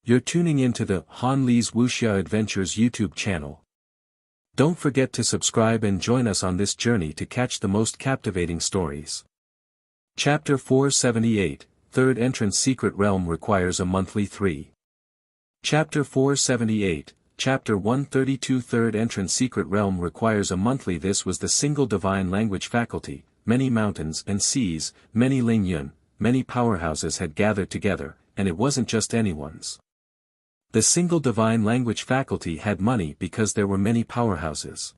You're tuning into the Han Li's Wuxia Adventures YouTube channel. Don't forget to subscribe and join us on this journey to catch the most captivating stories. Chapter 478, Third Entrance Secret Realm Requires a Monthly 3. Chapter 478, Chapter 132 Third Entrance Secret Realm Requires a Monthly. This was the single divine language faculty. Many mountains and seas, many Lingyun, many powerhouses had gathered together, and it wasn't just anyone's. The single divine language faculty had money because there were many powerhouses.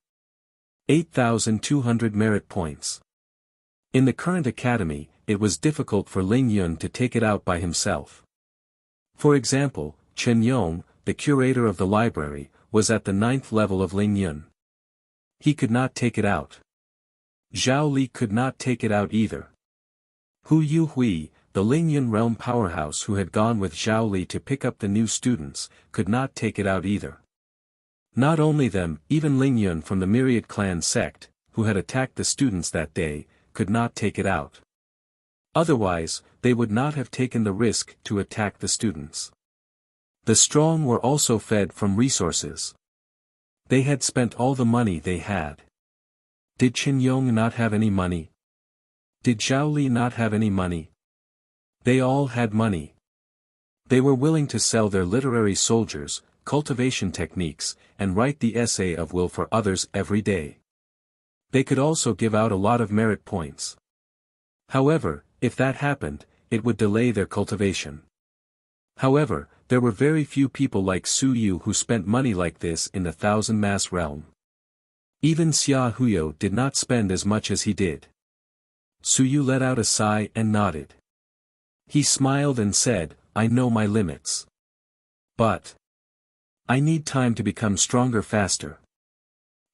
8,200 merit points. In the current academy, it was difficult for Lingyun to take it out by himself. For example, Chen Yong, the curator of the library, was at the 9th level of Lingyun. He could not take it out. Zhao Li could not take it out either. Hu Yuhui, the Lingyun realm powerhouse who had gone with Zhao Li to pick up the new students, could not take it out either. Not only them, even Lingyun from the Myriad Clan sect, who had attacked the students that day, could not take it out. Otherwise, they would not have taken the risk to attack the students. The strong were also fed from resources. They had spent all the money they had. Did Chen Yong not have any money? Did Zhao Li not have any money? They all had money. They were willing to sell their literary soldiers, cultivation techniques, and write the essay of will for others every day. They could also give out a lot of merit points. However, if that happened, it would delay their cultivation. However, there were very few people like Su Yu who spent money like this in the Thousand Mass realm. Even Xia Huyo did not spend as much as he did. Su Yu let out a sigh and nodded. He smiled and said, "I know my limits. But I need time to become stronger faster.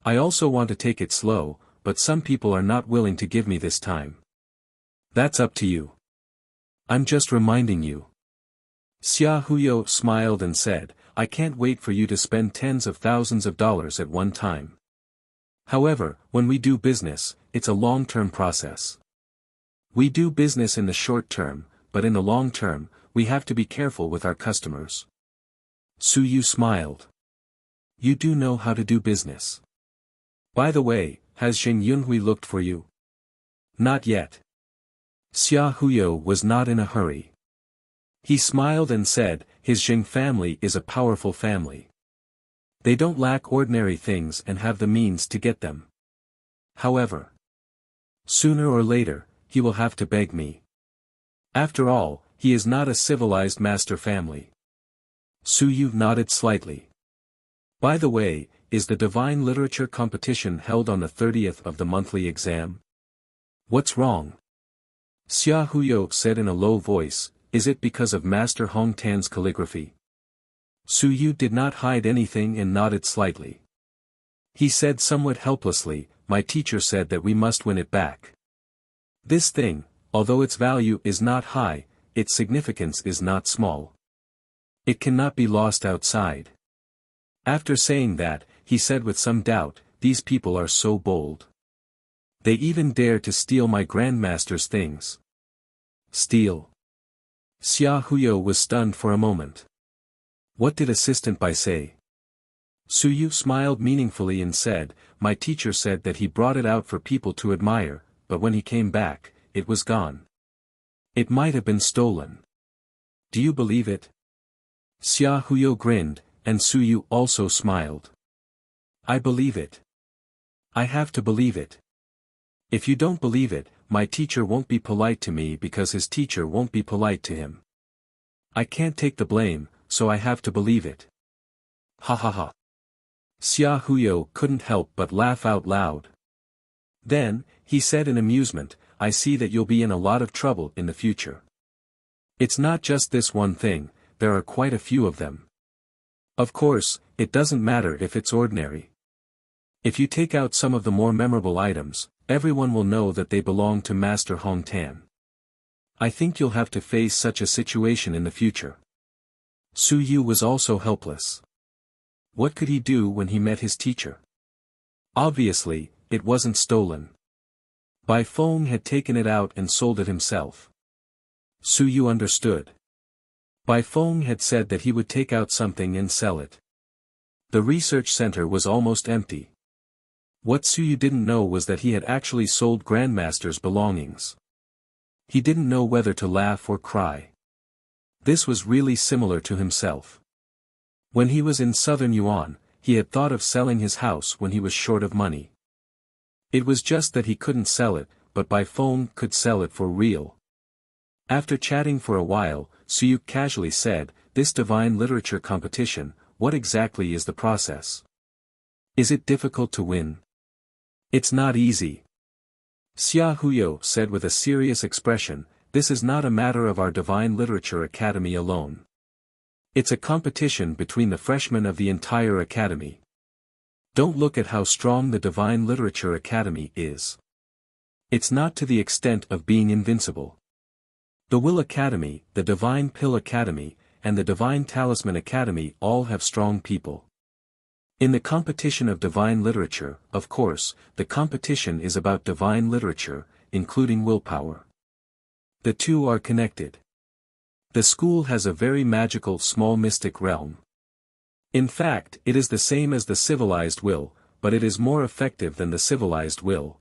I also want to take it slow, but some people are not willing to give me this time. That's up to you. I'm just reminding you." Xia Huyo smiled and said, "I can't wait for you to spend tens of thousands of dollars at one time. However, when we do business, it's a long-term process. We do business in the short term, but in the long term, we have to be careful with our customers." Su Yu smiled. "You do know how to do business. By the way, has Zheng Yunhui looked for you?" "Not yet." Xia Huyo was not in a hurry. He smiled and said, "His Zheng family is a powerful family. They don't lack ordinary things and have the means to get them. However, sooner or later, he will have to beg me. After all, he is not a civilized master family." Su Yu nodded slightly. "By the way, is the divine literature competition held on the 30th of the monthly exam?" "What's wrong?" Xia Huyo said in a low voice, "Is it because of Master Hong Tan's calligraphy?" Su Yu did not hide anything and nodded slightly. He said somewhat helplessly, "My teacher said that we must win it back. This thing, although its value is not high, its significance is not small. It cannot be lost outside." After saying that, he said with some doubt, "These people are so bold. They even dare to steal my grandmaster's things." "Steal?" Xia Huyo was stunned for a moment. "What did Assistant Bai say?" Su Yu smiled meaningfully and said, "My teacher said that he brought it out for people to admire, but when he came back, it was gone. It might have been stolen. Do you believe it?" Xia Huyo grinned, and Su Yu also smiled. "I believe it. I have to believe it. If you don't believe it, my teacher won't be polite to me because his teacher won't be polite to him. I can't take the blame, so I have to believe it." Ha ha ha. Xia Huyo couldn't help but laugh out loud. Then, he said in amusement, "I see that you'll be in a lot of trouble in the future. It's not just this one thing, there are quite a few of them. Of course, it doesn't matter if it's ordinary. If you take out some of the more memorable items, everyone will know that they belong to Master Hong Tan. I think you'll have to face such a situation in the future." Su Yu was also helpless. What could he do when he met his teacher? Obviously, it wasn't stolen. Bai Feng had taken it out and sold it himself. Su Yu understood. Bai Feng had said that he would take out something and sell it. The research center was almost empty. What Suyu didn't know was that he had actually sold Grandmaster's belongings. He didn't know whether to laugh or cry. This was really similar to himself. When he was in Southern Yuan, he had thought of selling his house when he was short of money. It was just that he couldn't sell it, but Bai Feng could sell it for real. After chatting for a while, Suyu casually said, "This divine literature competition, what exactly is the process? Is it difficult to win?" "It's not easy," Xia Huyo said with a serious expression. "This is not a matter of our Divine Literature Academy alone. It's a competition between the freshmen of the entire academy. Don't look at how strong the Divine Literature Academy is. It's not to the extent of being invincible. The Will Academy, the Divine Pill Academy, and the Divine Talisman Academy all have strong people. In the competition of divine literature, of course, the competition is about divine literature, including willpower. The two are connected. The school has a very magical small mystic realm. In fact, it is the same as the civilized will, but it is more effective than the civilized will."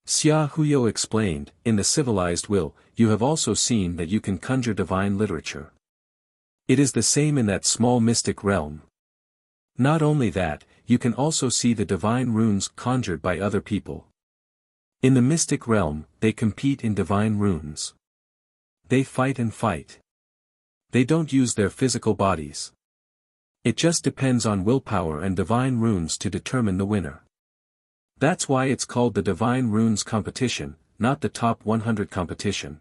Xia Huyo explained, "In the civilized will, you have also seen that you can conjure divine literature. It is the same in that small mystic realm. Not only that, you can also see the divine runes conjured by other people. In the mystic realm, they compete in divine runes. They fight and fight. They don't use their physical bodies. It just depends on willpower and divine runes to determine the winner. That's why it's called the Divine Runes Competition, not the Top 100 competition."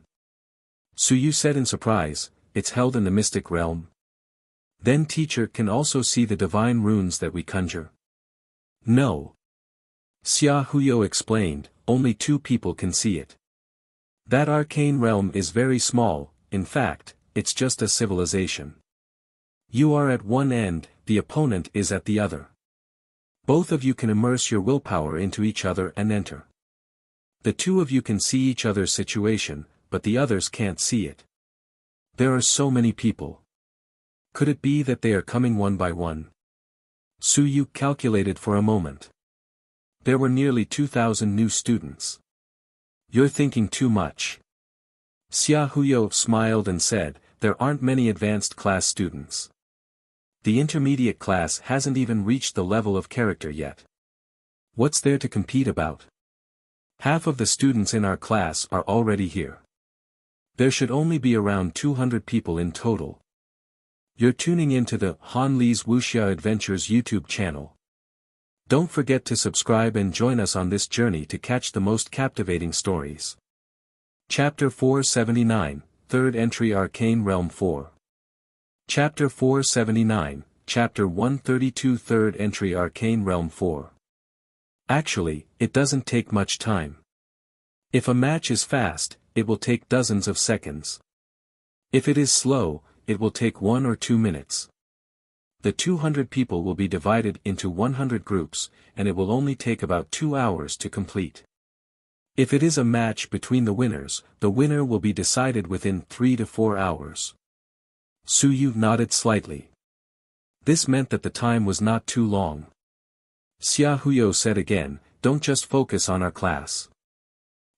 Suyu said in surprise, "It's held in the mystic realm? Then teacher can also see the divine runes that we conjure?" "No." Xia Huyo explained, "Only 2 people can see it. That arcane realm is very small, in fact, it's just a civilization. You are at one end, the opponent is at the other. Both of you can immerse your willpower into each other and enter. The 2 of you can see each other's situation, but the others can't see it. There are so many people. Could it be that they are coming one by one?" Suyu calculated for a moment. There were nearly 2,000 new students. "You're thinking too much." Xia Huyo smiled and said, "There aren't many advanced class students. The intermediate class hasn't even reached the level of character yet. What's there to compete about? Half of the students in our class are already here. There should only be around 200 people in total." You're tuning into the Han Li's Wuxia Adventures YouTube channel. Don't forget to subscribe and join us on this journey to catch the most captivating stories. Chapter 479, Third Entry Arcane Realm 4. Chapter 479, Chapter 132 Third Entry Arcane Realm 4. Actually, it doesn't take much time. If a match is fast, it will take dozens of seconds. If it is slow, it will take 1 or 2 minutes. The 200 people will be divided into 100 groups, and it will only take about 2 hours to complete. If it is a match between the winners, the winner will be decided within 3 to 4 hours. Suyu nodded slightly. This meant that the time was not too long. Xia Huyo said again, "Don't just focus on our class.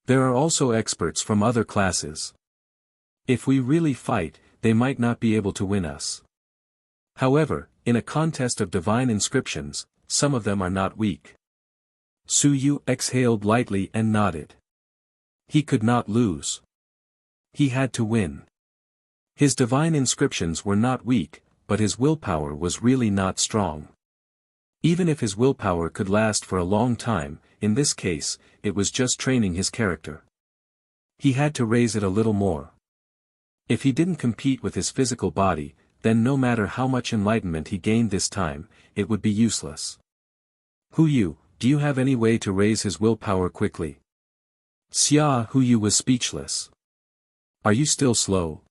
There are also experts from other classes. If we really fight, they might not be able to win us. However, in a contest of divine inscriptions, some of them are not weak." Suyu exhaled lightly and nodded. He could not lose. He had to win. His divine inscriptions were not weak, but his willpower was really not strong. Even if his willpower could last for a long time, in this case, it was just training his character. He had to raise it a little more. If he didn't compete with his physical body, then no matter how much enlightenment he gained this time, it would be useless. "Huyu, do you have any way to raise his willpower quickly?" Xia Huyu was speechless. "Are you still slow?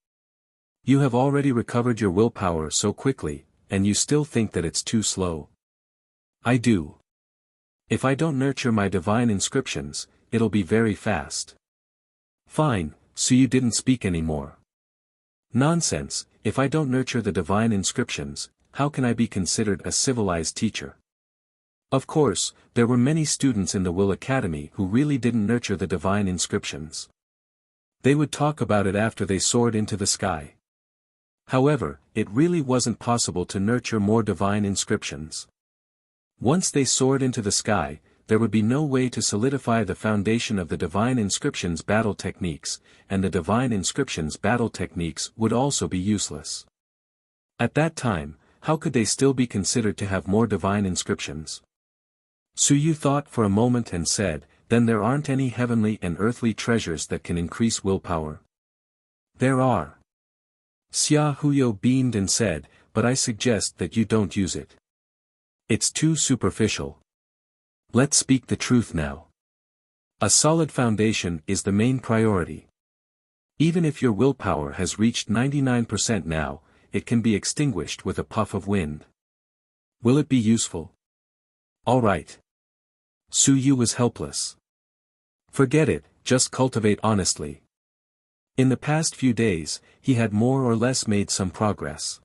You have already recovered your willpower so quickly, and you still think that it's too slow." "I do. If I don't nurture my divine inscriptions, it'll be very fast." "Fine, so you didn't speak anymore." "Nonsense, if I don't nurture the divine inscriptions, how can I be considered a civilized teacher? Of course, there were many students in the Will Academy who really didn't nurture the divine inscriptions. They would talk about it after they soared into the sky. However, it really wasn't possible to nurture more divine inscriptions. Once they soared into the sky, there would be no way to solidify the foundation of the divine inscriptions battle techniques, and the divine inscriptions battle techniques would also be useless. At that time, how could they still be considered to have more divine inscriptions? Suyu thought for a moment and said, then there aren't any heavenly and earthly treasures that can increase willpower. There are. Xia Huyo beamed and said, but I suggest that you don't use it. It's too superficial. Let's speak the truth now. A solid foundation is the main priority. Even if your willpower has reached 99% now, it can be extinguished with a puff of wind. Will it be useful? All right. Suyu was helpless. Forget it, just cultivate honestly. In the past few days, he had more or less made some progress.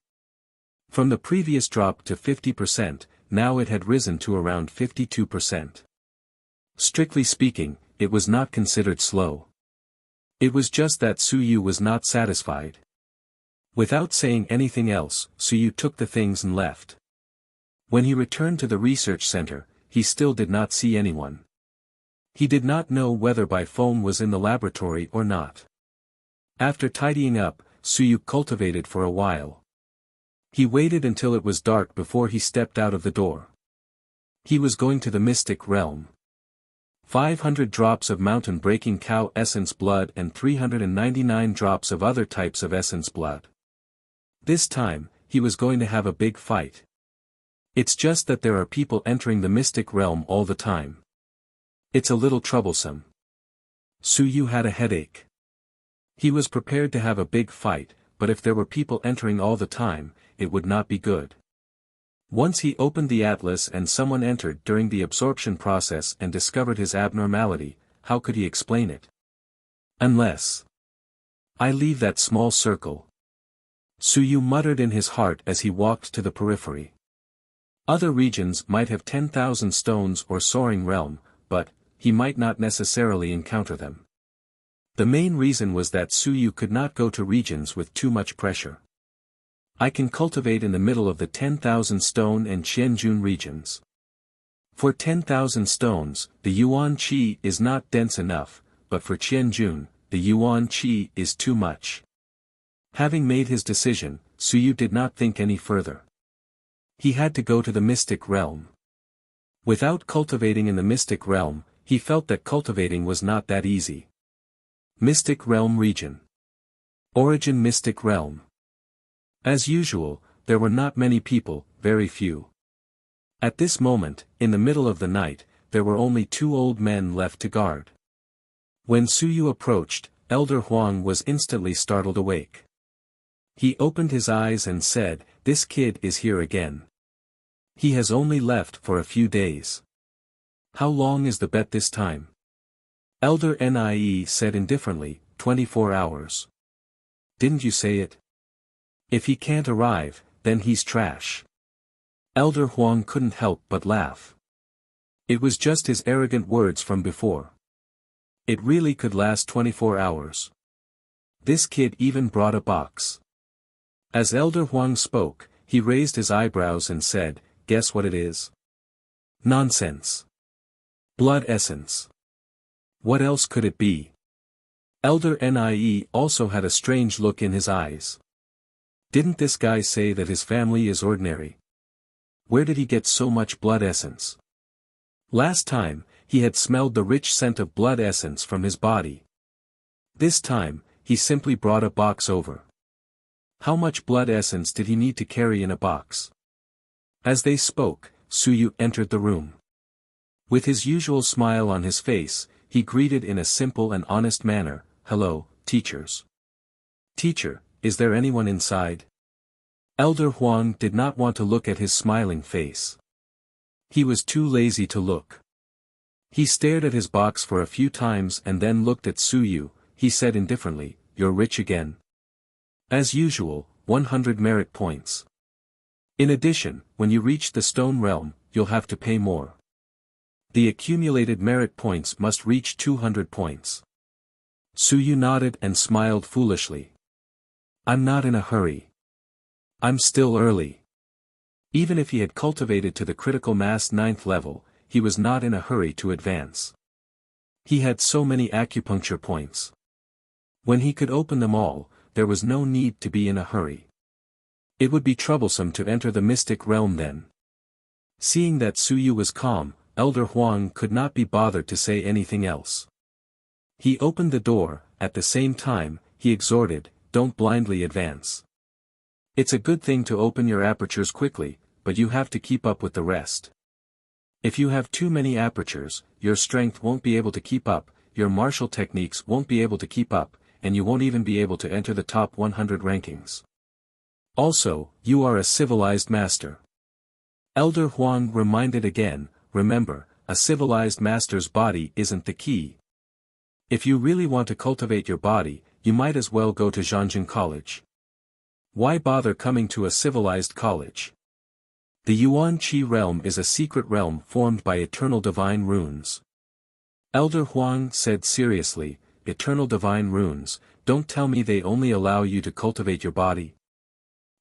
From the previous drop to 50%, now it had risen to around 52%. Strictly speaking, it was not considered slow. It was just that Suyu was not satisfied. Without saying anything else, Suyu took the things and left. When he returned to the research center, he still did not see anyone. He did not know whether Bai Feng was in the laboratory or not. After tidying up, Suyu cultivated for a while. He waited until it was dark before he stepped out of the door. He was going to the mystic realm. 500 drops of mountain-breaking cow essence blood and 399 drops of other types of essence blood. This time, he was going to have a big fight. It's just that there are people entering the mystic realm all the time. It's a little troublesome. Suyu had a headache. He was prepared to have a big fight, but if there were people entering all the time, it would not be good. Once he opened the atlas and someone entered during the absorption process and discovered his abnormality, how could he explain it? Unless I leave that small circle. Suyu muttered in his heart as he walked to the periphery. Other regions might have 10,000 stones or soaring realm, but he might not necessarily encounter them. The main reason was that Suyu could not go to regions with too much pressure. I can cultivate in the middle of the 10,000 stone and Qianjun regions. For 10,000 stones, the Yuan Qi is not dense enough, but for Qianjun, the Yuan Qi is too much. Having made his decision, Suyu did not think any further. He had to go to the mystic realm. Without cultivating in the mystic realm, he felt that cultivating was not that easy. Mystic Realm Region. Origin Mystic Realm. As usual, there were not many people, very few. At this moment, in the middle of the night, there were only 2 old men left to guard. When Suyu approached, Elder Huang was instantly startled awake. He opened his eyes and said, "This kid is here again. He has only left for a few days. How long is the bet this time?" Elder Nie said indifferently, 24 hours. Didn't you say it? If he can't arrive, then he's trash. Elder Huang couldn't help but laugh. It was just his arrogant words from before. It really could last 24 hours. This kid even brought a box. As Elder Huang spoke, he raised his eyebrows and said, "Guess what it is?" "Nonsense. Blood essence. What else could it be?" Elder Nie also had a strange look in his eyes. Didn't this guy say that his family is ordinary? Where did he get so much blood essence? Last time, he had smelled the rich scent of blood essence from his body. This time, he simply brought a box over. How much blood essence did he need to carry in a box? As they spoke, Suyu entered the room. With his usual smile on his face, he greeted in a simple and honest manner, "Hello, teachers." "Teacher, is there anyone inside?" Elder Huang did not want to look at his smiling face. He was too lazy to look. He stared at his box for a few times and then looked at Suyu. He said indifferently, "You're rich again." As usual, 100 merit points. In addition, when you reach the stone realm, you'll have to pay more. The accumulated merit points must reach 200 points. Suyu nodded and smiled foolishly. I'm not in a hurry. I'm still early. Even if he had cultivated to the critical mass 9th level, he was not in a hurry to advance. He had so many acupuncture points. When he could open them all, there was no need to be in a hurry. It would be troublesome to enter the mystic realm then. Seeing that Suyu was calm, Elder Huang could not be bothered to say anything else. He opened the door. At the same time, he exhorted, don't blindly advance. It's a good thing to open your apertures quickly, but you have to keep up with the rest. If you have too many apertures, your strength won't be able to keep up, your martial techniques won't be able to keep up, and you won't even be able to enter the top 100 rankings. Also, you are a civilized master. Elder Huang reminded again, remember, a civilized master's body isn't the key. If you really want to cultivate your body, you might as well go to Zhangjin College. Why bother coming to a civilized college? The Yuan Qi realm is a secret realm formed by eternal divine runes. Elder Huang said seriously, eternal divine runes, don't tell me they only allow you to cultivate your body.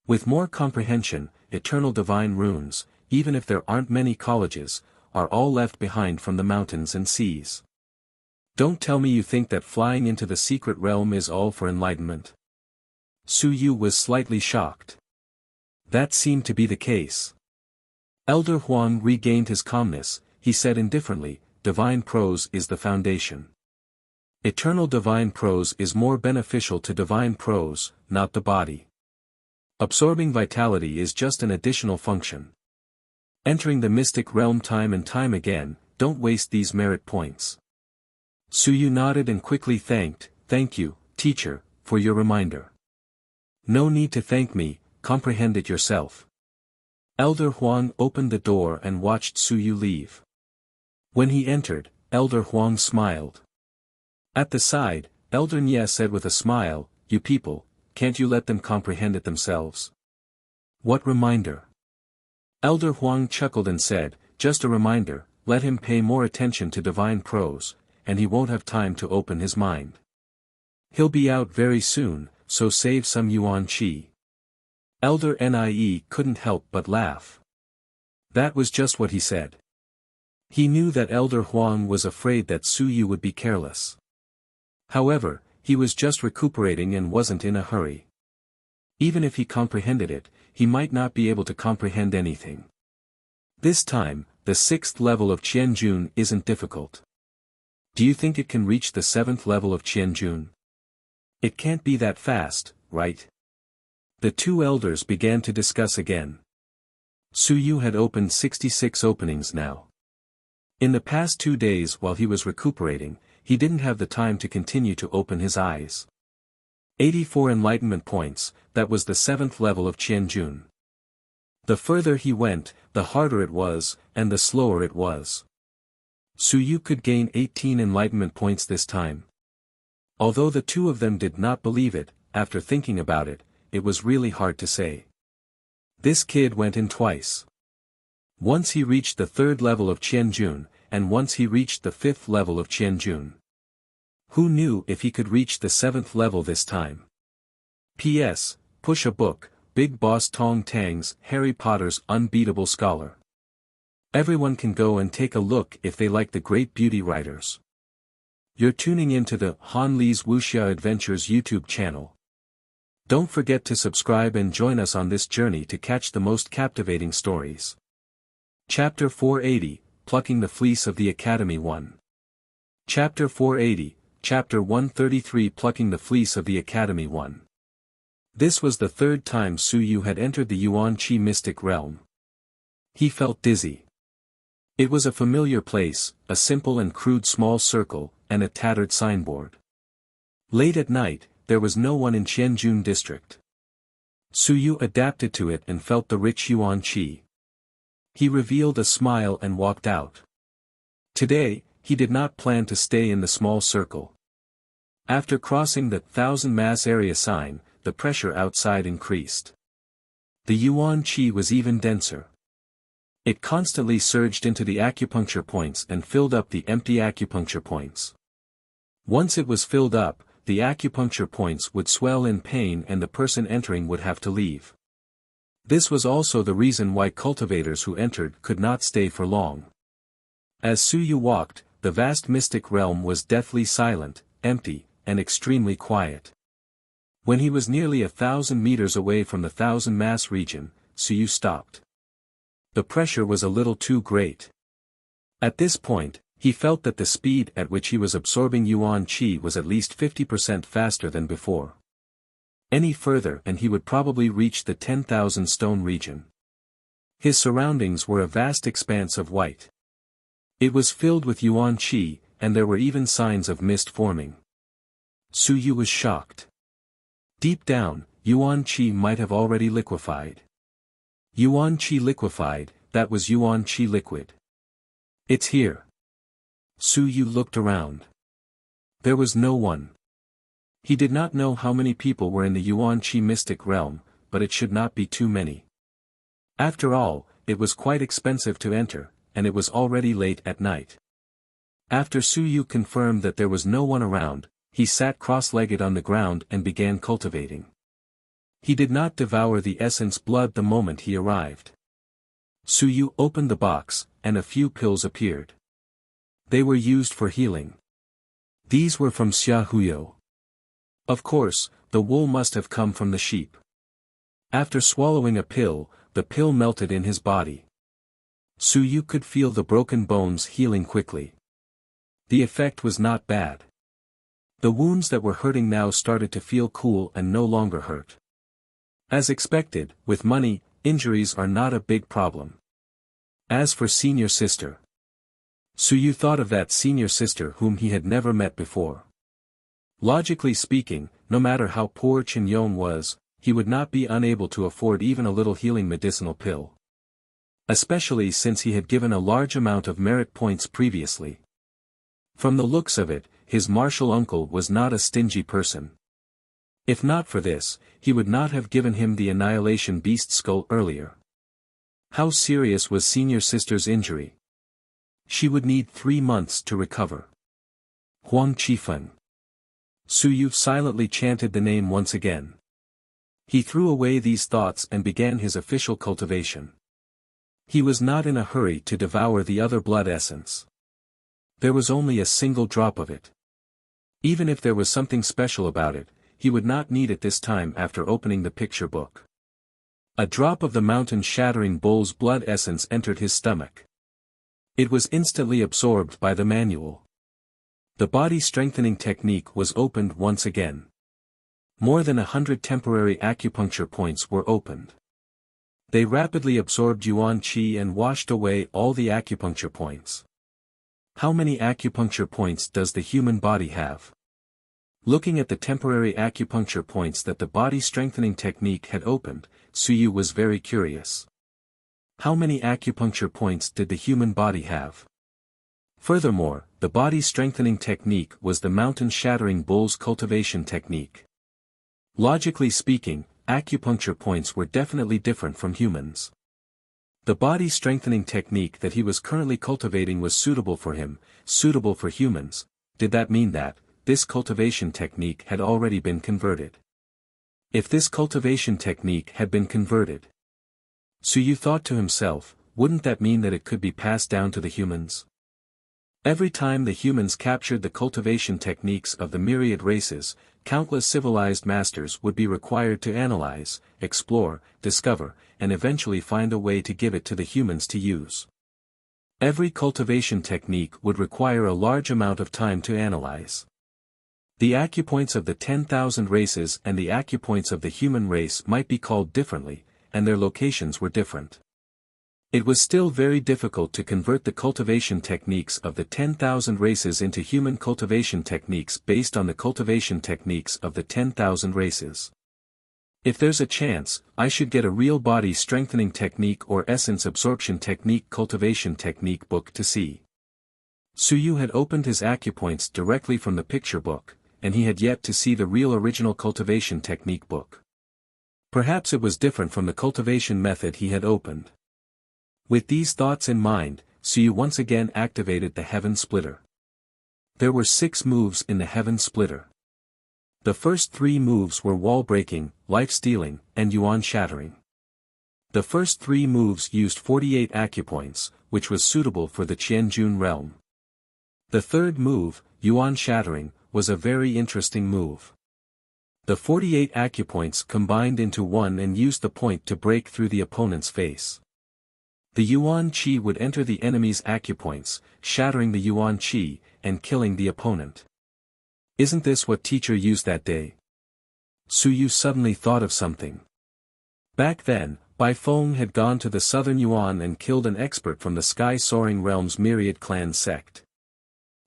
With more comprehension, eternal divine runes, even if there aren't many colleges, are all left behind from the mountains and seas. Don't tell me you think that flying into the secret realm is all for enlightenment. Suyu was slightly shocked. That seemed to be the case. Elder Huang regained his calmness. He said indifferently, divine prose is the foundation. Eternal divine prose is more beneficial to divine prose, not the body. Absorbing vitality is just an additional function. Entering the mystic realm time and time again, don't waste these merit points. Suyu nodded and quickly thank you, teacher, for your reminder. No need to thank me, comprehend it yourself. Elder Huang opened the door and watched Suyu leave. When he entered, Elder Huang smiled. At the side, Elder Nye said with a smile, you people, can't you let them comprehend it themselves? What reminder? Elder Huang chuckled and said, just a reminder, let him pay more attention to divine prose, and he won't have time to open his mind. He'll be out very soon, so save some Yuan Qi. Elder Nie couldn't help but laugh. That was just what he said. He knew that Elder Huang was afraid that Suyu would be careless. However, he was just recuperating and wasn't in a hurry. Even if he comprehended it, he might not be able to comprehend anything. This time, the 6th level of Qianjun isn't difficult. Do you think it can reach the 7th level of Qianjun? It can't be that fast, right? The two elders began to discuss again. Suyu had opened 66 openings now. In the past 2 days while he was recuperating, he didn't have the time to continue to open his eyes. 84 enlightenment points, that was the 7th level of Qianjun. The further he went, the harder it was, and the slower it was. Suyu could gain 18 enlightenment points this time. Although the two of them did not believe it, after thinking about it, it was really hard to say. This kid went in twice. Once he reached the 3rd level of Qianjun, and once he reached the 5th level of Qianjun. Who knew if he could reach the 7th level this time? P.S. Push a book, Big Boss Tong Tang's Harry Potter's Unbeatable Scholar. Everyone can go and take a look if they like the great beauty writers. You're tuning into the Han Li's Wuxia Adventures YouTube channel. Don't forget to subscribe and join us on this journey to catch the most captivating stories. Chapter 480, Plucking the Fleece of the Academy 1. Chapter 480, Chapter 133 Plucking the Fleece of the Academy 1. This was the 3rd time Suyu had entered the Yuan Qi mystic realm. He felt dizzy. It was a familiar place, a simple and crude small circle, and a tattered signboard. Late at night, there was no one in Qianjun district. Suyu adapted to it and felt the rich Yuan Qi. He revealed a smile and walked out. Today, he did not plan to stay in the small circle. After crossing the 1000 mass area sign, the pressure outside increased. The yuan qi was even denser. It constantly surged into the acupuncture points and filled up the empty acupuncture points. Once it was filled up, the acupuncture points would swell in pain and the person entering would have to leave. This was also the reason why cultivators who entered could not stay for long. As Su Yu walked, the vast mystic realm was deathly silent, empty, and extremely quiet. When he was nearly 1,000 meters away from the Thousand Mass region, Su Yu stopped. The pressure was a little too great. At this point, he felt that the speed at which he was absorbing yuan qi was at least 50% faster than before. Any further and he would probably reach the 10,000 stone region. His surroundings were a vast expanse of white. It was filled with yuan qi, and there were even signs of mist forming. Su Yu was shocked. Deep down, yuan qi might have already liquefied. Yuan qi liquefied, that was yuan qi liquid. It's here. Su Yu looked around. There was no one. He did not know how many people were in the yuan qi mystic realm, but it should not be too many. After all, it was quite expensive to enter, and it was already late at night. After Su Yu confirmed that there was no one around, he sat cross-legged on the ground and began cultivating. He did not devour the essence blood the moment he arrived. Su Yu opened the box, and a few pills appeared. They were used for healing. These were from Xia Huyo. Of course, the wool must have come from the sheep. After swallowing a pill, the pill melted in his body. Su Yu could feel the broken bones healing quickly. The effect was not bad. The wounds that were hurting now started to feel cool and no longer hurt. As expected, with money, injuries are not a big problem. As for senior sister, Su Yu thought of that senior sister whom he had never met before. Logically speaking, no matter how poor Chen Yong was, he would not be unable to afford even a little healing medicinal pill. Especially since he had given a large amount of merit points previously. From the looks of it, his martial uncle was not a stingy person. If not for this, he would not have given him the Annihilation Beast skull earlier. How serious was senior sister's injury? She would need 3 months to recover. Huang Qifeng. Su Yu silently chanted the name once again. He threw away these thoughts and began his official cultivation. He was not in a hurry to devour the other blood essence. There was only a single drop of it. Even if there was something special about it, he would not need it this time after opening the picture book. A drop of the mountain-shattering bull's blood essence entered his stomach. It was instantly absorbed by the manual. The body-strengthening technique was opened once again. More than 100 temporary acupuncture points were opened. They rapidly absorbed yuan qi and washed away all the acupuncture points. How many acupuncture points does the human body have? Looking at the temporary acupuncture points that the body-strengthening technique had opened, Su Yu was very curious. How many acupuncture points did the human body have? Furthermore, the body-strengthening technique was the mountain-shattering bull's cultivation technique. Logically speaking, acupuncture points were definitely different from humans. The body-strengthening technique that he was currently cultivating was suitable for him, suitable for humans. Did that mean that this cultivation technique had already been converted? If this cultivation technique had been converted, Su Yu thought to himself, wouldn't that mean that it could be passed down to the humans? Every time the humans captured the cultivation techniques of the myriad races, countless civilized masters would be required to analyze, explore, discover, and eventually find a way to give it to the humans to use. Every cultivation technique would require a large amount of time to analyze. The acupoints of the 10,000 races and the acupoints of the human race might be called differently, and their locations were different. It was still very difficult to convert the cultivation techniques of the 10,000 races into human cultivation techniques based on the cultivation techniques of the 10,000 races. If there's a chance, I should get a real body strengthening technique or essence absorption technique cultivation technique book to see. Su Yu had opened his acupoints directly from the picture book, and he had yet to see the real original cultivation technique book. Perhaps it was different from the cultivation method he had opened. With these thoughts in mind, Suyu once again activated the Heaven Splitter. There were 6 moves in the Heaven Splitter. The first 3 moves were wall breaking, life stealing, and yuan shattering. The first 3 moves used 48 acupoints, which was suitable for the Qianjun realm. The third move, yuan shattering, was a very interesting move. The 48 acupoints combined into one and used the point to break through the opponent's face. The yuan qi would enter the enemy's acupoints, shattering the yuan qi, and killing the opponent. Isn't this what teacher used that day? Suyu suddenly thought of something. Back then, Bai Feng had gone to the southern Yuan and killed an expert from the sky-soaring realm's myriad clan sect.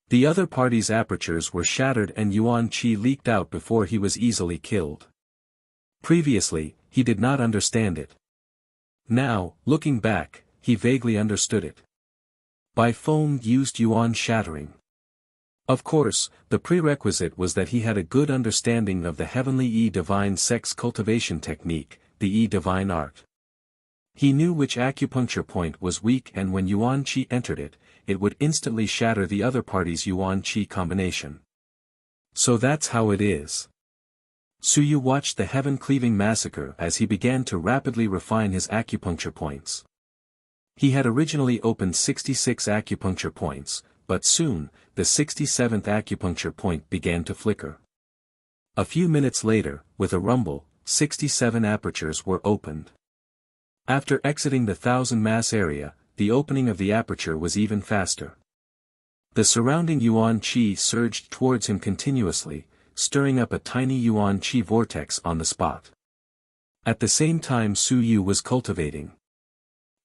The other party's apertures were shattered and yuan qi leaked out before he was easily killed. Previously, he did not understand it. Now, looking back, he vaguely understood it. Bai Feng used yuan shattering. Of course, the prerequisite was that he had a good understanding of the heavenly Yi-Divine sex cultivation technique, the Yi-Divine art. He knew which acupuncture point was weak, and when yuan qi entered it, it would instantly shatter the other party's yuan qi combination. So that's how it is. Suyu watched the heaven-cleaving massacre as he began to rapidly refine his acupuncture points. He had originally opened 66 acupuncture points, but soon, the 67th acupuncture point began to flicker. A few minutes later, with a rumble, 67 apertures were opened. After exiting the 1000 mass area, the opening of the aperture was even faster. The surrounding yuan qi surged towards him continuously, stirring up a tiny yuan qi vortex on the spot. At the same time Suyu was cultivating.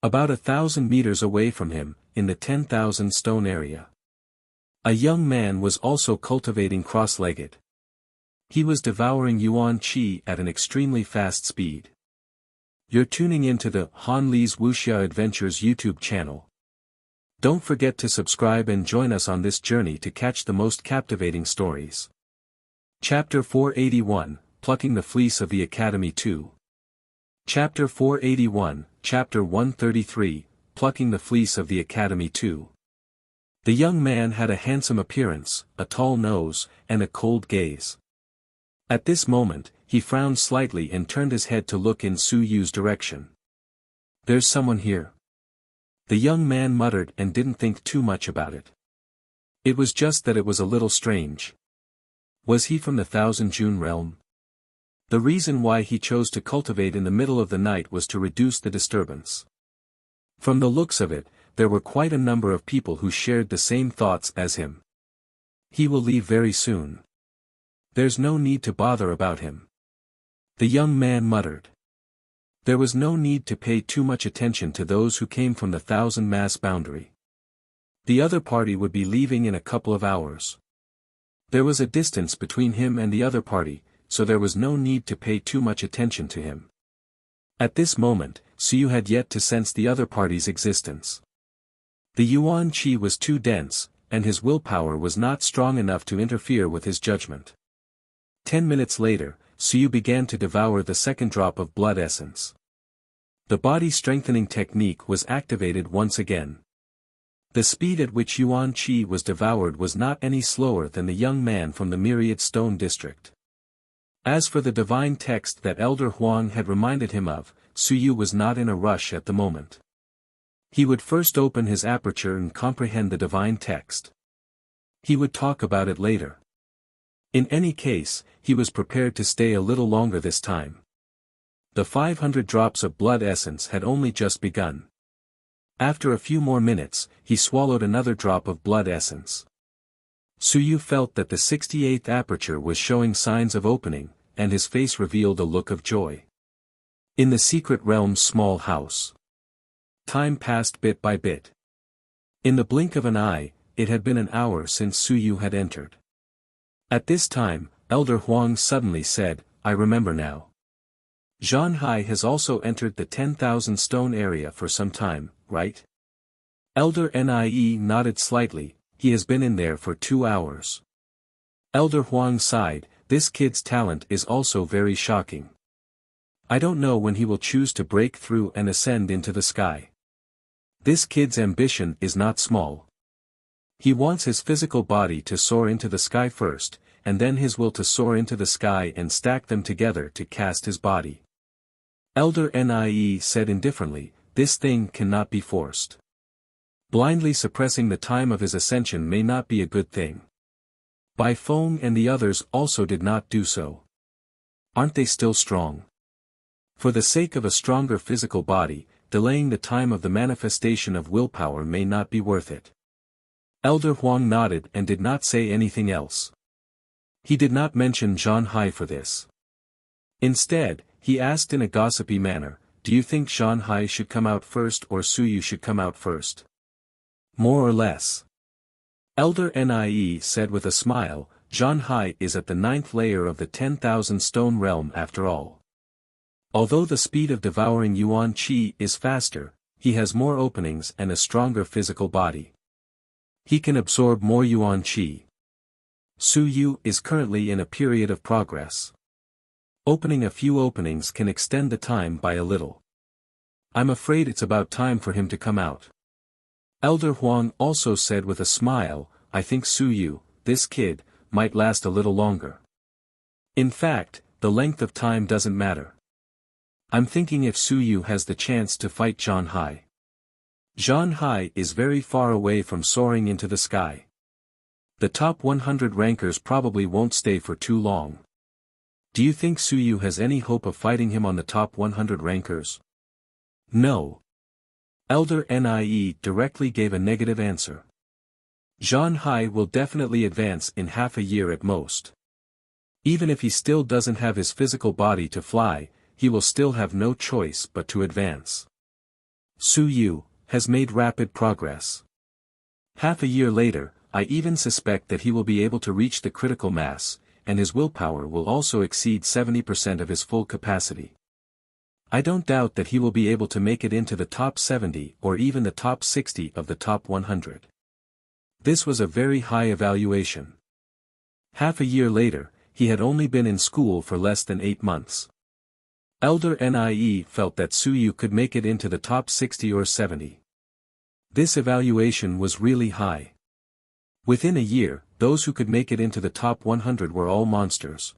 About 1,000 meters away from him, in the 10,000 stone area, a young man was also cultivating cross-legged. He was devouring yuan qi at an extremely fast speed. You're tuning into the Han Li's Wuxia Adventures YouTube channel. Don't forget to subscribe and join us on this journey to catch the most captivating stories. Chapter 481, Plucking the Fleece of the Academy 2. Chapter 481, Chapter 133, Plucking the Fleece of the Academy 2. The young man had a handsome appearance, a tall nose, and a cold gaze. At this moment, he frowned slightly and turned his head to look in Suyu's direction. "There's someone here." The young man muttered and didn't think too much about it. It was just that it was a little strange. Was he from the Thousand June realm? The reason why he chose to cultivate in the middle of the night was to reduce the disturbance. From the looks of it, there were quite a number of people who shared the same thoughts as him. He will leave very soon. There's no need to bother about him. The young man muttered. There was no need to pay too much attention to those who came from the 1000 mass boundary. The other party would be leaving in a couple of hours. There was a distance between him and the other party, so there was no need to pay too much attention to him. At this moment, Suyu had yet to sense the other party's existence. The yuan qi was too dense, and his willpower was not strong enough to interfere with his judgment. 10 minutes later, Suyu began to devour the second drop of blood essence. The body-strengthening technique was activated once again. The speed at which yuan qi was devoured was not any slower than the young man from the Myriad Stone district. As for the divine text that Elder Huang had reminded him of, Suyu was not in a rush at the moment. He would first open his aperture and comprehend the divine text. He would talk about it later. In any case, he was prepared to stay a little longer this time. The 500 drops of blood essence had only just begun. After a few more minutes, he swallowed another drop of blood essence. Suyu felt that the 68th aperture was showing signs of opening, and his face revealed a look of joy. In the secret realm's small house. Time passed bit by bit. In the blink of an eye, it had been an hour since Suyu had entered. At this time, Elder Huang suddenly said, "I remember now. Zhan Hai has also entered the 10,000 stone area for some time, right?" Elder Nie nodded slightly. "He has been in there for 2 hours. Elder Huang sighed, this kid's talent is also very shocking. I don't know when he will choose to break through and ascend into the sky. This kid's ambition is not small. He wants his physical body to soar into the sky first, and then his will to soar into the sky and stack them together to cast his body. Elder Nie said indifferently, this thing cannot be forced. Blindly suppressing the time of his ascension may not be a good thing. Bai Feng and the others also did not do so. Aren't they still strong? For the sake of a stronger physical body, delaying the time of the manifestation of willpower may not be worth it. Elder Huang nodded and did not say anything else. He did not mention Zhan Hai for this. Instead, he asked in a gossipy manner, do you think Zhan Hai should come out first or Su Yu should come out first? More or less. Elder Nie said with a smile, Zhan Hai is at the 9th layer of the 10,000 stone realm after all. Although the speed of devouring Yuan Qi is faster, he has more openings and a stronger physical body. He can absorb more Yuan Qi. Su Yu is currently in a period of progress. Opening a few openings can extend the time by a little. I'm afraid it's about time for him to come out. Elder Huang also said with a smile, I think Su Yu, this kid, might last a little longer. In fact, the length of time doesn't matter. I'm thinking if Su Yu has the chance to fight Zhan Hai. Zhan Hai is very far away from soaring into the sky. The top 100 rankers probably won't stay for too long. Do you think Su Yu has any hope of fighting him on the top 100 rankers? No. Elder Nie directly gave a negative answer. Zhan Hai will definitely advance in half a year at most. Even if he still doesn't have his physical body to fly, he will still have no choice but to advance. Su Yu has made rapid progress. Half a year later, I even suspect that he will be able to reach the critical mass, and his willpower will also exceed 70% of his full capacity. I don't doubt that he will be able to make it into the top 70 or even the top 60 of the top 100. This was a very high evaluation. Half a year later, he had only been in school for less than 8 months. Elder Nie felt that Su Yu could make it into the top 60 or 70. This evaluation was really high. Within a year, those who could make it into the top 100 were all monsters.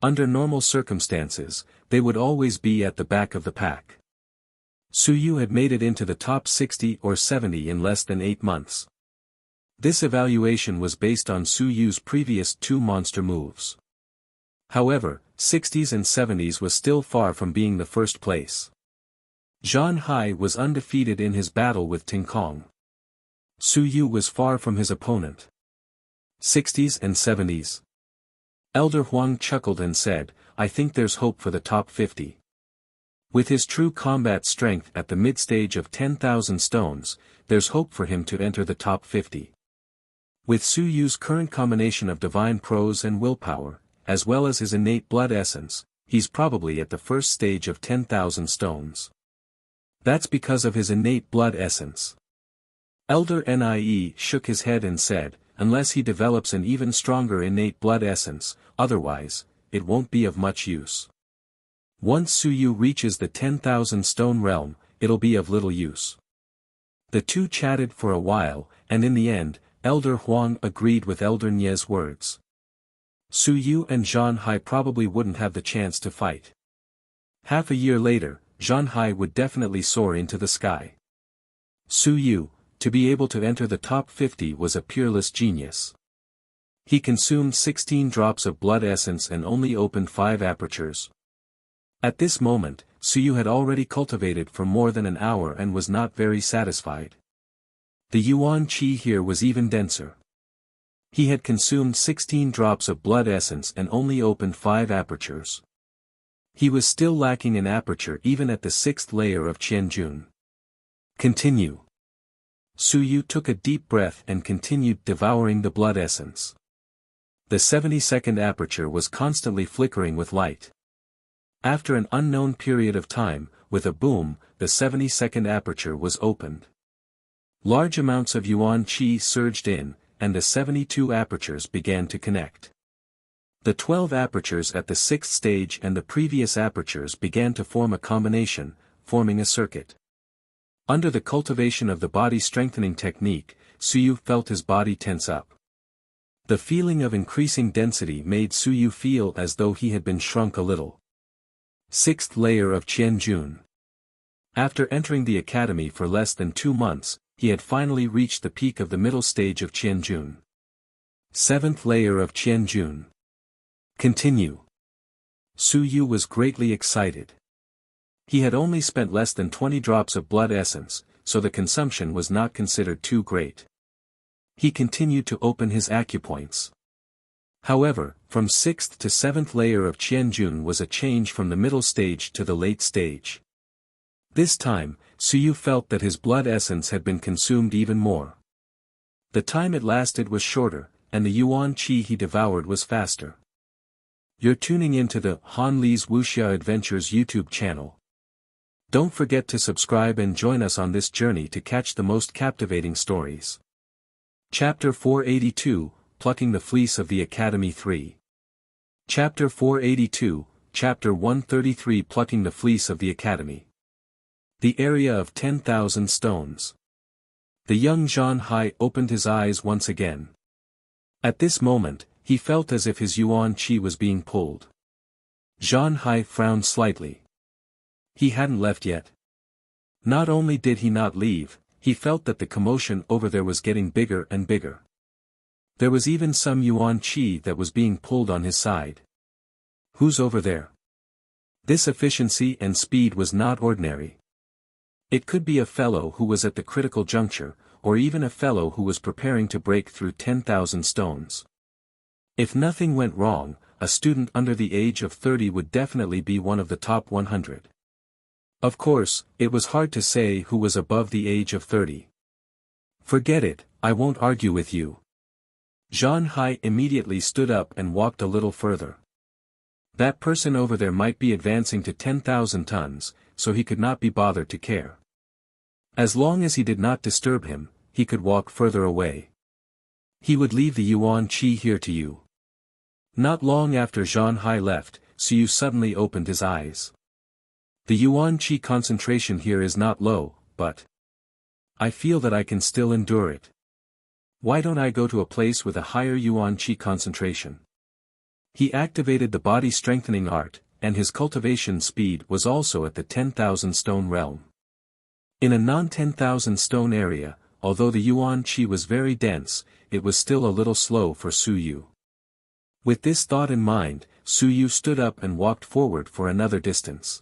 Under normal circumstances, they would always be at the back of the pack. Su Yu had made it into the top 60 or 70 in less than 8 months. This evaluation was based on Su Yu's previous 2 monster moves. However, 60s and 70s was still far from being the first place. Zhan Hai was undefeated in his battle with Ting Kong. Su Yu was far from his opponent. 60s and 70s. Elder Huang chuckled and said, I think there's hope for the top 50. With his true combat strength at the mid-stage of 10,000 stones, there's hope for him to enter the top 50. With Su Yu's current combination of divine prose and willpower, as well as his innate blood essence, he's probably at the first stage of 10,000 stones. That's because of his innate blood essence. Elder Nie shook his head and said, unless he develops an even stronger innate blood essence, otherwise, it won't be of much use. Once Su Yu reaches the 10,000 stone realm, it'll be of little use. The two chatted for a while, and in the end, Elder Huang agreed with Elder Nie's words. Su Yu and Zhan Hai probably wouldn't have the chance to fight. Half a year later, Zhan Hai would definitely soar into the sky. Su Yu, to be able to enter the top 50 was a peerless genius. He consumed 16 drops of blood essence and only opened 5 apertures. At this moment, Su Yu had already cultivated for more than an hour and was not very satisfied. The Yuan Qi here was even denser. He had consumed 16 drops of blood essence and only opened 5 apertures. He was still lacking an aperture even at the 6th layer of Qianjun. Continue. Su Yu took a deep breath and continued devouring the blood essence. The 72nd aperture was constantly flickering with light. After an unknown period of time, with a boom, the 72nd aperture was opened. Large amounts of Yuan Qi surged in, and the 72 apertures began to connect. The 12 apertures at the 6th stage and the previous apertures began to form a combination, forming a circuit. Under the cultivation of the body strengthening technique, Suyu felt his body tense up. The feeling of increasing density made Suyu feel as though he had been shrunk a little. 6th layer of Qianjun. After entering the academy for less than 2 months, he had finally reached the peak of the middle stage of Qianjun. 7th layer of Qianjun. Continue. Suyu was greatly excited. He had only spent less than 20 drops of blood essence, so the consumption was not considered too great. He continued to open his acupoints. However, from 6th to 7th layer of Qianjun was a change from the middle stage to the late stage. This time, Suyu felt that his blood essence had been consumed even more. The time it lasted was shorter, and the yuan qi he devoured was faster. You're tuning into the Han Li's Wuxia Adventures YouTube channel. Don't forget to subscribe and join us on this journey to catch the most captivating stories. Chapter 482, Plucking the Fleece of the Academy 3. Chapter 482, Chapter 133 Plucking the Fleece of the Academy. The area of 10,000 stones. The young Zhan Hai opened his eyes once again. At this moment, he felt as if his yuan qi was being pulled. Zhan Hai frowned slightly. He hadn't left yet. Not only did he not leave, he felt that the commotion over there was getting bigger and bigger. There was even some yuan qi that was being pulled on his side. Who's over there? This efficiency and speed was not ordinary. It could be a fellow who was at the critical juncture, or even a fellow who was preparing to break through 10,000 stones. If nothing went wrong, a student under the age of 30 would definitely be one of the top 100. Of course, it was hard to say who was above the age of 30. Forget it, I won't argue with you. Zhan Hai immediately stood up and walked a little further. That person over there might be advancing to 10,000 tons, so he could not be bothered to care. As long as he did not disturb him, he could walk further away. He would leave the yuan qi here to you. Not long after Zhan Hai left, Suyu suddenly opened his eyes. The yuan qi concentration here is not low, but I feel that I can still endure it. Why don't I go to a place with a higher yuan qi concentration? He activated the body strengthening art, and his cultivation speed was also at the 10,000 stone realm. In a non-10,000 stone area, although the yuan qi was very dense, it was still a little slow for Suyu. With this thought in mind, Suyu stood up and walked forward for another distance.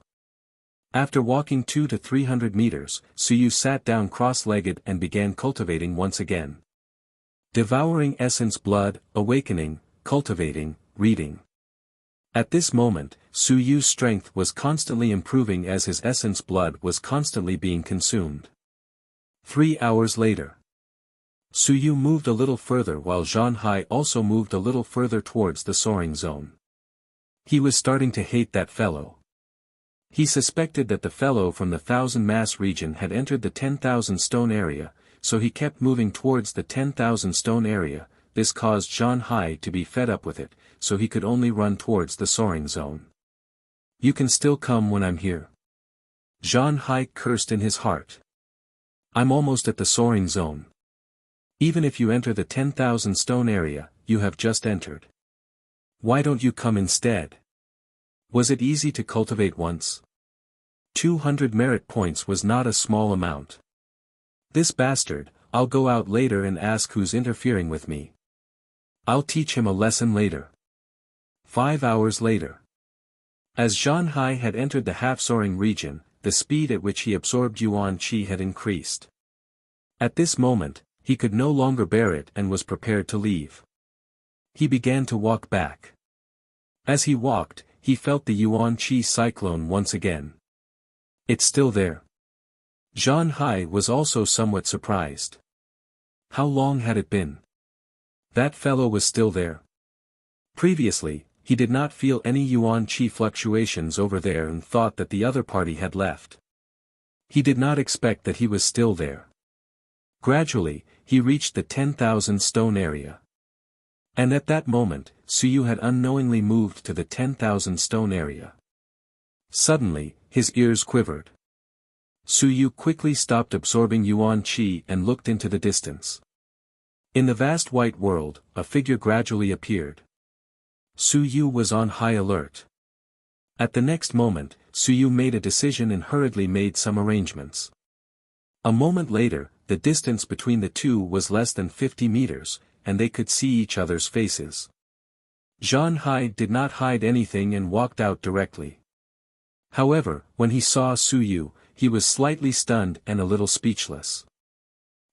After walking 200 to 300 meters, Suyu sat down cross-legged and began cultivating once again. Devouring essence blood, awakening, cultivating, reading. At this moment, Suyu's strength was constantly improving as his essence blood was constantly being consumed. 3 hours later. Suyu moved a little further while Zhan Hai also moved a little further towards the soaring zone. He was starting to hate that fellow. He suspected that the fellow from the 1,000 mass region had entered the 10,000 stone area, so he kept moving towards the 10,000 stone area. This caused Zhan Hai to be fed up with it, so he could only run towards the soaring zone. You can still come when I'm here. Zhan Hai cursed in his heart. I'm almost at the soaring zone. Even if you enter the 10,000 stone area, you have just entered. Why don't you come instead? Was it easy to cultivate once? 200 merit points was not a small amount. This bastard, I'll go out later and ask who's interfering with me. I'll teach him a lesson later. 5 hours later. As Zhan Hai had entered the half-soaring region, the speed at which he absorbed yuan qi had increased. At this moment, he could no longer bear it and was prepared to leave. He began to walk back. As he walked, he felt the yuan qi cyclone once again. It's still there. Zhan Hai was also somewhat surprised. How long had it been? That fellow was still there. Previously, he did not feel any yuan qi fluctuations over there and thought that the other party had left. He did not expect that he was still there. Gradually, he reached the 10,000 stone area. And at that moment, Suyu had unknowingly moved to the 10,000 stone area. Suddenly, his ears quivered. Suyu quickly stopped absorbing yuan qi and looked into the distance. In the vast white world, a figure gradually appeared. Suyu was on high alert. At the next moment, Suyu made a decision and hurriedly made some arrangements. A moment later, the distance between the two was less than 50 meters, and they could see each other's faces. Zhang Hai did not hide anything and walked out directly. However, when he saw Suyu, he was slightly stunned and a little speechless.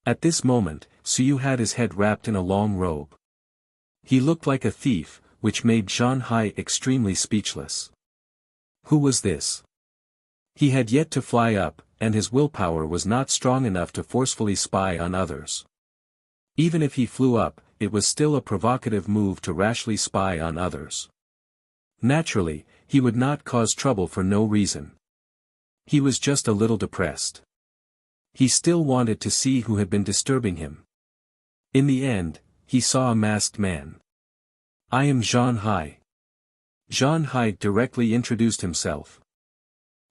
At this moment, Suyu had his head wrapped in a long robe. He looked like a thief, which made Zhang Hai extremely speechless. Who was this? He had yet to fly up, and his willpower was not strong enough to forcefully spy on others. Even if he flew up, it was still a provocative move to rashly spy on others. Naturally, he would not cause trouble for no reason. He was just a little depressed. He still wanted to see who had been disturbing him. In the end, he saw a masked man. I am Zhang Hai. Zhang Hai directly introduced himself.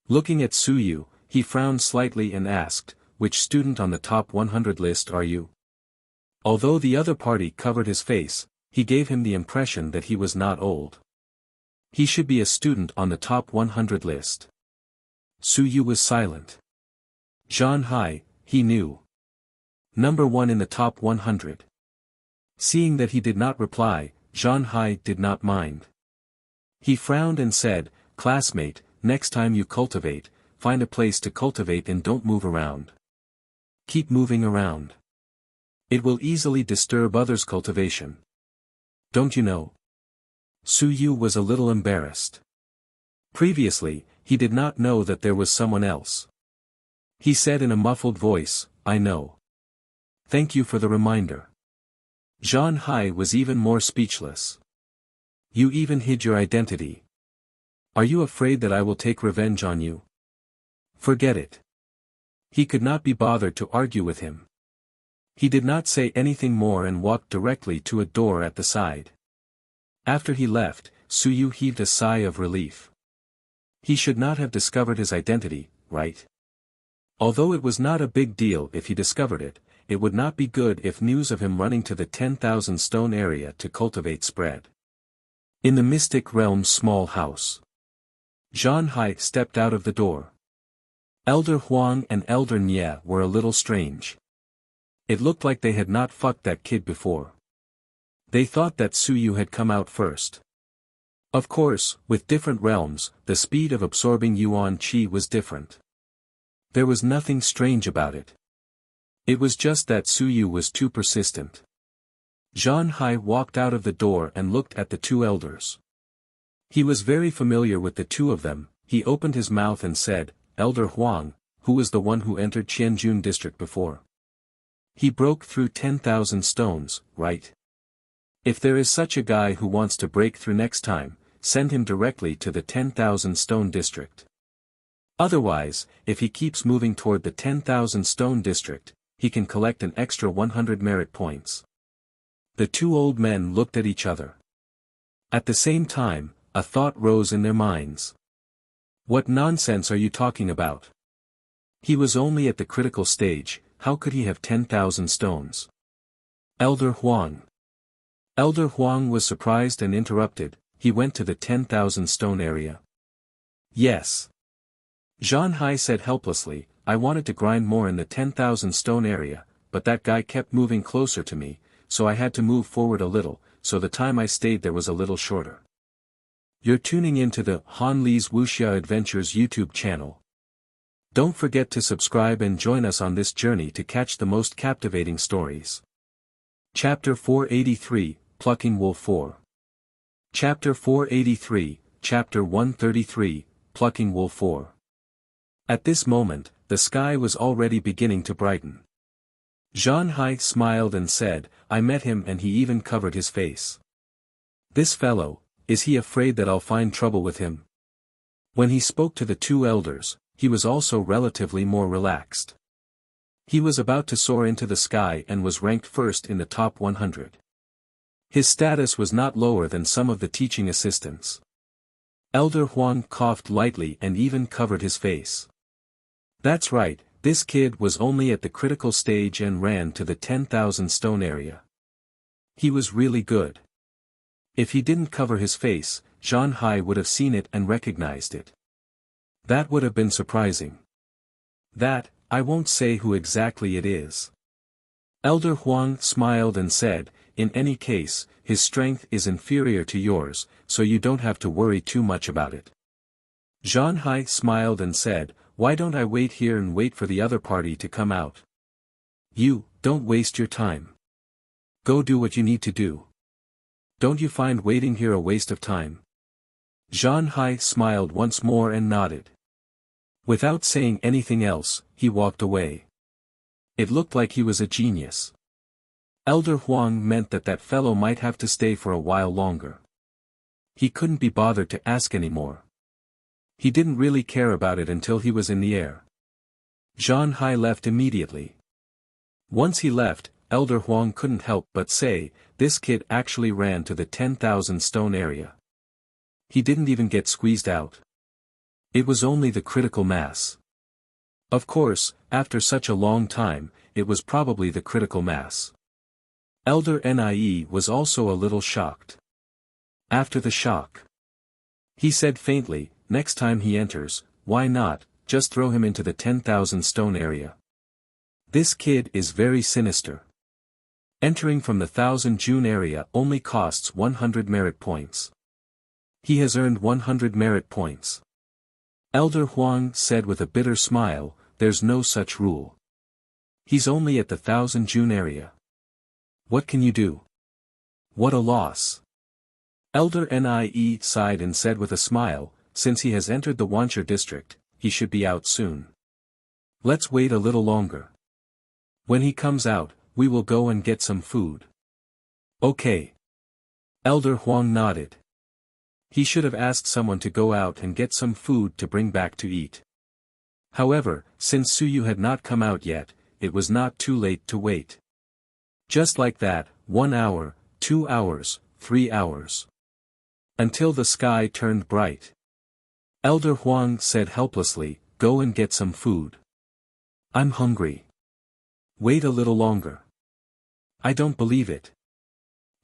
Looking at Suyu, he frowned slightly and asked, which student on the top 100 list are you? Although the other party covered his face, he gave him the impression that he was not old. He should be a student on the top 100 list. Suyu was silent. Zhang Hai, he knew. Number 1 in the top 100. Seeing that he did not reply, Zhang Hai did not mind. He frowned and said, classmate, next time you cultivate, find a place to cultivate and don't move around. Keep moving around. It will easily disturb others' cultivation. Don't you know? Suyu was a little embarrassed. Previously, he did not know that there was someone else. He said in a muffled voice, I know. Thank you for the reminder. Zhang Hai was even more speechless. You even hid your identity. Are you afraid that I will take revenge on you? Forget it. He could not be bothered to argue with him. He did not say anything more and walked directly to a door at the side. After he left, Suyu heaved a sigh of relief. He should not have discovered his identity, right? Although it was not a big deal if he discovered it, it would not be good if news of him running to the 10,000 stone area to cultivate spread. In the mystic realm's small house. Zhang Hai stepped out of the door. Elder Huang and Elder Nye were a little strange. It looked like they had not fucked that kid before. They thought that Suyu had come out first. Of course, with different realms, the speed of absorbing yuan qi was different. There was nothing strange about it. It was just that Suyu was too persistent. Zhang Hai walked out of the door and looked at the two elders. He was very familiar with the two of them. He opened his mouth and said, Elder Huang, who was the one who entered Qianjun district before? He broke through 10,000 stones, right? If there is such a guy who wants to break through next time, send him directly to the 10,000 stone district. Otherwise, if he keeps moving toward the 10,000 stone district, he can collect an extra 100 merit points. The two old men looked at each other. At the same time, a thought rose in their minds. What nonsense are you talking about? He was only at the critical stage, how could he have 10,000 stones? Elder Huang. Elder Huang was surprised and interrupted. He went to the 10,000 stone area. Yes. Zhang Hai said helplessly, I wanted to grind more in the 10,000 stone area, but that guy kept moving closer to me, so I had to move forward a little, so the time I stayed there was a little shorter. You're tuning into the Han Li's Wuxia Adventures YouTube channel. Don't forget to subscribe and join us on this journey to catch the most captivating stories. Chapter 483, Plucking Wool 4. Chapter 483, Chapter 133, Plucking Wool 4. At this moment, the sky was already beginning to brighten. Zhang Hai smiled and said, I met him and he even covered his face. This fellow, is he afraid that I'll find trouble with him? When he spoke to the two elders, he was also relatively more relaxed. He was about to soar into the sky and was ranked first in the top 100. His status was not lower than some of the teaching assistants. Elder Huang coughed lightly and even covered his face. That's right, this kid was only at the critical stage and ran to the 10,000 stone area. He was really good. If he didn't cover his face, Zhan Hai would have seen it and recognized it. That would have been surprising. That, I won't say who exactly it is. Elder Huang smiled and said, in any case, his strength is inferior to yours, so you don't have to worry too much about it. Zhan Hai smiled and said, why don't I wait here and wait for the other party to come out? You, don't waste your time. Go do what you need to do. Don't you find waiting here a waste of time? Zhan Hai smiled once more and nodded. Without saying anything else, he walked away. It looked like he was a genius. Elder Huang meant that fellow might have to stay for a while longer. He couldn't be bothered to ask anymore. He didn't really care about it until he was in the air. Zhan Hai left immediately. Once he left, Elder Huang couldn't help but say, this kid actually ran to the 10,000 stone area. He didn't even get squeezed out. It was only the critical mass. Of course, after such a long time, it was probably the critical mass. Elder Nie was also a little shocked. After the shock, he said faintly, next time he enters, why not, just throw him into the 10,000 stone area. This kid is very sinister. Entering from the 1000 June area only costs 100 merit points. He has earned 100 merit points. Elder Huang said with a bitter smile, there's no such rule. He's only at the 1000 June area. What can you do? What a loss. Elder Nie sighed and said with a smile, since he has entered the Wanchur district, he should be out soon. Let's wait a little longer. When he comes out, we will go and get some food. Okay. Elder Huang nodded. He should have asked someone to go out and get some food to bring back to eat. However, since Suyu had not come out yet, it was not too late to wait. Just like that, 1 hour, 2 hours, 3 hours. Until the sky turned bright. Elder Huang said helplessly, go and get some food. I'm hungry. Wait a little longer. I don't believe it.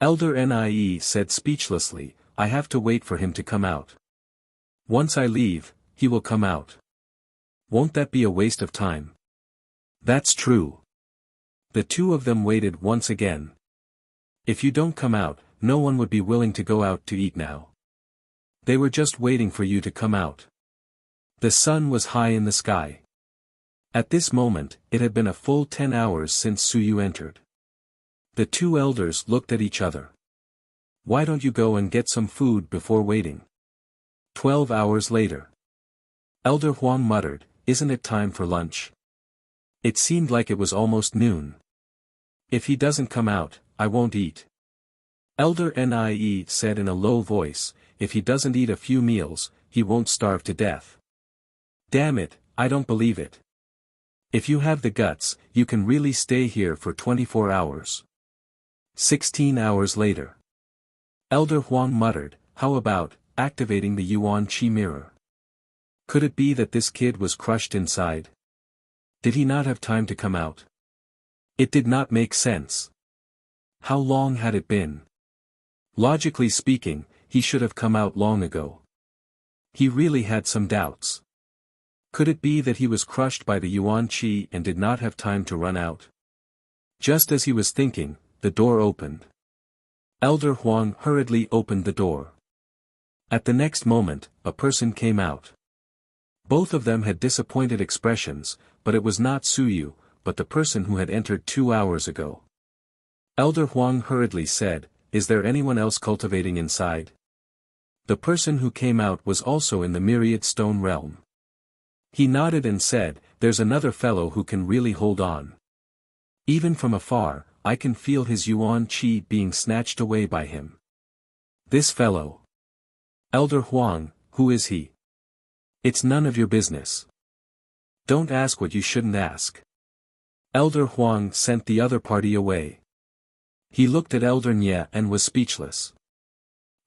Elder Nie said speechlessly, I have to wait for him to come out. Once I leave, he will come out. Won't that be a waste of time? That's true. The two of them waited once again. If you don't come out, no one would be willing to go out to eat now. They were just waiting for you to come out. The sun was high in the sky. At this moment, it had been a full 10 hours since Suyu entered. The two elders looked at each other. Why don't you go and get some food before waiting? 12 hours later. Elder Huang muttered, isn't it time for lunch? It seemed like it was almost noon. If he doesn't come out, I won't eat. Elder Nie said in a low voice, if he doesn't eat a few meals, he won't starve to death. Damn it, I don't believe it. If you have the guts, you can really stay here for 24 hours. 16 hours later. Elder Huang muttered, how about activating the Yuan Qi mirror? Could it be that this kid was crushed inside? Did he not have time to come out? It did not make sense. How long had it been? Logically speaking, he should have come out long ago. He really had some doubts. Could it be that he was crushed by the Yuan Qi and did not have time to run out? Just as he was thinking, the door opened. Elder Huang hurriedly opened the door. At the next moment, a person came out. Both of them had disappointed expressions, but it was not Suyu, but the person who had entered 2 hours ago. Elder Huang hurriedly said, is there anyone else cultivating inside? The person who came out was also in the myriad stone realm. He nodded and said, there's another fellow who can really hold on. Even from afar, I can feel his Yuan Qi being snatched away by him. This fellow. Elder Huang, who is he? It's none of your business. Don't ask what you shouldn't ask. Elder Huang sent the other party away. He looked at Elder Nye and was speechless.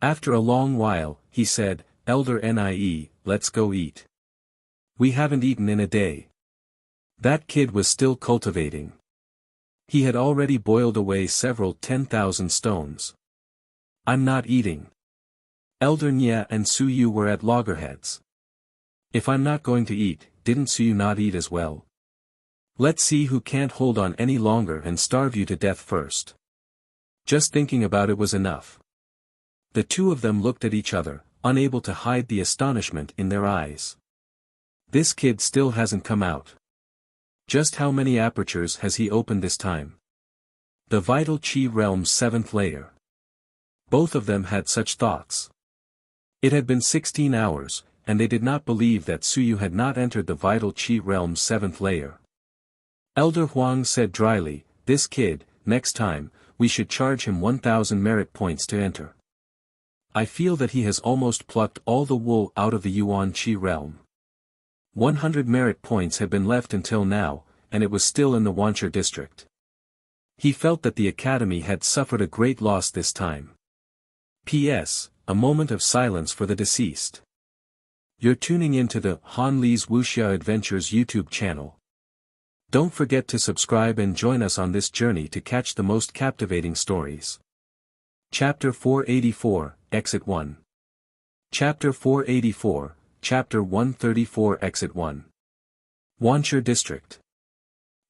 After a long while, he said, "Elder Nie, let's go eat. We haven't eaten in a day." That kid was still cultivating. He had already boiled away several 10,000 stones. "I'm not eating." Elder Nye and Suyu were at loggerheads. "If I'm not going to eat, didn't Suyu not eat as well? Let's see who can't hold on any longer and starve you to death first." Just thinking about it was enough. The two of them looked at each other, unable to hide the astonishment in their eyes. This kid still hasn't come out. Just how many apertures has he opened this time? The Vital Chi Realm's 7th layer. Both of them had such thoughts. It had been 16 hours, and they did not believe that Suyu had not entered the Vital Chi Realm's 7th layer. Elder Huang said dryly, "This kid, next time, we should charge him 1,000 merit points to enter. I feel that he has almost plucked all the wool out of the Yuan Chi realm." 100 merit points had been left until now, and it was still in the Wanchur district. He felt that the academy had suffered a great loss this time. P.S. A moment of silence for the deceased. You're tuning into the Han Li's Wuxia Adventures YouTube channel. Don't forget to subscribe and join us on this journey to catch the most captivating stories. Chapter 484, Exit 1. Chapter 484, Chapter 134 Exit 1. Wanchur District.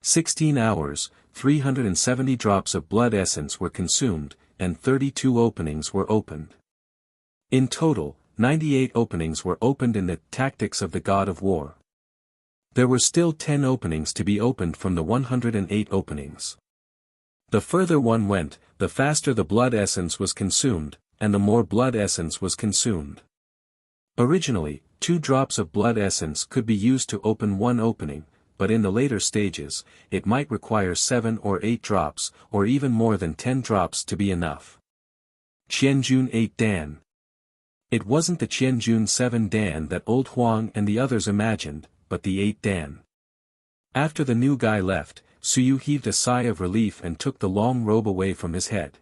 16 hours, 370 drops of blood essence were consumed, and 32 openings were opened. In total, 98 openings were opened in the Tactics of the God of War. There were still 10 openings to be opened from the 108 openings. The further one went, the faster the blood essence was consumed, and the more blood essence was consumed. Originally, 2 drops of blood essence could be used to open one opening, but in the later stages, it might require 7 or 8 drops, or even more than 10 drops to be enough. Qianjun 8 Dan. It wasn't the Qianjun 7 Dan that Old Huang and the others imagined, but the 8 Dan. After the new guy left, Suyu heaved a sigh of relief and took the long robe away from his head.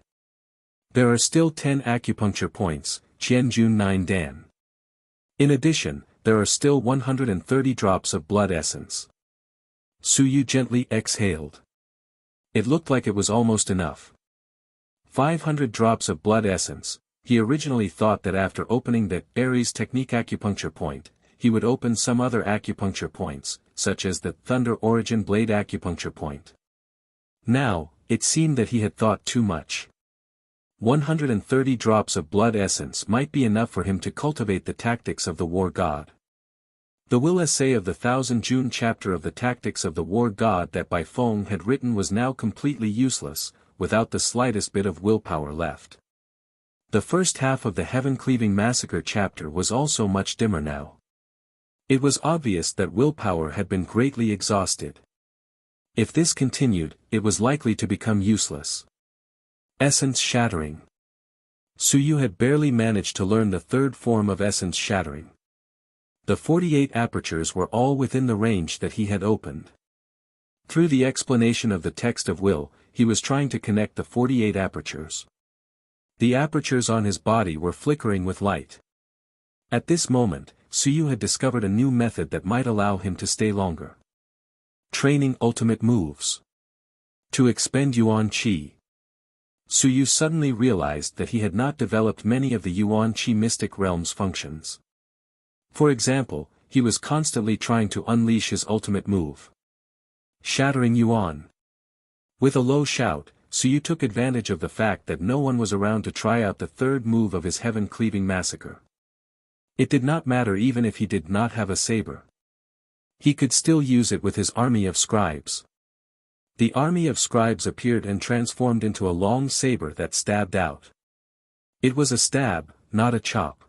There are still 10 acupuncture points, Qianjun 9 Dan. In addition, there are still 130 drops of blood essence. Suyu gently exhaled. It looked like it was almost enough. 500 drops of blood essence. He originally thought that after opening the Aries Technique acupuncture point, he would open some other acupuncture points, such as the Thunder Origin Blade acupuncture point. Now, it seemed that he had thought too much. 130 drops of blood essence might be enough for him to cultivate the tactics of the war god. The will essay of the 1000 June chapter of the Tactics of the War God that Bai Feng had written was now completely useless, without the slightest bit of willpower left. The first half of the Heaven-Cleaving Massacre chapter was also much dimmer now. It was obvious that willpower had been greatly exhausted. If this continued, it was likely to become useless. Essence shattering. Suyu had barely managed to learn the third form of essence shattering. The 48 apertures were all within the range that he had opened. Through the explanation of the text of will, he was trying to connect the 48 apertures. The apertures on his body were flickering with light. At this moment, Suyu had discovered a new method that might allow him to stay longer. Training ultimate moves. To expend Yuan Qi. Suyu suddenly realized that he had not developed many of the Yuan Qi mystic realm's functions. For example, he was constantly trying to unleash his ultimate move. Shattering Yuan. With a low shout, Suyu took advantage of the fact that no one was around to try out the third move of his Heaven-Cleaving Massacre. It did not matter even if he did not have a saber. He could still use it with his army of scribes. The army of scribes appeared and transformed into a long saber that stabbed out. It was a stab, not a chop.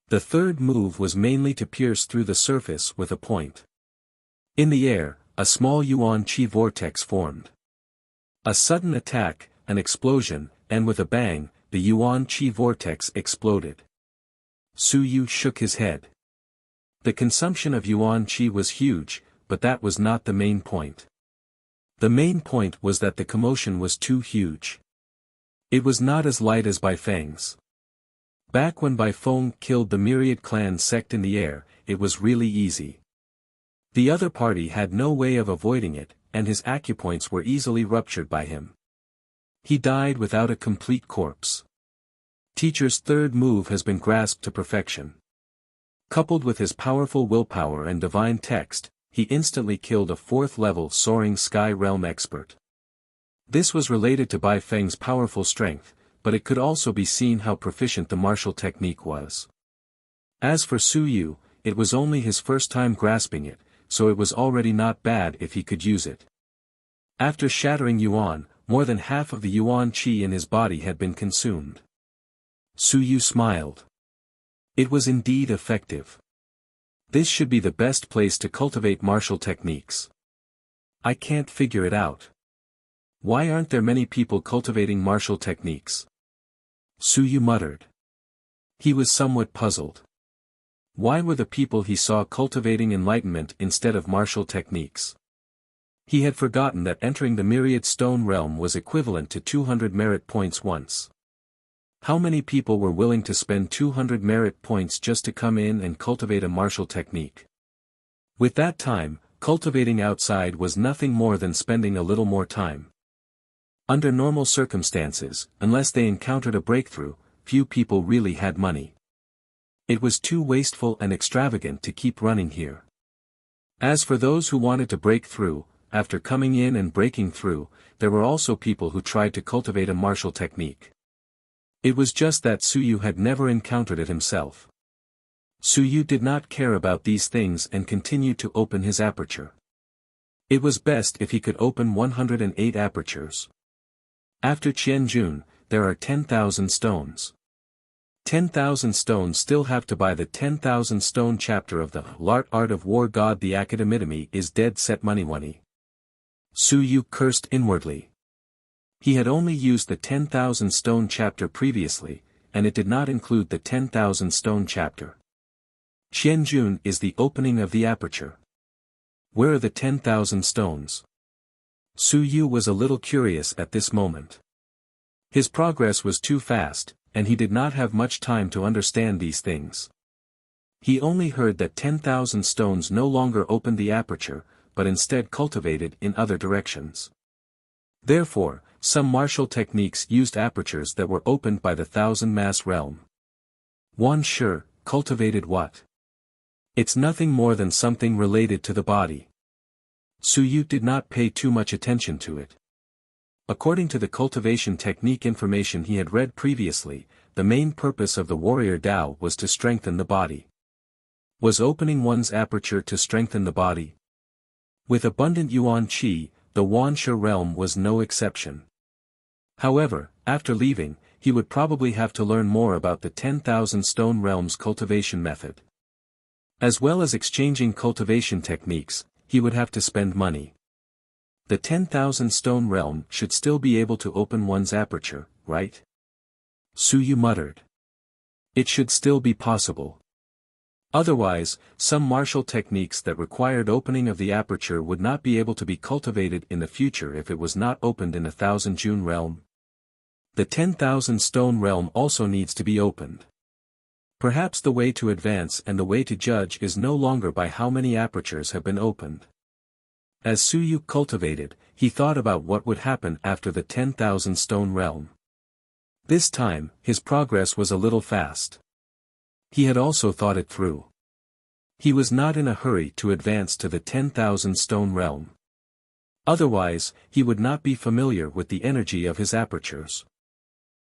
The third move was mainly to pierce through the surface with a point. In the air, a small Yuan Qi vortex formed. A sudden attack, an explosion, and with a bang, the Yuan Qi vortex exploded. Suyu shook his head. The consumption of Yuan Qi was huge, but that was not the main point. The main point was that the commotion was too huge. It was not as light as Bai Feng's. Back when Bai Feng killed the myriad clan sect in the air, it was really easy. The other party had no way of avoiding it, and his acupoints were easily ruptured by him. He died without a complete corpse. Teacher's third move has been grasped to perfection. Coupled with his powerful willpower and divine text, he instantly killed a fourth-level soaring sky realm expert. This was related to Bai Feng's powerful strength, but it could also be seen how proficient the martial technique was. As for Su Yu, it was only his first time grasping it, so it was already not bad if he could use it. After shattering Yuan, more than half of the Yuan qi in his body had been consumed. Su Yu smiled. It was indeed effective. This should be the best place to cultivate martial techniques. I can't figure it out. Why aren't there many people cultivating martial techniques? Su Yu muttered. He was somewhat puzzled. Why were the people he saw cultivating enlightenment instead of martial techniques? He had forgotten that entering the myriad stone realm was equivalent to 200 merit points once. How many people were willing to spend 200 merit points just to come in and cultivate a martial technique? With that time, cultivating outside was nothing more than spending a little more time. Under normal circumstances, unless they encountered a breakthrough, few people really had money. It was too wasteful and extravagant to keep running here. As for those who wanted to break through, after coming in and breaking through, there were also people who tried to cultivate a martial technique. It was just that Su Yu had never encountered it himself. Su Yu did not care about these things and continued to open his aperture. It was best if he could open 108 apertures. After Qianjun, there are 10,000 stones. 10,000 stones still have to buy the 10,000 stone chapter of the Art of War God. The Academy is dead set money. Su Yu cursed inwardly. He had only used the 10,000 stone chapter previously, and it did not include the 10,000 stone chapter. Qianjun is the opening of the aperture. Where are the 10,000 stones? Su Yu was a little curious at this moment. His progress was too fast, and he did not have much time to understand these things. He only heard that 10,000 stones no longer opened the aperture, but instead cultivated in other directions. Therefore, some martial techniques used apertures that were opened by the thousand mass realm. Wan Shi cultivated what? It's nothing more than something related to the body. Su Yu did not pay too much attention to it. According to the cultivation technique information he had read previously, the main purpose of the warrior Dao was to strengthen the body. Was opening one's aperture to strengthen the body? With abundant Yuan Qi, the Wan Shi realm was no exception. However, after leaving, he would probably have to learn more about the 10,000 stone realm's cultivation method. As well as exchanging cultivation techniques, he would have to spend money. The 10,000 stone realm should still be able to open one's aperture, right? Su Yu muttered. It should still be possible. Otherwise, some martial techniques that required opening of the aperture would not be able to be cultivated in the future if it was not opened in the 1,000 June realm. The 10,000 stone realm also needs to be opened. Perhaps the way to advance and the way to judge is no longer by how many apertures have been opened. As Su Yu cultivated, he thought about what would happen after the 10,000 stone realm. This time, his progress was a little fast. He had also thought it through. He was not in a hurry to advance to the 10,000 stone realm. Otherwise, he would not be familiar with the energy of his apertures.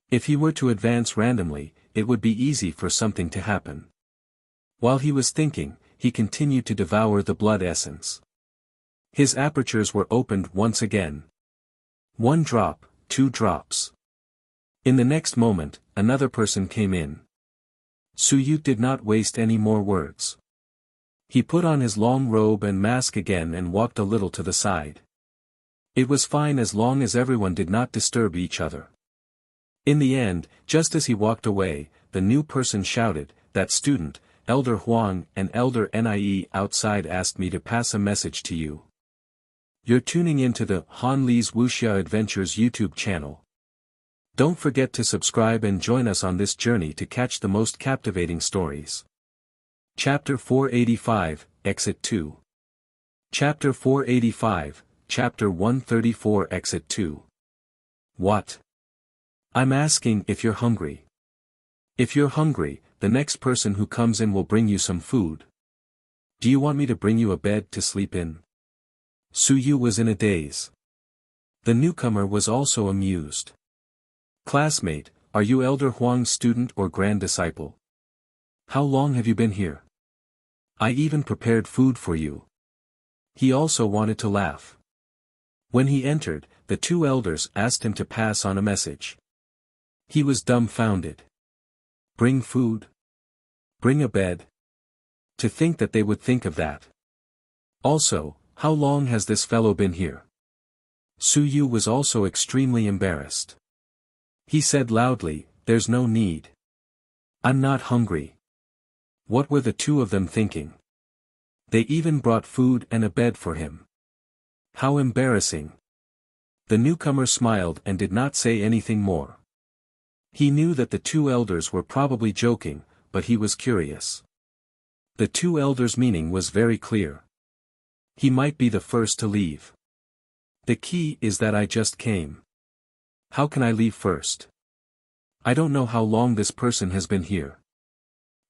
If he were to advance randomly, it would be easy for something to happen. While he was thinking, he continued to devour the blood essence. His apertures were opened once again. 1 drop, 2 drops. In the next moment, another person came in. Su Yu did not waste any more words. He put on his long robe and mask again and walked a little to the side. It was fine as long as everyone did not disturb each other. In the end, just as he walked away, the new person shouted, "That student, Elder Huang and Elder Nie outside asked me to pass a message to you." You're tuning into the Han Li's Wuxia Adventures YouTube channel. Don't forget to subscribe and join us on this journey to catch the most captivating stories. Chapter 485, Exit 2. Chapter 485, Chapter 134 Exit 2. What? I'm asking if you're hungry. If you're hungry, the next person who comes in will bring you some food. Do you want me to bring you a bed to sleep in? Su Yu was in a daze. The newcomer was also amused. Classmate, are you Elder Huang's student or grand disciple? How long have you been here? I even prepared food for you. He also wanted to laugh. When he entered, the two elders asked him to pass on a message. He was dumbfounded. Bring food? Bring a bed? To think that they would think of that. Also, how long has this fellow been here? Su Yu was also extremely embarrassed. He said loudly, there's no need. I'm not hungry. What were the two of them thinking? They even brought food and a bed for him. How embarrassing. The newcomer smiled and did not say anything more. He knew that the two elders were probably joking, but he was curious. The two elders' meaning was very clear. He might be the first to leave. The key is that I just came. How can I leave first? I don't know how long this person has been here.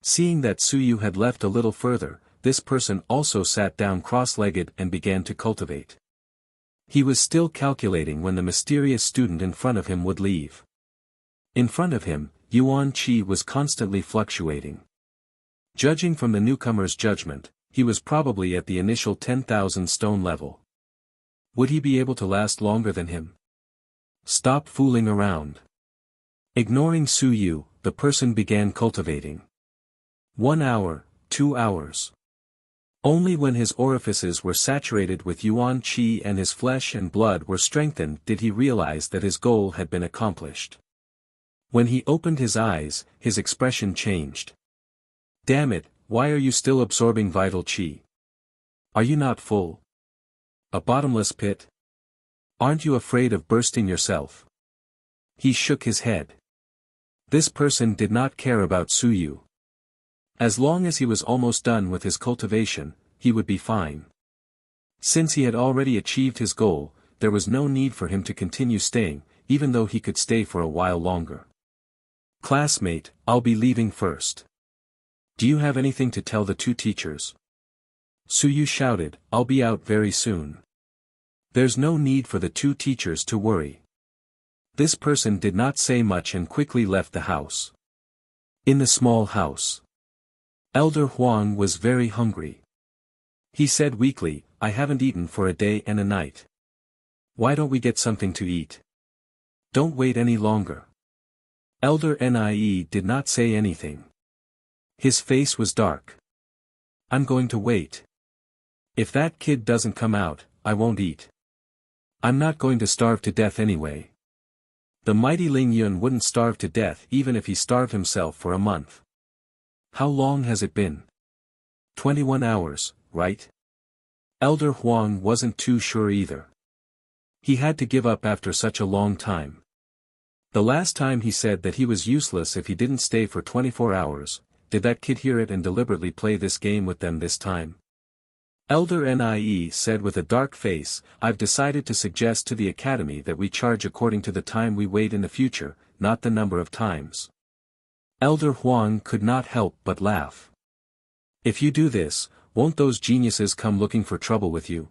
Seeing that Su Yu had left a little further, this person also sat down cross-legged and began to cultivate. He was still calculating when the mysterious student in front of him would leave. In front of him, Yuan Qi was constantly fluctuating. Judging from the newcomer's judgment, he was probably at the initial 10,000 stone level. Would he be able to last longer than him? Stop fooling around. Ignoring Su Yu, the person began cultivating. 1 hour, 2 hours. Only when his orifices were saturated with Yuan Qi and his flesh and blood were strengthened did he realize that his goal had been accomplished. When he opened his eyes, his expression changed. Damn it, why are you still absorbing vital qi? Are you not full? A bottomless pit? Aren't you afraid of bursting yourself? He shook his head. This person did not care about Su Yu. As long as he was almost done with his cultivation, he would be fine. Since he had already achieved his goal, there was no need for him to continue staying, even though he could stay for a while longer. Classmate, I'll be leaving first. Do you have anything to tell the two teachers? Su Yu shouted, I'll be out very soon. There's no need for the two teachers to worry. This person did not say much and quickly left the house. In the small house, Elder Huang was very hungry. He said weakly, I haven't eaten for a day and a night. Why don't we get something to eat? Don't wait any longer. Elder Nie did not say anything. His face was dark. I'm going to wait. If that kid doesn't come out, I won't eat. I'm not going to starve to death anyway. The mighty Ling Yun wouldn't starve to death even if he starved himself for a month. How long has it been? 21 hours, right? Elder Huang wasn't too sure either. He had to give up after such a long time. The last time he said that he was useless if he didn't stay for 24 hours, did that kid hear it and deliberately play this game with them this time? Elder Nie said with a dark face, I've decided to suggest to the academy that we charge according to the time we wait in the future, not the number of times. Elder Huang could not help but laugh. If you do this, won't those geniuses come looking for trouble with you?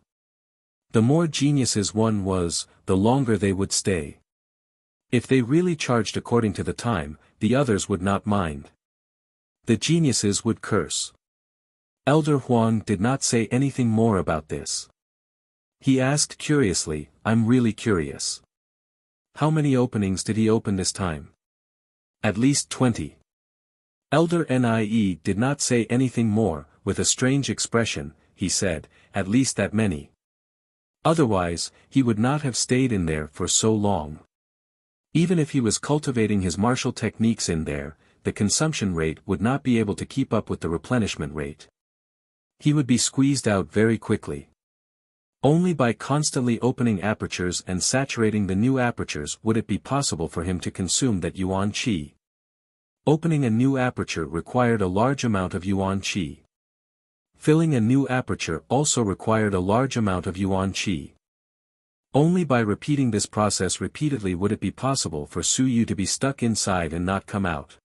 The more geniuses one was, the longer they would stay. If they really charged according to the time, the others would not mind. The geniuses would curse. Elder Huang did not say anything more about this. He asked curiously, I'm really curious. How many openings did he open this time? At least 20. Elder Nie did not say anything more, with a strange expression, he said, at least that many. Otherwise, he would not have stayed in there for so long. Even if he was cultivating his martial techniques in there, the consumption rate would not be able to keep up with the replenishment rate. He would be squeezed out very quickly. Only by constantly opening apertures and saturating the new apertures would it be possible for him to consume that yuan qi. Opening a new aperture required a large amount of yuan qi. Filling a new aperture also required a large amount of yuan qi. Only by repeating this process repeatedly would it be possible for Su Yu to be stuck inside and not come out.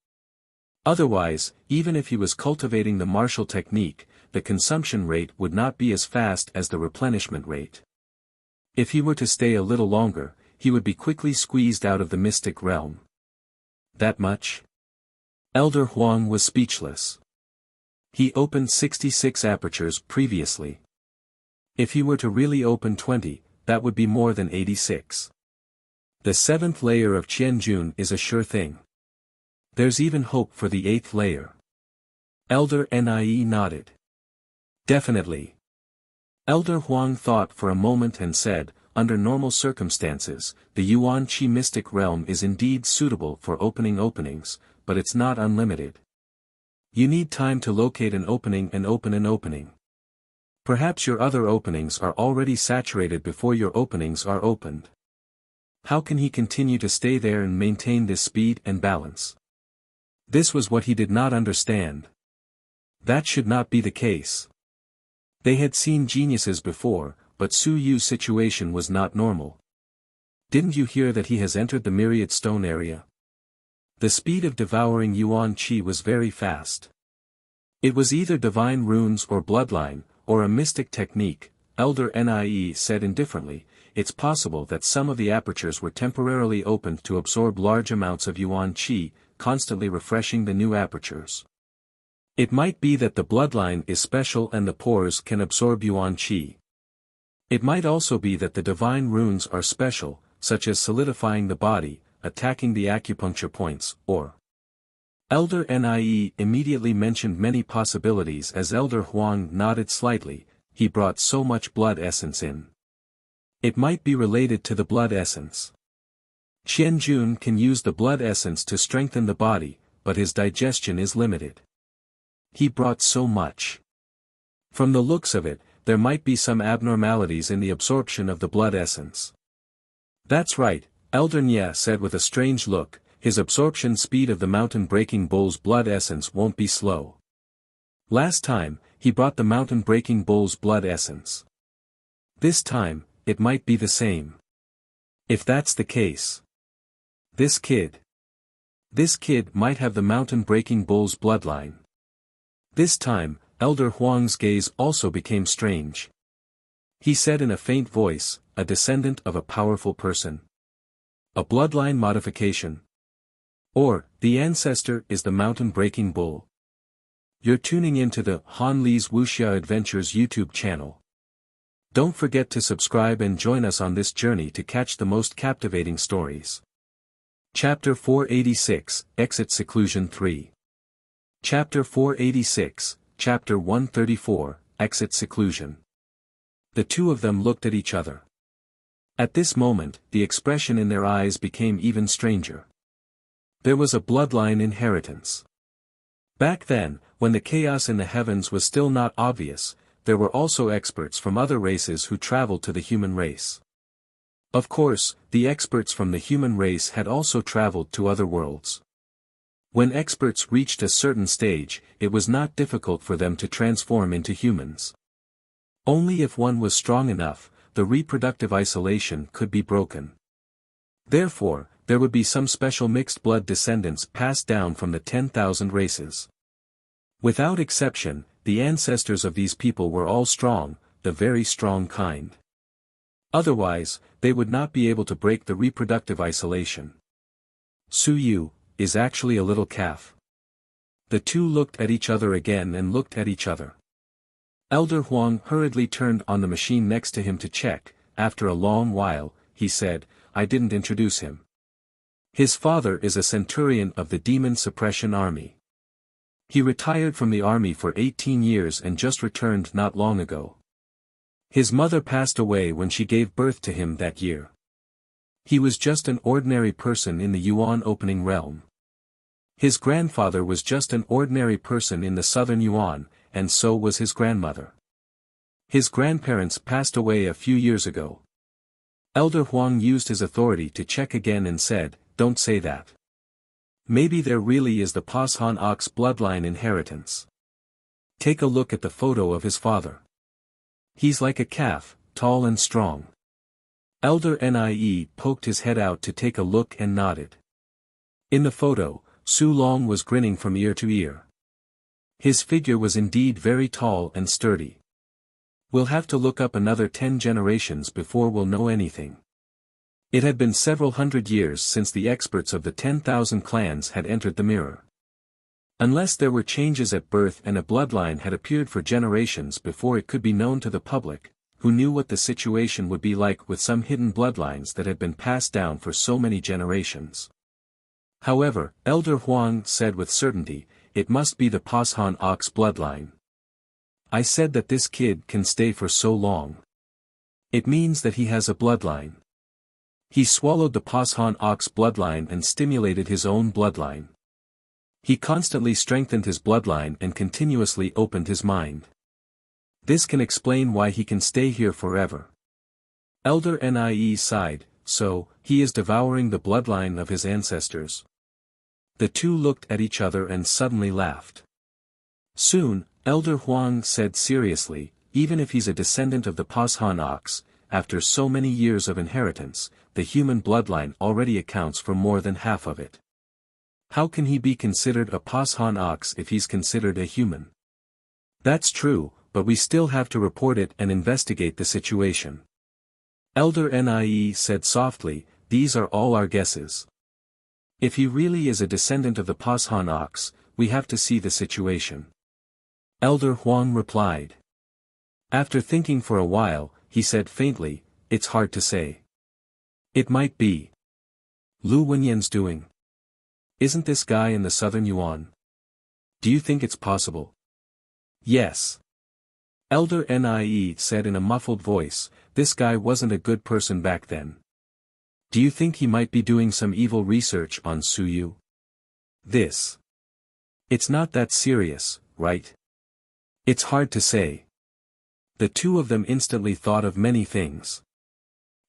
Otherwise, even if he was cultivating the martial technique, the consumption rate would not be as fast as the replenishment rate. If he were to stay a little longer, he would be quickly squeezed out of the mystic realm. That much? Elder Huang was speechless. He opened 66 apertures previously. If he were to really open 20, that would be more than 86. The 7th layer of Qianjun is a sure thing. There's even hope for the 8th layer. Elder Nie nodded. Definitely. Elder Huang thought for a moment and said, under normal circumstances, the Yuan Qi mystic realm is indeed suitable for opening openings, but it's not unlimited. You need time to locate an opening and open an opening. Perhaps your other openings are already saturated before your openings are opened. How can he continue to stay there and maintain this speed and balance? This was what he did not understand. That should not be the case. They had seen geniuses before, but Su Yu's situation was not normal. Didn't you hear that he has entered the myriad stone area? The speed of devouring Yuan Qi was very fast. It was either divine runes or bloodline, or a mystic technique. Elder Nie said indifferently, it's possible that some of the apertures were temporarily opened to absorb large amounts of Yuan Qi, constantly refreshing the new apertures. It might be that the bloodline is special and the pores can absorb Yuan Qi. It might also be that the divine runes are special, such as solidifying the body, attacking the acupuncture points, or... Elder Nie immediately mentioned many possibilities as Elder Huang nodded slightly. He brought so much blood essence in. It might be related to the blood essence. Qianjun can use the blood essence to strengthen the body, but his digestion is limited. He brought so much. From the looks of it, there might be some abnormalities in the absorption of the blood essence. That's right, Elder Nye said with a strange look, his absorption speed of the mountain-breaking bull's blood essence won't be slow. Last time, he brought the mountain-breaking bull's blood essence. This time, it might be the same. If that's the case. This kid might have the mountain-breaking bull's bloodline. This time, Elder Huang's gaze also became strange. He said in a faint voice, a descendant of a powerful person. A bloodline modification. Or, the ancestor is the mountain-breaking bull. You're tuning into the Han Li's Wuxia Adventures YouTube channel. Don't forget to subscribe and join us on this journey to catch the most captivating stories. Chapter 486, Exit Seclusion 3. Chapter 486, Chapter 134, Exit Seclusion. The two of them looked at each other. At this moment, the expression in their eyes became even stranger. There was a bloodline inheritance. Back then, when the chaos in the heavens was still not obvious, there were also experts from other races who traveled to the human race. Of course, the experts from the human race had also traveled to other worlds. When experts reached a certain stage, it was not difficult for them to transform into humans. Only if one was strong enough, the reproductive isolation could be broken. Therefore, there would be some special mixed blood descendants passed down from the 10,000 races. Without exception, the ancestors of these people were all strong, the very strong kind. Otherwise, they would not be able to break the reproductive isolation. Su Yu is actually a little calf. The two looked at each other again and looked at each other. Elder Huang hurriedly turned on the machine next to him to check. After a long while, he said, I didn't introduce him. His father is a centurion of the Demon Suppression Army. He retired from the army for 18 years and just returned not long ago. His mother passed away when she gave birth to him that year. He was just an ordinary person in the Yuan opening realm. His grandfather was just an ordinary person in the southern Yuan, and so was his grandmother. His grandparents passed away a few years ago. Elder Huang used his authority to check again and said, "Don't say that. Maybe there really is the Pashan Ox bloodline inheritance. Take a look at the photo of his father. He's like a calf, tall and strong." Elder Nie poked his head out to take a look and nodded. In the photo, Su Long was grinning from ear to ear. His figure was indeed very tall and sturdy. "We'll have to look up another 10 generations before we'll know anything." It had been several hundred years since the experts of the 10,000 clans had entered the mirror. Unless there were changes at birth and a bloodline had appeared for generations before it could be known to the public, who knew what the situation would be like with some hidden bloodlines that had been passed down for so many generations. However, Elder Huang said with certainty, "It must be the Pashan Ox bloodline. I said that this kid can stay for so long. It means that he has a bloodline." He swallowed the Pashan Ox bloodline and stimulated his own bloodline. He constantly strengthened his bloodline and continuously opened his mind. This can explain why he can stay here forever. Elder Nie sighed, "So, he is devouring the bloodline of his ancestors." The two looked at each other and suddenly laughed. Soon, Elder Huang said seriously, "Even if he's a descendant of the Pashan Ox, after so many years of inheritance, the human bloodline already accounts for more than half of it. How can he be considered a Pashan Ox if he's considered a human?" "That's true, but we still have to report it and investigate the situation." Elder Nie said softly, "These are all our guesses. If he really is a descendant of the Pashan Ox, we have to see the situation." Elder Huang replied. After thinking for a while, he said faintly, "It's hard to say. It might be Lu Wenyan's doing. Isn't this guy in the southern Yuan? Do you think it's possible?" "Yes." Elder Nie said in a muffled voice, "This guy wasn't a good person back then. Do you think he might be doing some evil research on Su Yu? It's not that serious, right? It's hard to say." The two of them instantly thought of many things.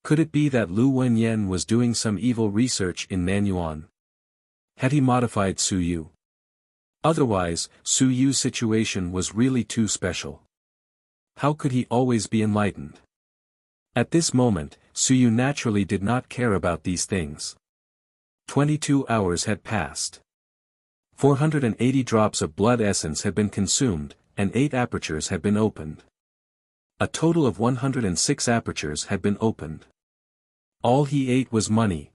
Could it be that Lu Wenyan was doing some evil research in Nanyuan? Had he modified Su Yu? Otherwise, Su Yu's situation was really too special. How could he always be enlightened? At this moment, Su Yu naturally did not care about these things. 22 hours had passed. 480 drops of blood essence had been consumed, and 8 apertures had been opened. A total of 106 apertures had been opened. All he ate was money.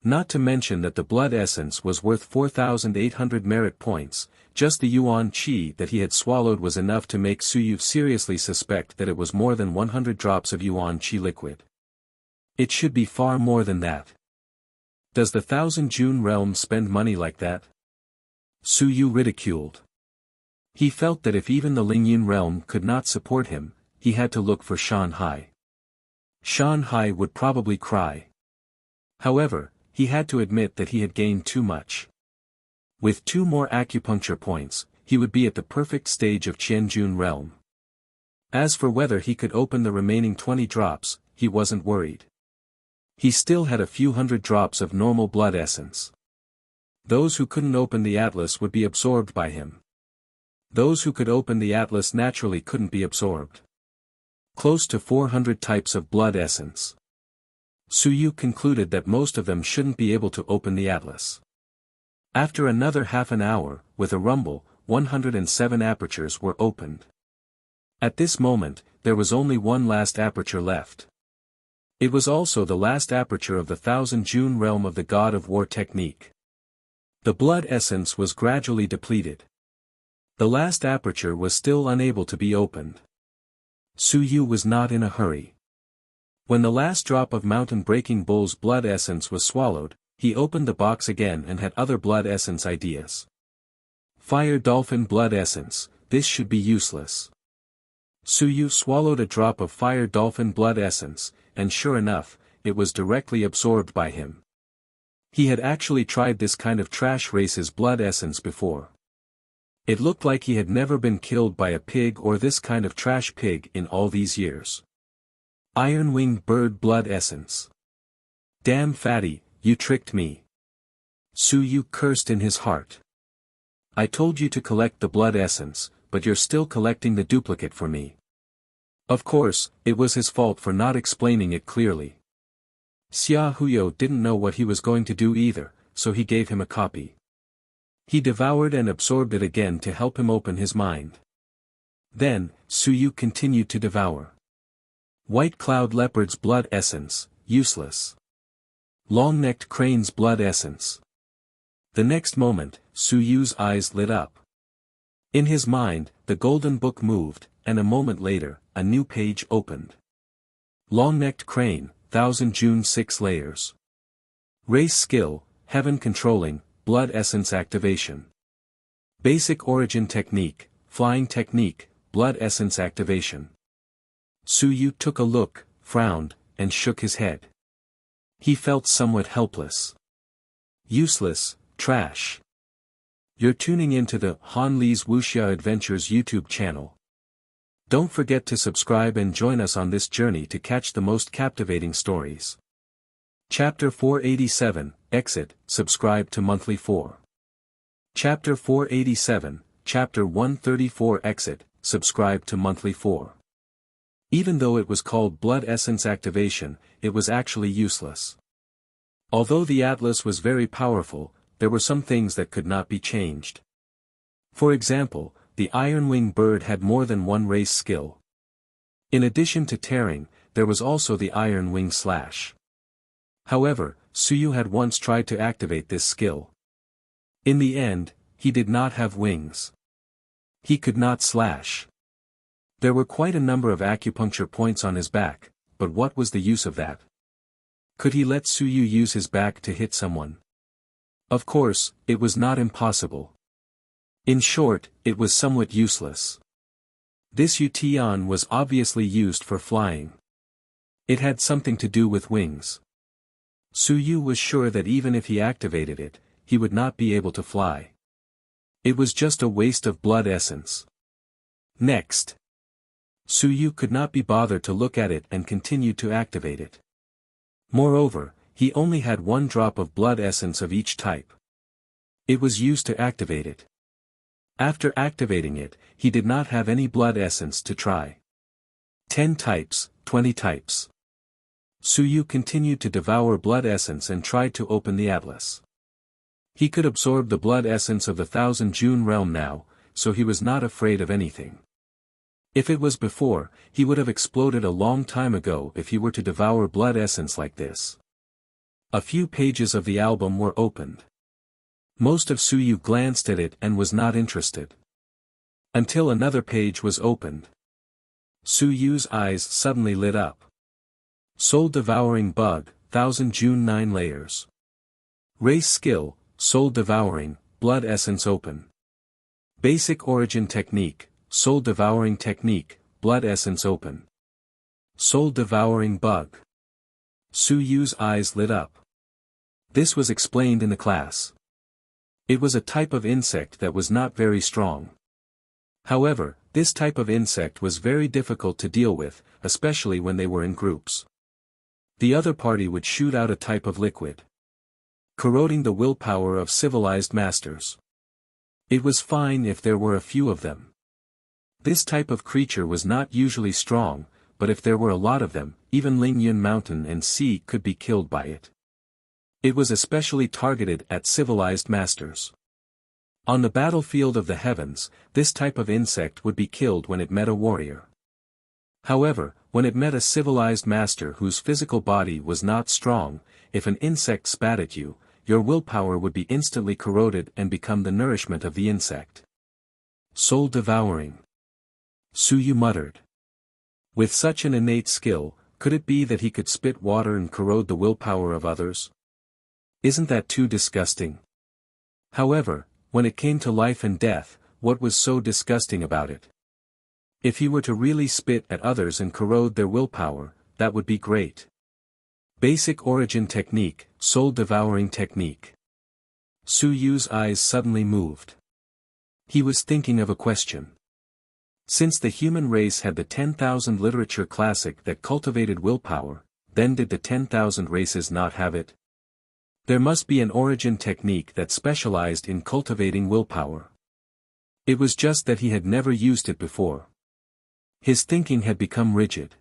Not to mention that the blood essence was worth 4,800 merit points, just the yuan qi that he had swallowed was enough to make Su Yu seriously suspect that it was more than 100 drops of yuan qi liquid. It should be far more than that. Does the Thousand June realm spend money like that? Su Yu ridiculed. He felt that if even the Lingyun realm could not support him, he had to look for Shanhai. Shanhai would probably cry. However, he had to admit that he had gained too much. With 2 more acupuncture points, he would be at the perfect stage of Qianjun realm. As for whether he could open the remaining 20 drops, he wasn't worried. He still had a few hundred drops of normal blood essence. Those who couldn't open the atlas would be absorbed by him. Those who could open the atlas naturally couldn't be absorbed. Close to 400 types of blood essence. Su Yu concluded that most of them shouldn't be able to open the atlas. After another half an hour, with a rumble, 107 apertures were opened. At this moment, there was only one last aperture left. It was also the last aperture of the Thousand June realm of the God of War technique. The blood essence was gradually depleted. The last aperture was still unable to be opened. Su Yu was not in a hurry. When the last drop of Mountain Breaking Bull's blood essence was swallowed, he opened the box again and had other blood essence ideas. Fire Dolphin blood essence, this should be useless. Su Yu swallowed a drop of Fire Dolphin blood essence, and sure enough, it was directly absorbed by him. He had actually tried this kind of trash race's blood essence before. It looked like he had never been killed by a pig or this kind of trash pig in all these years. Iron-winged bird blood essence. Damn fatty, you tricked me. Su Yu cursed in his heart. I told you to collect the blood essence, but you're still collecting the duplicate for me. Of course, it was his fault for not explaining it clearly. Xia Huyo didn't know what he was going to do either, so he gave him a copy. He devoured and absorbed it again to help him open his mind. Then, Su Yu continued to devour. White cloud leopard's blood essence, useless. Long-necked crane's blood essence. The next moment, Su Yu's eyes lit up. In his mind, the golden book moved, and a moment later, a new page opened. Long-necked crane, 1000 June 6 layers. Race skill, heaven controlling, blood essence activation. Basic origin technique, flying technique, blood essence activation. Su Yu took a look, frowned, and shook his head. He felt somewhat helpless. Useless, trash. You're tuning into the Han Li's Wuxia Adventures YouTube channel. Don't forget to subscribe and join us on this journey to catch the most captivating stories. Chapter 487, Exit, subscribe to Monthly 4. Chapter 487, Chapter 134 Exit, subscribe to Monthly 4. Even though it was called Blood Essence Activation, it was actually useless. Although the Atlas was very powerful, there were some things that could not be changed. For example, the Iron-winged bird had more than one race skill. In addition to tearing, there was also the Iron-wing slash. However, Su Yu had once tried to activate this skill. In the end, he did not have wings. He could not slash. There were quite a number of acupuncture points on his back, but what was the use of that? Could he let Su Yu use his back to hit someone? Of course, it was not impossible. In short, it was somewhat useless. This Yutian was obviously used for flying. It had something to do with wings. Su Yu was sure that even if he activated it, he would not be able to fly. It was just a waste of blood essence. Next. Su Yu could not be bothered to look at it and continued to activate it. Moreover, he only had one drop of blood essence of each type. It was used to activate it. After activating it, he did not have any blood essence to try. 10 types, 20 types. Su Yu continued to devour blood essence and tried to open the Atlas. He could absorb the blood essence of the 1000 June realm now, so he was not afraid of anything. If it was before, he would have exploded a long time ago if he were to devour blood essence like this. A few pages of the album were opened. Most of Su Yu glanced at it and was not interested. Until another page was opened. Su Yu's eyes suddenly lit up. Soul-devouring bug, 1000 June 9 layers. Race skill, soul-devouring, blood essence open. Basic origin technique, soul-devouring technique, blood essence open. Soul-devouring bug. Su Yu's eyes lit up. This was explained in the class. It was a type of insect that was not very strong. However, this type of insect was very difficult to deal with, especially when they were in groups. The other party would shoot out a type of liquid, corroding the willpower of civilized masters. It was fine if there were a few of them. This type of creature was not usually strong, but if there were a lot of them, even Lingyun Mountain and Sea could be killed by it. It was especially targeted at civilized masters. On the battlefield of the heavens, this type of insect would be killed when it met a warrior. However, when it met a civilized master whose physical body was not strong, if an insect spat at you, your willpower would be instantly corroded and become the nourishment of the insect. Soul devouring. Su Yu muttered. With such an innate skill, could it be that he could spit water and corrode the willpower of others? Isn't that too disgusting? However, when it came to life and death, what was so disgusting about it? If he were to really spit at others and corrode their willpower, that would be great. Basic origin technique, soul-devouring technique. Su Yu's eyes suddenly moved. He was thinking of a question. Since the human race had the 10,000 literature classic that cultivated willpower, then did the 10,000 races not have it? There must be an origin technique that specialized in cultivating willpower. It was just that he had never used it before. His thinking had become rigid.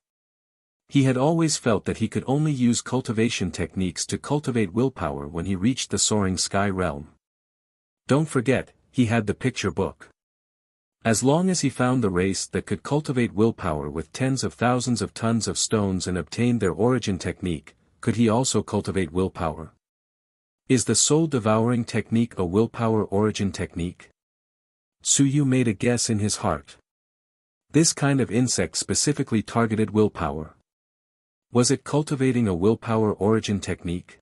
He had always felt that he could only use cultivation techniques to cultivate willpower when he reached the soaring sky realm. Don't forget, he had the picture book. As long as he found the race that could cultivate willpower with tens of thousands of tons of stones and obtained their origin technique, could he also cultivate willpower? Is the soul-devouring technique a willpower origin technique? Suyu made a guess in his heart. This kind of insect specifically targeted willpower. Was it cultivating a willpower origin technique?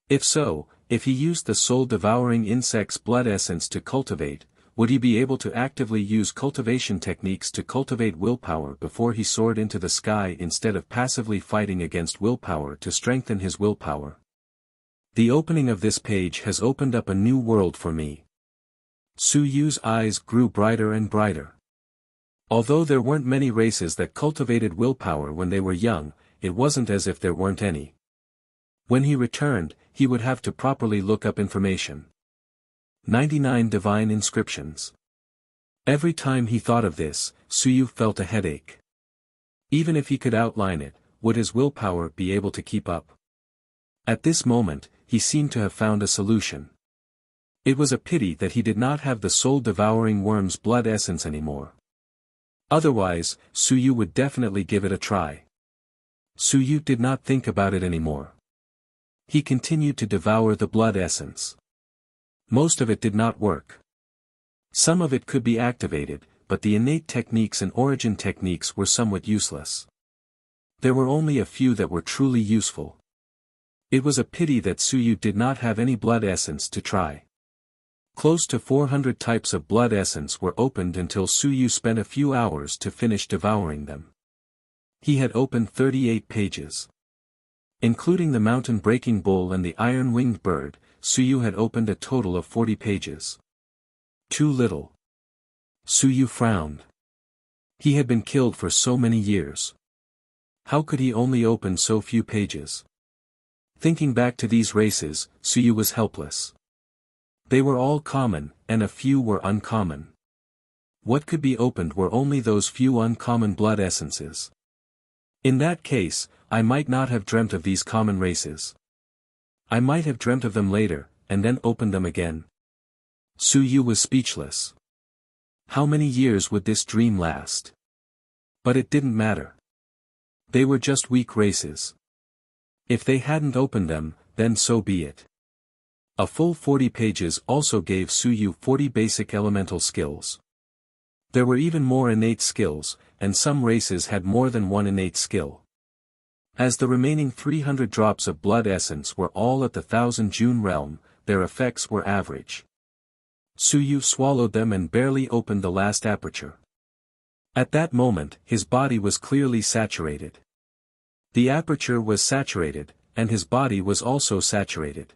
If so, if he used the soul-devouring insect's blood essence to cultivate, would he be able to actively use cultivation techniques to cultivate willpower before he soared into the sky instead of passively fighting against willpower to strengthen his willpower? The opening of this page has opened up a new world for me. Suyu's eyes grew brighter and brighter. Although there weren't many races that cultivated willpower when they were young, it wasn't as if there weren't any. When he returned, he would have to properly look up information. 99 divine inscriptions. Every time he thought of this, Suyu felt a headache. Even if he could outline it, would his willpower be able to keep up? At this moment, he seemed to have found a solution. It was a pity that he did not have the soul-devouring worm's blood essence anymore. Otherwise, Suyu would definitely give it a try. Suyu did not think about it anymore. He continued to devour the blood essence. Most of it did not work. Some of it could be activated, but the innate techniques and origin techniques were somewhat useless. There were only a few that were truly useful. It was a pity that Suyu did not have any blood essence to try. Close to 400 types of blood essence were opened until Suyu spent a few hours to finish devouring them. He had opened 38 pages. Including the mountain-breaking bull and the iron-winged bird, Suyu had opened a total of 40 pages. Too little. Suyu frowned. He had been killed for so many years. How could he only open so few pages? Thinking back to these races, Suyu was helpless. They were all common, and a few were uncommon. What could be opened were only those few uncommon blood essences. In that case, I might not have dreamt of these common races. I might have dreamt of them later, and then opened them again. Suyu was speechless. How many years would this dream last? But it didn't matter. They were just weak races. If they hadn't opened them, then so be it. A full 40 pages also gave Suyu 40 basic elemental skills. There were even more innate skills, and some races had more than one innate skill. As the remaining 300 drops of blood essence were all at the 1000 June realm, their effects were average. Suyu swallowed them and barely opened the last aperture. At that moment, his body was clearly saturated. The aperture was saturated, and his body was also saturated.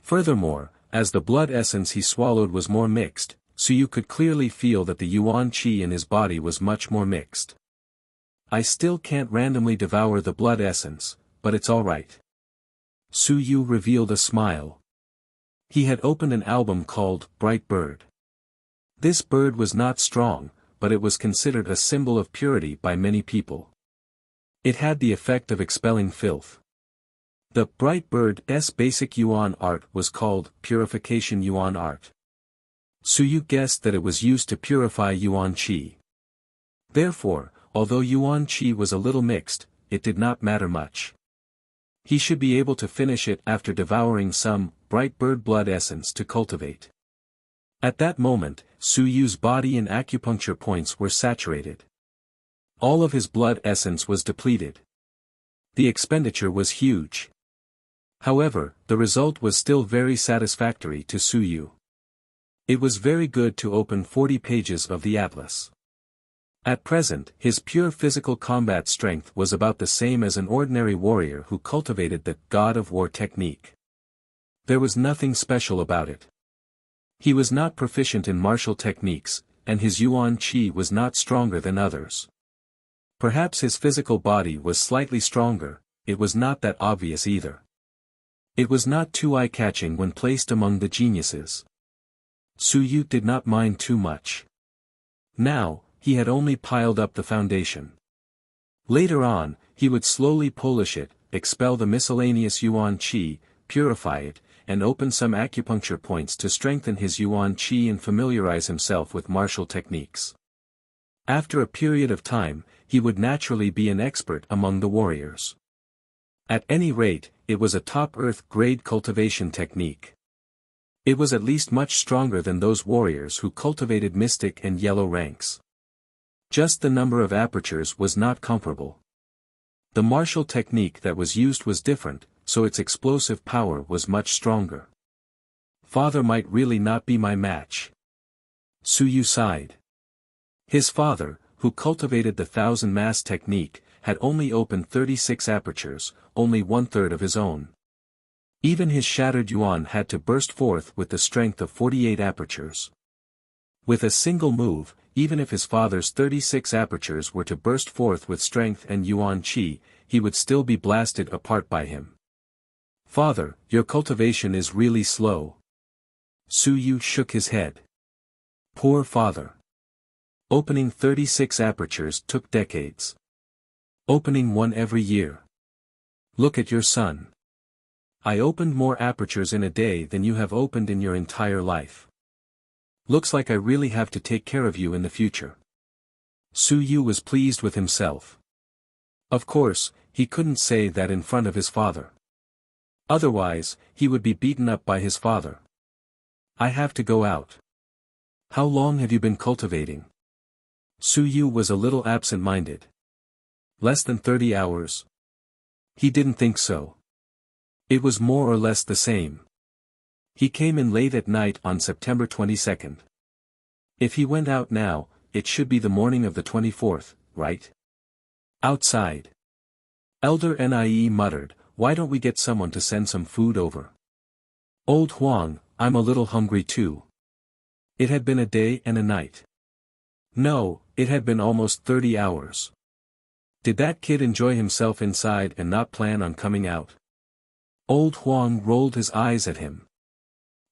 Furthermore, as the blood essence he swallowed was more mixed, Suyu could clearly feel that the yuan qi in his body was much more mixed. I still can't randomly devour the blood essence, but it's alright. Suyu revealed a smile. He had opened an album called Bright Bird. This bird was not strong, but it was considered a symbol of purity by many people. It had the effect of expelling filth. The Bright Bird's basic yuan art was called Purification Yuan Art. Suyu guessed that it was used to purify yuan qi. Therefore, although yuan qi was a little mixed, it did not matter much. He should be able to finish it after devouring some Bright Bird blood essence to cultivate. At that moment, Suyu's body and acupuncture points were saturated. All of his blood essence was depleted. The expenditure was huge. However, the result was still very satisfactory to Suyu. It was very good to open 40 pages of the atlas. At present, his pure physical combat strength was about the same as an ordinary warrior who cultivated the God of War technique. There was nothing special about it. He was not proficient in martial techniques, and his yuan qi was not stronger than others. Perhaps his physical body was slightly stronger, it was not that obvious either. It was not too eye-catching when placed among the geniuses. Su Yu did not mind too much. Now, he had only piled up the foundation. Later on, he would slowly polish it, expel the miscellaneous yuan qi, purify it, and open some acupuncture points to strengthen his yuan qi and familiarize himself with martial techniques. After a period of time, he would naturally be an expert among the warriors. At any rate, it was a top earth-grade cultivation technique. It was at least much stronger than those warriors who cultivated mystic and yellow ranks. Just the number of apertures was not comparable. The martial technique that was used was different, so its explosive power was much stronger. Father might really not be my match. Su Yu sighed. His father, who cultivated the thousand mass technique, had only opened 36 apertures, only one-third of his own. Even his shattered yuan had to burst forth with the strength of 48 apertures. With a single move, even if his father's 36 apertures were to burst forth with strength and yuan qi, he would still be blasted apart by him. Father, your cultivation is really slow. Su Yu shook his head. Poor father. Opening 36 apertures took decades. Opening one every year. Look at your son. I opened more apertures in a day than you have opened in your entire life. Looks like I really have to take care of you in the future. Su Yu was pleased with himself. Of course, he couldn't say that in front of his father. Otherwise, he would be beaten up by his father. I have to go out. How long have you been cultivating? Su Yu was a little absent-minded. Less than 30 hours. He didn't think so. It was more or less the same. He came in late at night on September 22nd. If he went out now, it should be the morning of the 24th, right? Outside. Elder Nie muttered, why don't we get someone to send some food over? Old Huang, I'm a little hungry too. It had been a day and a night. No, it had been almost 30 hours. Did that kid enjoy himself inside and not plan on coming out? Old Huang rolled his eyes at him.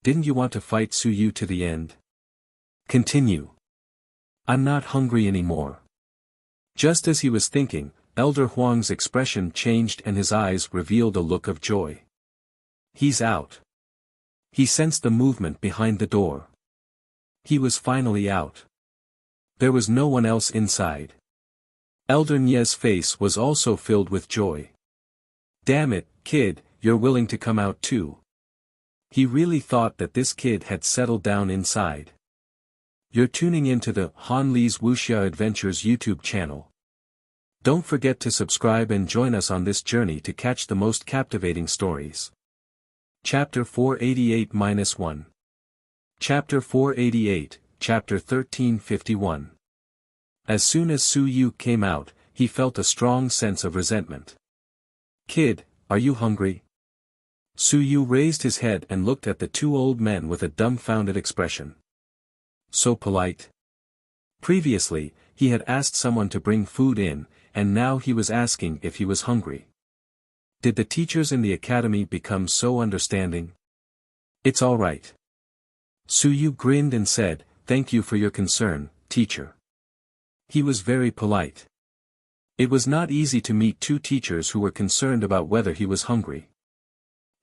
Didn't you want to fight Su Yu to the end? Continue. I'm not hungry anymore. Just as he was thinking, Elder Huang's expression changed and his eyes revealed a look of joy. He's out. He sensed the movement behind the door. He was finally out. There was no one else inside. Elder Nie's face was also filled with joy. Damn it, kid, you're willing to come out too. He really thought that this kid had settled down inside. You're tuning into the Han Li's Wuxia Adventures YouTube channel. Don't forget to subscribe and join us on this journey to catch the most captivating stories. Chapter 488-1. Chapter 488, Chapter 1351. As soon as Su Yu came out, he felt a strong sense of resentment. Kid, are you hungry? Su Yu raised his head and looked at the two old men with a dumbfounded expression. So polite. Previously, he had asked someone to bring food in, and now he was asking if he was hungry. Did the teachers in the academy become so understanding? It's all right. Su Yu grinned and said, thank you for your concern, teacher. He was very polite. It was not easy to meet two teachers who were concerned about whether he was hungry.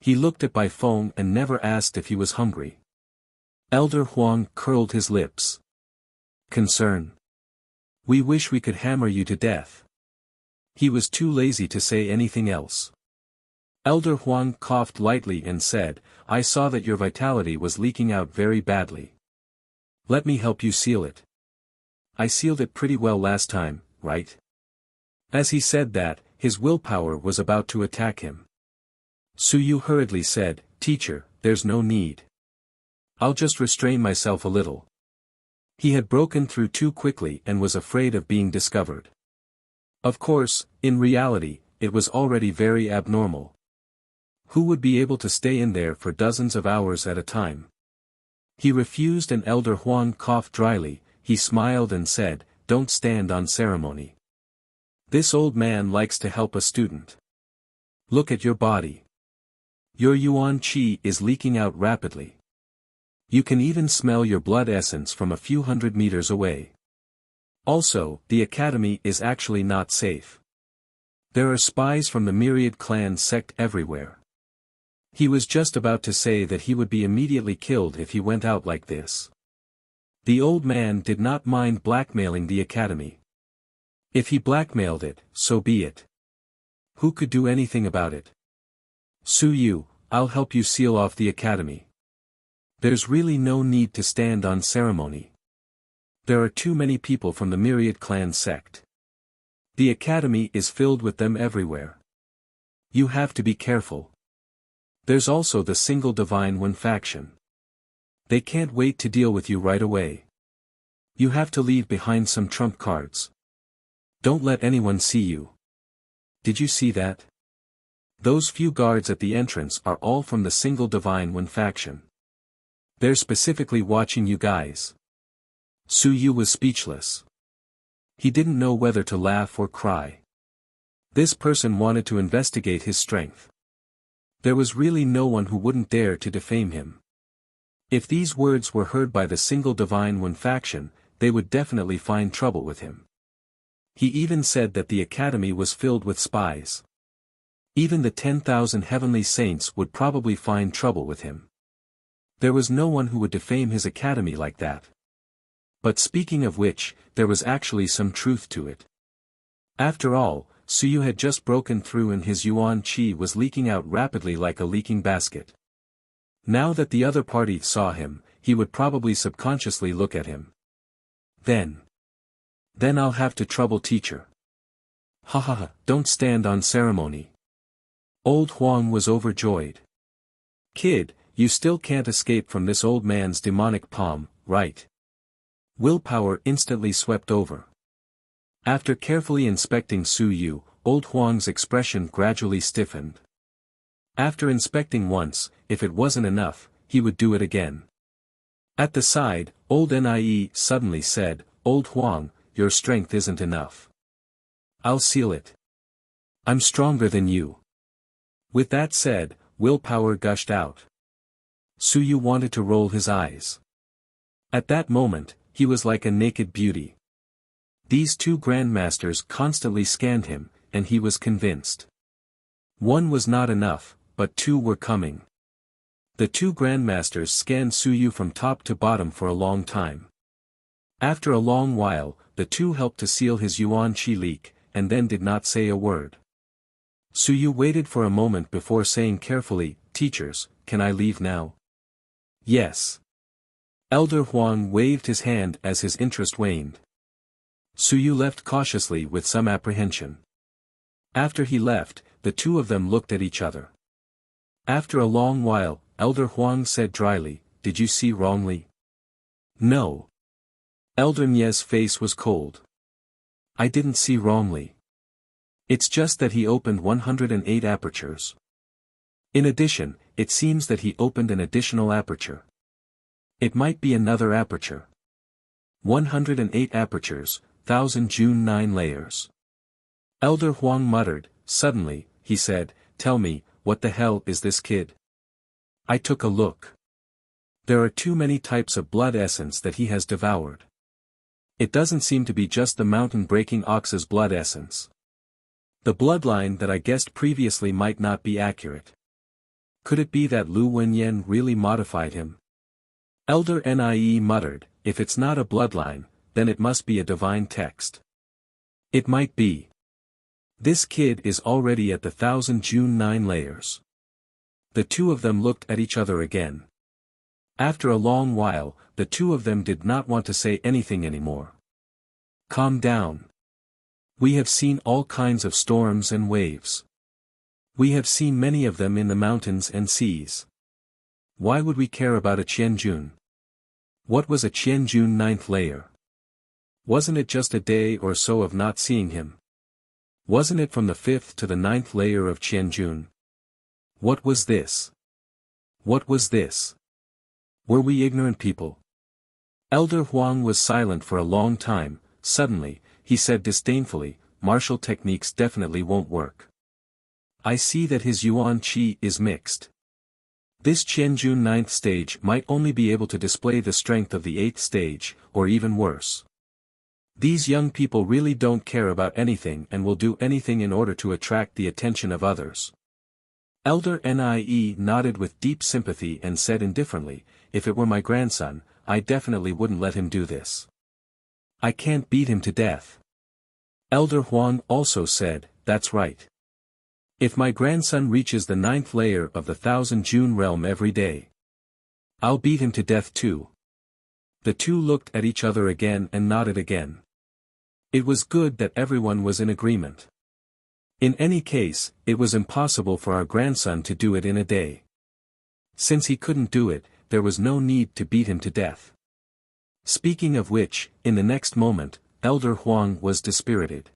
He looked at Bai Feng and never asked if he was hungry. Elder Huang curled his lips. Concern. We wish we could hammer you to death. He was too lazy to say anything else. Elder Huang coughed lightly and said, I saw that your vitality was leaking out very badly. Let me help you seal it. I sealed it pretty well last time, right? As he said that, his willpower was about to attack him. Su Yu hurriedly said, Teacher, there's no need. I'll just restrain myself a little. He had broken through too quickly and was afraid of being discovered. Of course, in reality, it was already very abnormal. Who would be able to stay in there for dozens of hours at a time? He refused, and Elder Huang coughed dryly. He smiled and said, "Don't stand on ceremony. This old man likes to help a student. Look at your body. Your yuan qi is leaking out rapidly. You can even smell your blood essence from a few hundred meters away. Also, the academy is actually not safe. There are spies from the myriad clan sect everywhere." He was just about to say that he would be immediately killed if he went out like this. The old man did not mind blackmailing the academy. If he blackmailed it, so be it. Who could do anything about it? "Su Yu, I'll help you seal off the academy. There's really no need to stand on ceremony. There are too many people from the myriad clan sect. The academy is filled with them everywhere. You have to be careful. There's also the single Divine One faction. They can't wait to deal with you right away. You have to leave behind some trump cards. Don't let anyone see you. Did you see that? Those few guards at the entrance are all from the single Divine One faction. They're specifically watching you guys." Su Yu was speechless. He didn't know whether to laugh or cry. This person wanted to investigate his strength. There was really no one who wouldn't dare to defame him. If these words were heard by the single Divine One faction, they would definitely find trouble with him. He even said that the academy was filled with spies. Even the 10,000 heavenly saints would probably find trouble with him. There was no one who would defame his academy like that. But speaking of which, there was actually some truth to it. After all, Su Yu had just broken through and his yuan qi was leaking out rapidly like a leaking basket. Now that the other party saw him, he would probably subconsciously look at him. Then I'll have to trouble teacher. Ha ha ha, don't stand on ceremony. Old Huang was overjoyed. Kid, you still can't escape from this old man's demonic palm, right? Willpower instantly swept over. After carefully inspecting Su Yu, old Huang's expression gradually stiffened. After inspecting once, if it wasn't enough, he would do it again. At the side, old Nie suddenly said, "Old Huang, your strength isn't enough. I'll seal it. I'm stronger than you." With that said, willpower gushed out. Su Yu wanted to roll his eyes. At that moment, he was like a naked beauty. These two grandmasters constantly scanned him, and he was convinced. One was not enough, but two were coming. The two grandmasters scanned Su Yu from top to bottom for a long time. After a long while, the two helped to seal his yuan qi leak, and then did not say a word. Su Yu waited for a moment before saying carefully, "Teachers, can I leave now?" "Yes." Elder Huang waved his hand as his interest waned. Su Yu left cautiously with some apprehension. After he left, the two of them looked at each other. After a long while, Elder Huang said dryly, "Did you see wrongly?" "No." Elder Nie's face was cold. "I didn't see wrongly. It's just that he opened 108 apertures. In addition, it seems that he opened an additional aperture. It might be another aperture. 108 apertures, 1000 June 9 layers." Elder Huang muttered. Suddenly, he said, "Tell me, what the hell is this kid?" I took a look. There are too many types of blood essence that he has devoured. It doesn't seem to be just the mountain-breaking ox's blood essence. The bloodline that I guessed previously might not be accurate. Could it be that Lu Wenyan really modified him? Elder Nie muttered, "If it's not a bloodline, then it must be a divine text. It might be. This kid is already at the 1000 June 9 layers." The two of them looked at each other again. After a long while, the two of them did not want to say anything anymore. "Calm down. We have seen all kinds of storms and waves. We have seen many of them in the mountains and seas. Why would we care about a Qianjun? What was a Qianjun 9th layer? Wasn't it just a day or so of not seeing him? Wasn't it from the 5th to the 9th layer of Qianjun? What was this? What was this?" Were we ignorant people? Elder Huang was silent for a long time. Suddenly, he said disdainfully, martial techniques definitely won't work. I see that his yuan qi is mixed. This Qianjun 9th stage might only be able to display the strength of the 8th stage, or even worse. These young people really don't care about anything and will do anything in order to attract the attention of others. Elder Nie nodded with deep sympathy and said indifferently, if it were my grandson, I definitely wouldn't let him do this. I can't beat him to death. Elder Huang also said, that's right. If my grandson reaches the 9th layer of the 1000 June realm every day, I'll beat him to death too. The two looked at each other again and nodded again. It was good that everyone was in agreement. In any case, it was impossible for our grandson to do it in a day. Since he couldn't do it, there was no need to beat him to death. Speaking of which, in the next moment, Elder Huang was dispirited.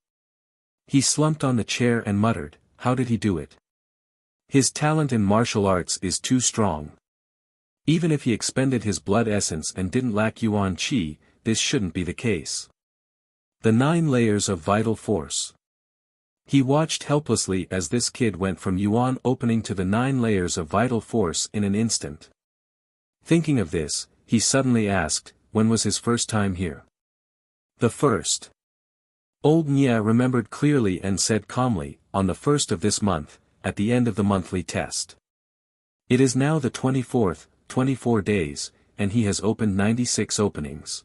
He slumped on the chair and muttered, how did he do it? His talent in martial arts is too strong. Even if he expended his blood essence and didn't lack yuan qi, this shouldn't be the case. The 9 layers of vital force. He watched helplessly as this kid went from yuan opening to the 9 layers of vital force in an instant. Thinking of this, he suddenly asked, when was his first time here? The first. Old Nia remembered clearly and said calmly, on the 1st of this month, at the end of the monthly test. It is now the 24th, 24 days, and he has opened 96 openings.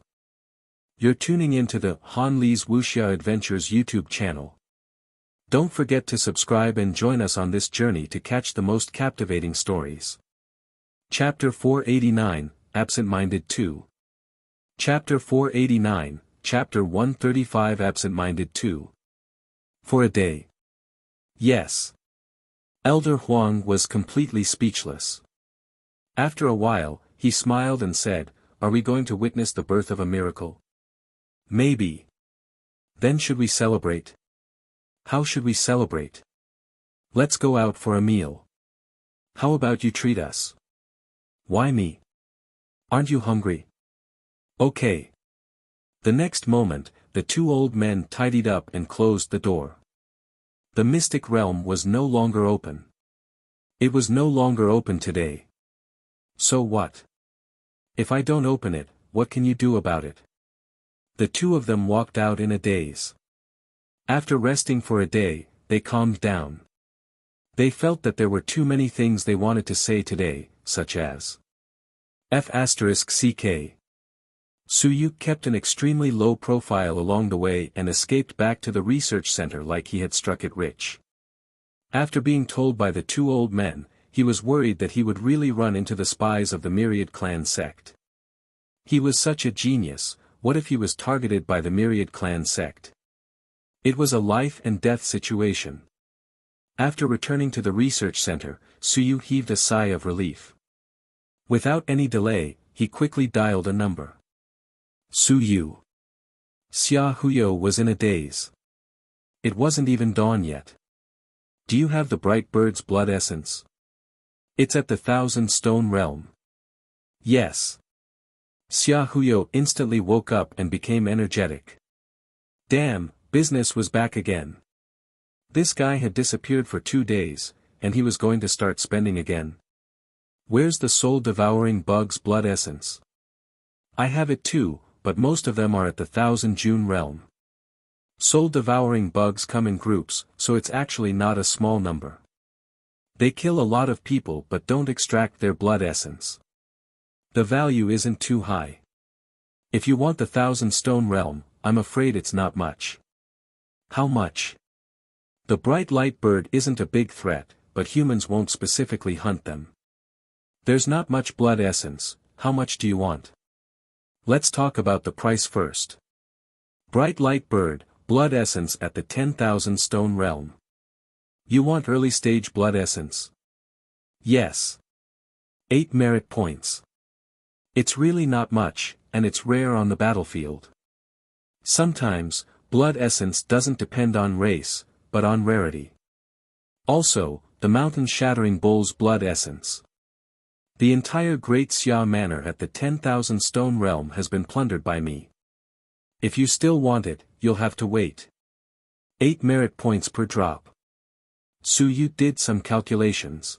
You're tuning into the Han Li's Wuxia Adventures YouTube channel. Don't forget to subscribe and join us on this journey to catch the most captivating stories. Chapter 489, Absent-Minded 2. Chapter 489, Chapter 135 Absent-Minded 2. For a day. Yes. Elder Huang was completely speechless. After a while, he smiled and said, are we going to witness the birth of a miracle? Maybe. Then should we celebrate? How should we celebrate? Let's go out for a meal. How about you treat us? Why me? Aren't you hungry? Okay. The next moment, the two old men tidied up and closed the door. The mystic realm was no longer open. It was no longer open today. So what? If I don't open it, what can you do about it? The two of them walked out in a daze. After resting for a day, they calmed down. They felt that there were too many things they wanted to say today, such as F***CK. Suyuk kept an extremely low profile along the way and escaped back to the research center like he had struck it rich. After being told by the two old men, he was worried that he would really run into the spies of the Myriad Clan sect. He was such a genius, what if he was targeted by the Myriad Clan sect? It was a life and death situation. After returning to the research center, Suyu heaved a sigh of relief. Without any delay, he quickly dialed a number. Suyu. Xia Huyo was in a daze. It wasn't even dawn yet. Do you have the bright bird's blood essence? It's at the 1000 stone realm. Yes. Xia Huyo instantly woke up and became energetic. Damn, business was back again. This guy had disappeared for 2 days, and he was going to start spending again. Where's the soul-devouring bug's blood essence? I have it too, but most of them are at the 1000 June realm. Soul-devouring bugs come in groups, so it's actually not a small number. They kill a lot of people but don't extract their blood essence. The value isn't too high. If you want the 1000 stone realm, I'm afraid it's not much. How much? The bright light bird isn't a big threat, but humans won't specifically hunt them. There's not much blood essence, how much do you want? Let's talk about the price first. Bright light bird, blood essence at the 10,000 stone realm. You want early stage blood essence? Yes. 8 merit points. It's really not much, and it's rare on the battlefield. Sometimes, blood essence doesn't depend on race, but on rarity. Also, the mountain-shattering bull's blood essence. The entire Great Xia Manor at the 10,000 Stone Realm has been plundered by me. If you still want it, you'll have to wait. 8 merit points per drop. Su Yu did some calculations.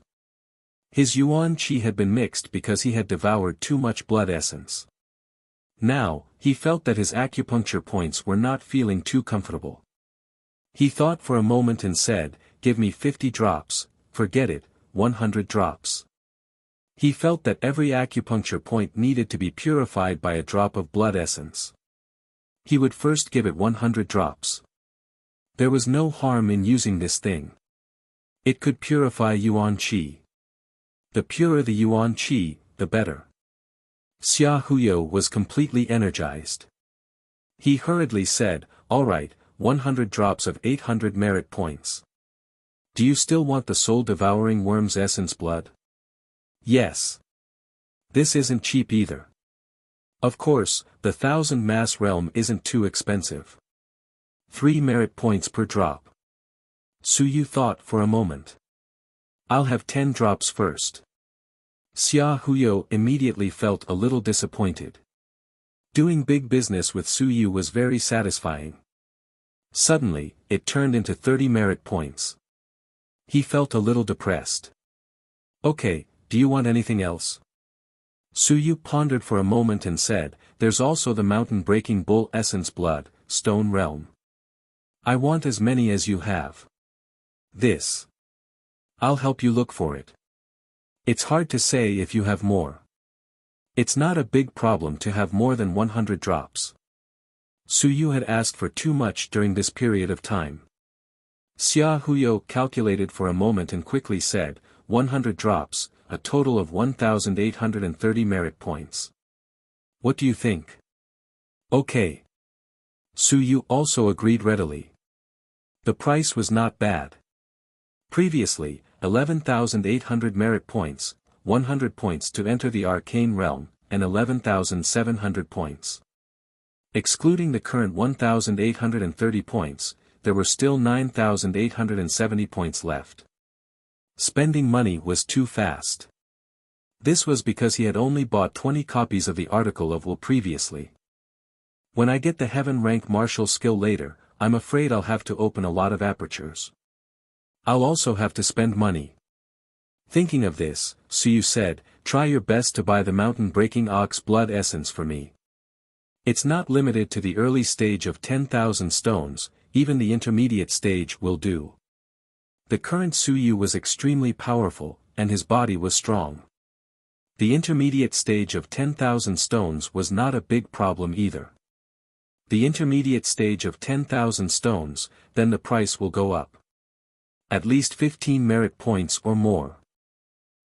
His yuan qi had been mixed because he had devoured too much blood essence. Now, he felt that his acupuncture points were not feeling too comfortable. He thought for a moment and said, "Give me 50 drops, forget it, 100 drops." He felt that every acupuncture point needed to be purified by a drop of blood essence. He would first give it 100 drops. There was no harm in using this thing. It could purify yuan qi. The purer the yuan qi, the better. Xia Huyo was completely energized. He hurriedly said, "All right, 100 drops of 800 merit points. Do you still want the soul-devouring worm's essence blood?" "Yes. This isn't cheap either. Of course, the 1,000 mass realm isn't too expensive. 3 merit points per drop." Su Yu thought for a moment. "I'll have 10 drops first." Xia Huyo immediately felt a little disappointed. Doing big business with Su Yu was very satisfying. Suddenly, it turned into 30 merit points. He felt a little depressed. "Okay, do you want anything else?" Su Yu pondered for a moment and said, "There's also the mountain-breaking bull essence blood, Stone Realm. I want as many as you have. This. I'll help you look for it. It's hard to say if you have more. It's not a big problem to have more than 100 drops." Su Yu had asked for too much during this period of time. Xia Huyo calculated for a moment and quickly said, 100 drops, a total of 1,830 merit points. What do you think? Okay. Su Yu also agreed readily. The price was not bad. Previously, 11,800 merit points, 100 points to enter the arcane realm, and 11,700 points. Excluding the current 1,830 points, there were still 9,870 points left. Spending money was too fast. This was because he had only bought 20 copies of the article of Will previously. When I get the heaven rank martial skill later, I'm afraid I'll have to open a lot of apertures. I'll also have to spend money. Thinking of this, Su Yu said, "Try your best to buy the mountain-breaking ox blood essence for me. It's not limited to the early stage of 10,000 stones, even the intermediate stage will do." The current Su Yu was extremely powerful, and his body was strong. The intermediate stage of 10,000 stones was not a big problem either. The intermediate stage of 10,000 stones, then the price will go up. At least 15 merit points or more.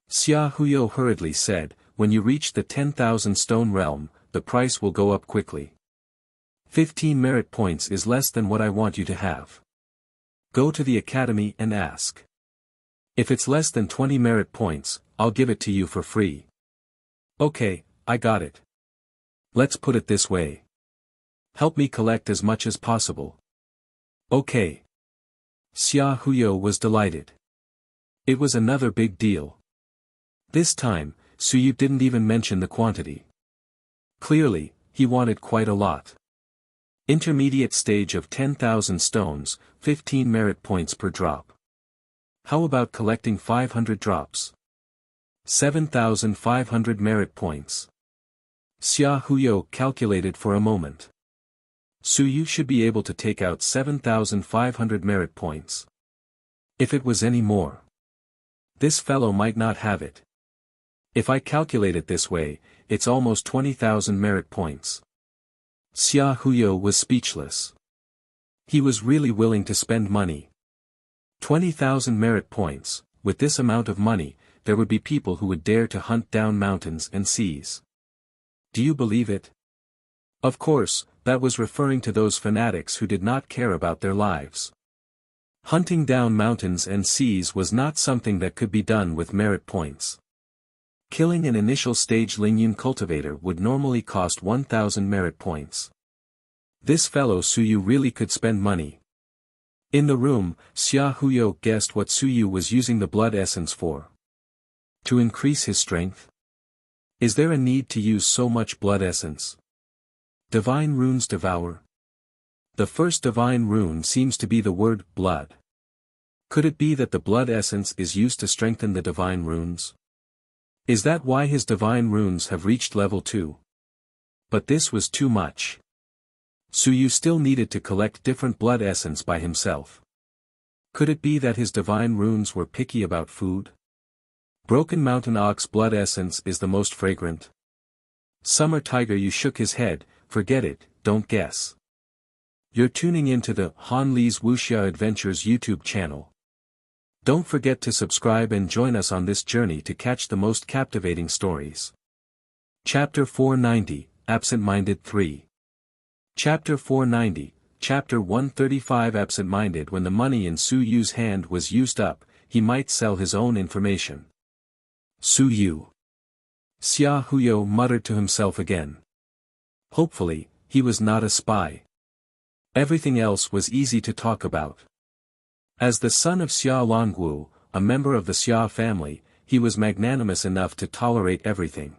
Xia Huyo hurriedly said, "When you reach the 10,000 stone realm, the price will go up quickly. 15 merit points is less than what I want you to have. Go to the academy and ask. If it's less than 20 merit points, I'll give it to you for free." "Okay, I got it. Let's put it this way. Help me collect as much as possible." "Okay." Xia Huyo was delighted. It was another big deal. This time, Su Yu didn't even mention the quantity. Clearly, he wanted quite a lot. Intermediate stage of 10,000 stones, 15 merit points per drop. How about collecting 500 drops? 7,500 merit points. Xia Huyo calculated for a moment. Su Yu should be able to take out 7,500 merit points. If it was any more. This fellow might not have it. If I calculate it this way, it's almost 20,000 merit points. Xia Huyo was speechless. He was really willing to spend money. 20,000 merit points. With this amount of money, there would be people who would dare to hunt down mountains and seas. Do you believe it? Of course, that was referring to those fanatics who did not care about their lives. Hunting down mountains and seas was not something that could be done with merit points. Killing an initial stage Lingyun cultivator would normally cost 1,000 merit points. This fellow Su Yu really could spend money. In the room, Xia Huyo guessed what Su Yu was using the blood essence for. To increase his strength? Is there a need to use so much blood essence? Divine runes devour. The first divine rune seems to be the word blood. Could it be that the blood essence is used to strengthen the divine runes? Is that why his divine runes have reached level 2? But this was too much. Suyu still needed to collect different blood essence by himself. Could it be that his divine runes were picky about food? Broken Mountain Ox blood essence is the most fragrant. Summer Tiger you shook his head, forget it, don't guess. You're tuning into the Han Li's Wuxia Adventures YouTube channel. Don't forget to subscribe and join us on this journey to catch the most captivating stories. Chapter 490, Absent-Minded 3. Chapter 490, Chapter 135 Absent-Minded. When the money in Su Yu's hand was used up, he might sell his own information. Su Yu. Xia Huyo muttered to himself again. Hopefully, he was not a spy. Everything else was easy to talk about. As the son of Xia Longwu, a member of the Xia family, he was magnanimous enough to tolerate everything.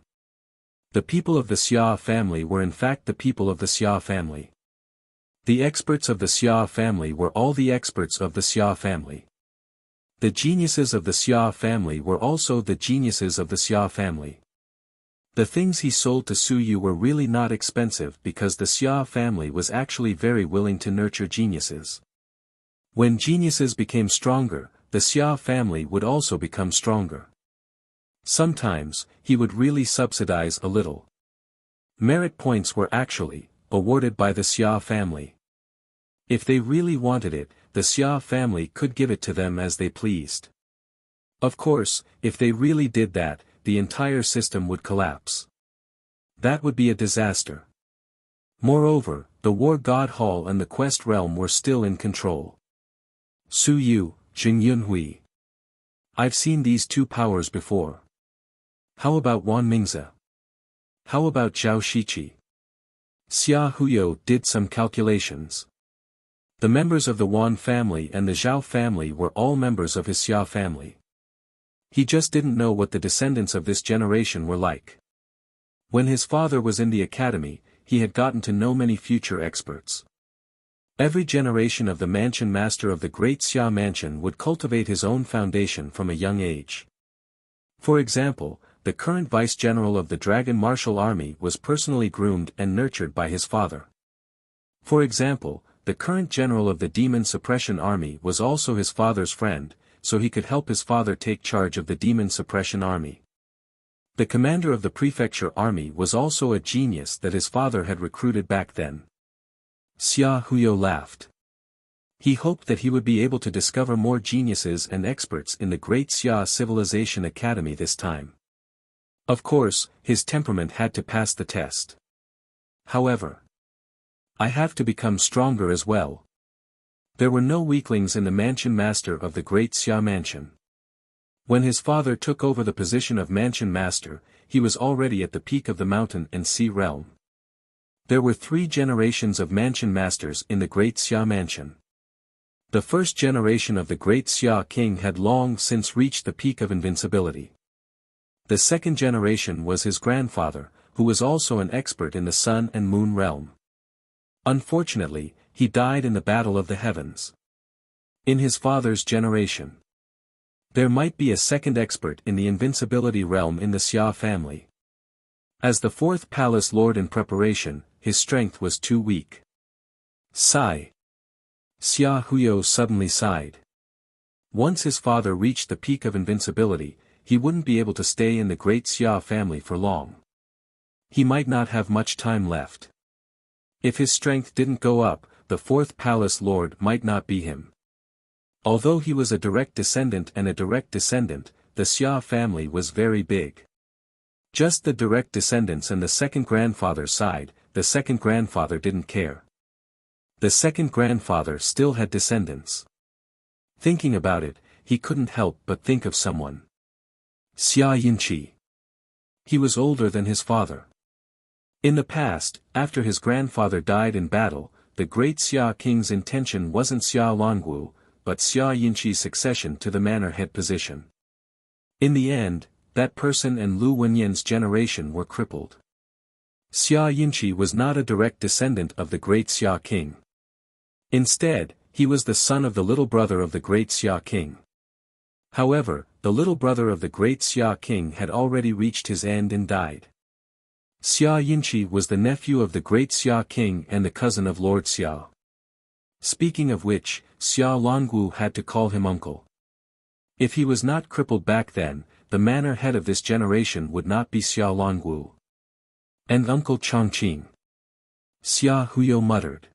The people of the Xia family were in fact the people of the Xia family. The experts of the Xia family were all the experts of the Xia family. The geniuses of the Xia family were also the geniuses of the Xia family. The things he sold to Su Yu were really not expensive because the Xia family was actually very willing to nurture geniuses. When geniuses became stronger, the Xia family would also become stronger. Sometimes, he would really subsidize a little. Merit points were actually awarded by the Xia family. If they really wanted it, the Xia family could give it to them as they pleased. Of course, if they really did that, the entire system would collapse. That would be a disaster. Moreover, the War God Hall and the Quest Realm were still in control. Su Yu, Jing Yunhui. I've seen these two powers before. How about Wan Mingze? How about Zhao Shiqi? Xia Huyo did some calculations. The members of the Wan family and the Zhao family were all members of his Xia family. He just didn't know what the descendants of this generation were like. When his father was in the academy, he had gotten to know many future experts. Every generation of the mansion master of the Great Xia Mansion would cultivate his own foundation from a young age. For example, the current vice-general of the Dragon Martial Army was personally groomed and nurtured by his father. For example, the current general of the Demon Suppression Army was also his father's friend, so he could help his father take charge of the Demon Suppression Army. The commander of the Prefecture Army was also a genius that his father had recruited back then. Xia Huyo laughed. He hoped that he would be able to discover more geniuses and experts in the Great Xia Civilization Academy this time. Of course, his temperament had to pass the test. However, I have to become stronger as well. There were no weaklings in the mansion master of the Great Xia Mansion. When his father took over the position of mansion master, he was already at the peak of the mountain and sea realm. There were 3 generations of mansion masters in the Great Xia Mansion. The first generation of the Great Xia King had long since reached the peak of invincibility. The second generation was his grandfather, who was also an expert in the sun and moon realm. Unfortunately, he died in the Battle of the Heavens. In his father's generation, there might be a second expert in the invincibility realm in the Xia family. As the 4th palace lord in preparation, his strength was too weak. Sigh. Xia Huyo suddenly sighed. Once his father reached the peak of invincibility, he wouldn't be able to stay in the Great Xia family for long. He might not have much time left. If his strength didn't go up, the 4th palace lord might not be him. Although he was a direct descendant, the Xia family was very big. Just the direct descendants and the second grandfather side, the second grandfather didn't care. The second grandfather still had descendants. Thinking about it, he couldn't help but think of someone. Xia Yinqi. He was older than his father. In the past, after his grandfather died in battle, the Great Xia King's intention wasn't Xia Longwu, but Xia Yinqi's succession to the manor head position. In the end, that person and Lu Wenyan's generation were crippled. Xia Yinchi was not a direct descendant of the great Xia king. Instead, he was the son of the little brother of the great Xia king. However, the little brother of the great Xia king had already reached his end and died. Xia Yinchi was the nephew of the great Xia king and the cousin of Lord Xia. Speaking of which, Xia Longwu had to call him uncle. If he was not crippled back then, the manor head of this generation would not be Xia Longwu. And Uncle Chongqing. Xia Huyo muttered.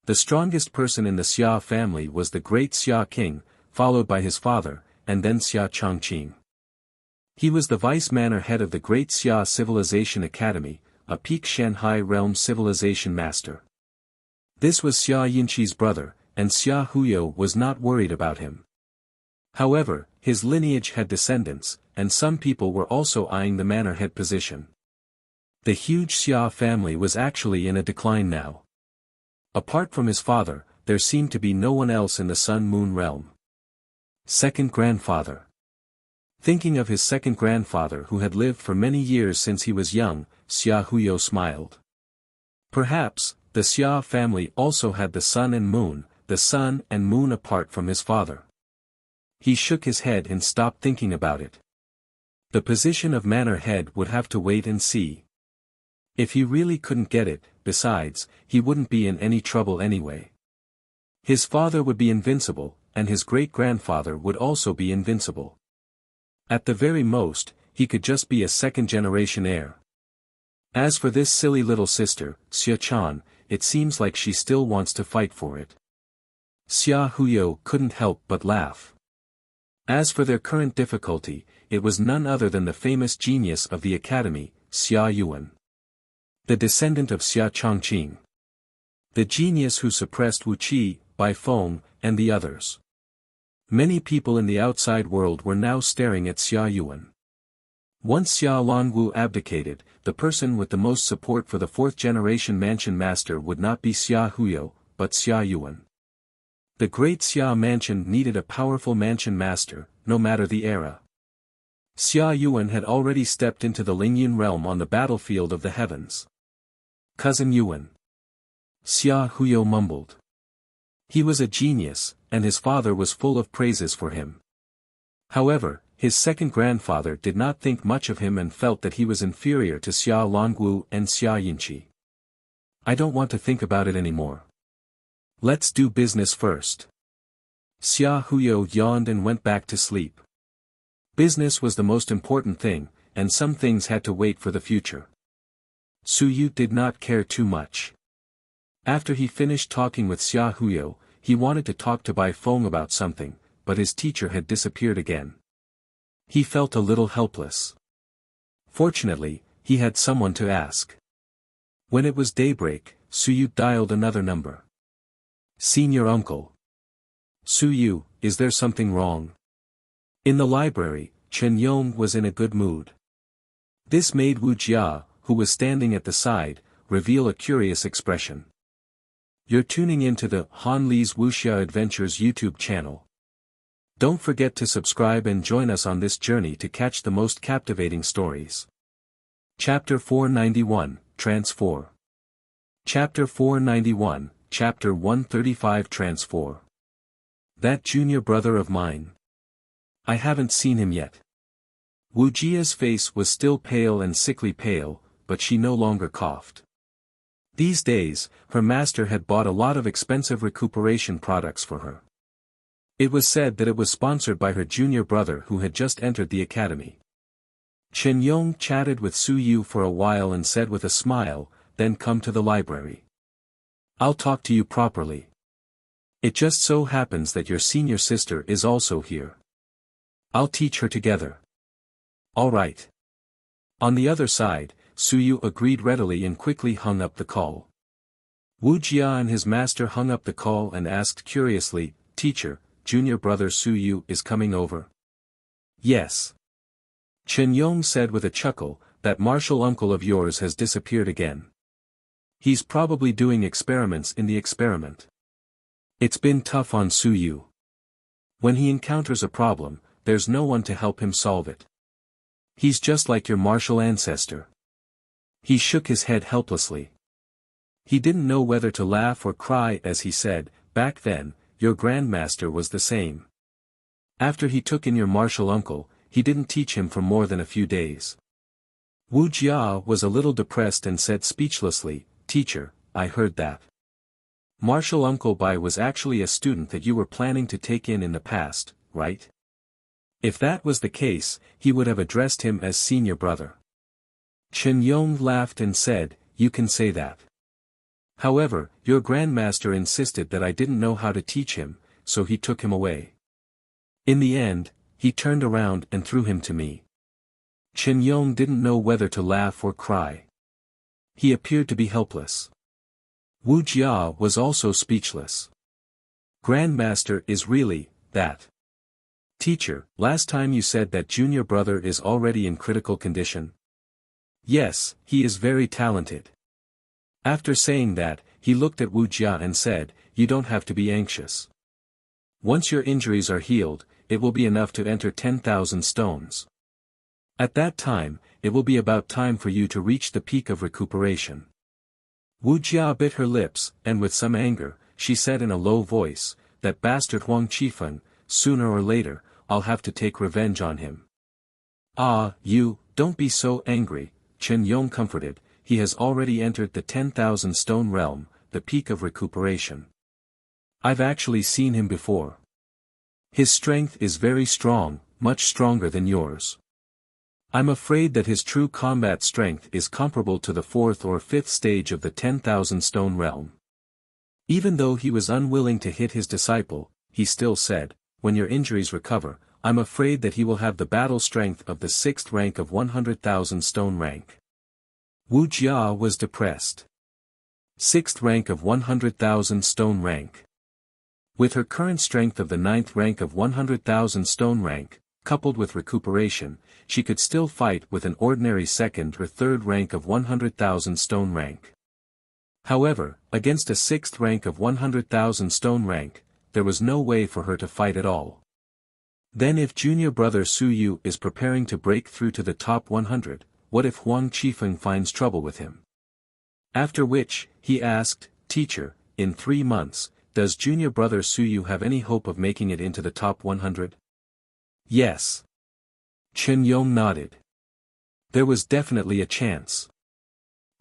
The strongest person in the Xia family was the great Xia king, followed by his father, and then Xia Chongqing. He was the vice manor head of the Great Xia Civilization Academy, a peak Shanghai realm civilization master. This was Xia Yinchi's brother, and Xia Huyo was not worried about him. However, his lineage had descendants, and some people were also eyeing the manor head position. The huge Xia family was actually in a decline now. Apart from his father, there seemed to be no one else in the Sun-Moon realm. Second grandfather. Thinking of his second grandfather who had lived for many years since he was young, Xia Huyo smiled. Perhaps, the Xia family also had the sun and moon apart from his father. He shook his head and stopped thinking about it. The position of manor head would have to wait and see. If he really couldn't get it, besides, he wouldn't be in any trouble anyway. His father would be invincible, and his great-grandfather would also be invincible. At the very most, he could just be a second-generation heir. As for this silly little sister, Xia Chan, it seems like she still wants to fight for it. Xia Huyo couldn't help but laugh. As for their current difficulty, it was none other than the famous genius of the academy, Xia Yuan. The descendant of Xia Chongqing. The genius who suppressed Wuxia, Bai Feng, and the others. Many people in the outside world were now staring at Xia Yuan. Once Xia Longwu abdicated, the person with the most support for the fourth-generation mansion master would not be Xia Huyo, but Xia Yuan. The great Xia mansion needed a powerful mansion master, no matter the era. Xia Yuan had already stepped into the Lingyun realm on the battlefield of the heavens. Cousin Yuan. Xia Huyo mumbled. He was a genius, and his father was full of praises for him. However, his second grandfather did not think much of him and felt that he was inferior to Xia Longwu and Xia Yinchi. I don't want to think about it anymore. Let's do business first. Xia Huyo yawned and went back to sleep. Business was the most important thing, and some things had to wait for the future. Su Yu did not care too much. After he finished talking with Xia Huyo, he wanted to talk to Bai Feng about something, but his teacher had disappeared again. He felt a little helpless. Fortunately, he had someone to ask. When it was daybreak, Su Yu dialed another number. Senior uncle. Su Yu, is there something wrong? In the library, Chen Yong was in a good mood. This made Wuxia, who was standing at the side, reveal a curious expression. You're tuning into the Han Li's Wuxia Adventures YouTube channel. Don't forget to subscribe and join us on this journey to catch the most captivating stories. Chapter 491, Trance 4. Chapter 491, Chapter 135 Trance 4. That junior brother of mine. I haven't seen him yet. Wujia's face was still pale and sickly pale, but she no longer coughed. These days, her master had bought a lot of expensive recuperation products for her. It was said that it was sponsored by her junior brother who had just entered the academy. Chen Yong chatted with Su Yu for a while and said with a smile, then come to the library. I'll talk to you properly. It just so happens that your senior sister is also here. I'll teach her together. All right. On the other side, Su Yu agreed readily and quickly hung up the call. Wu Jia and his master hung up the call and asked curiously, Teacher, junior brother Su Yu is coming over? Yes. Chen Yong said with a chuckle, that martial uncle of yours has disappeared again. He's probably doing experiments in the experiment. It's been tough on Su Yu. When he encounters a problem, there's no one to help him solve it. He's just like your martial ancestor. He shook his head helplessly. He didn't know whether to laugh or cry as he said, back then, your grandmaster was the same. After he took in your martial uncle, he didn't teach him for more than a few days. Wuxia was a little depressed and said speechlessly, Teacher, I heard that. Martial Uncle Bai was actually a student that you were planning to take in the past, right? If that was the case, he would have addressed him as senior brother. Chen Yong laughed and said, You can say that. However, your grandmaster insisted that I didn't know how to teach him, so he took him away. In the end, he turned around and threw him to me. Chen Yong didn't know whether to laugh or cry. He appeared to be helpless. Wu Jia was also speechless. Grandmaster is really, that. Teacher, last time you said that junior brother is already in critical condition. Yes, he is very talented. After saying that, he looked at Wu Jia and said, You don't have to be anxious. Once your injuries are healed, it will be enough to enter 10,000 stones. At that time, it will be about time for you to reach the peak of recuperation. Wu Jia bit her lips, and with some anger, she said in a low voice, That bastard Huang Qifeng, sooner or later, I'll have to take revenge on him. Ah, you, don't be so angry, Chen Yong comforted, he has already entered the 10,000 stone realm, the peak of recuperation. I've actually seen him before. His strength is very strong, much stronger than yours. I'm afraid that his true combat strength is comparable to the 4th or 5th stage of the 10,000 stone realm. Even though he was unwilling to hit his disciple, he still said, When your injuries recover, I'm afraid that he will have the battle strength of the 6th rank of 100,000 stone rank. Wu Jia was depressed. 6th rank of 100,000 stone rank. With her current strength of the 9th rank of 100,000 stone rank, coupled with recuperation, she could still fight with an ordinary 2nd or 3rd rank of 100,000 stone rank. However, against a 6th rank of 100,000 stone rank, there was no way for her to fight at all. Then if junior brother Su Yu is preparing to break through to the top 100, what if Huang Qifeng finds trouble with him? After which, he asked, Teacher, in 3 months, does junior brother Su Yu have any hope of making it into the top 100? Yes. Chen Yong nodded. There was definitely a chance.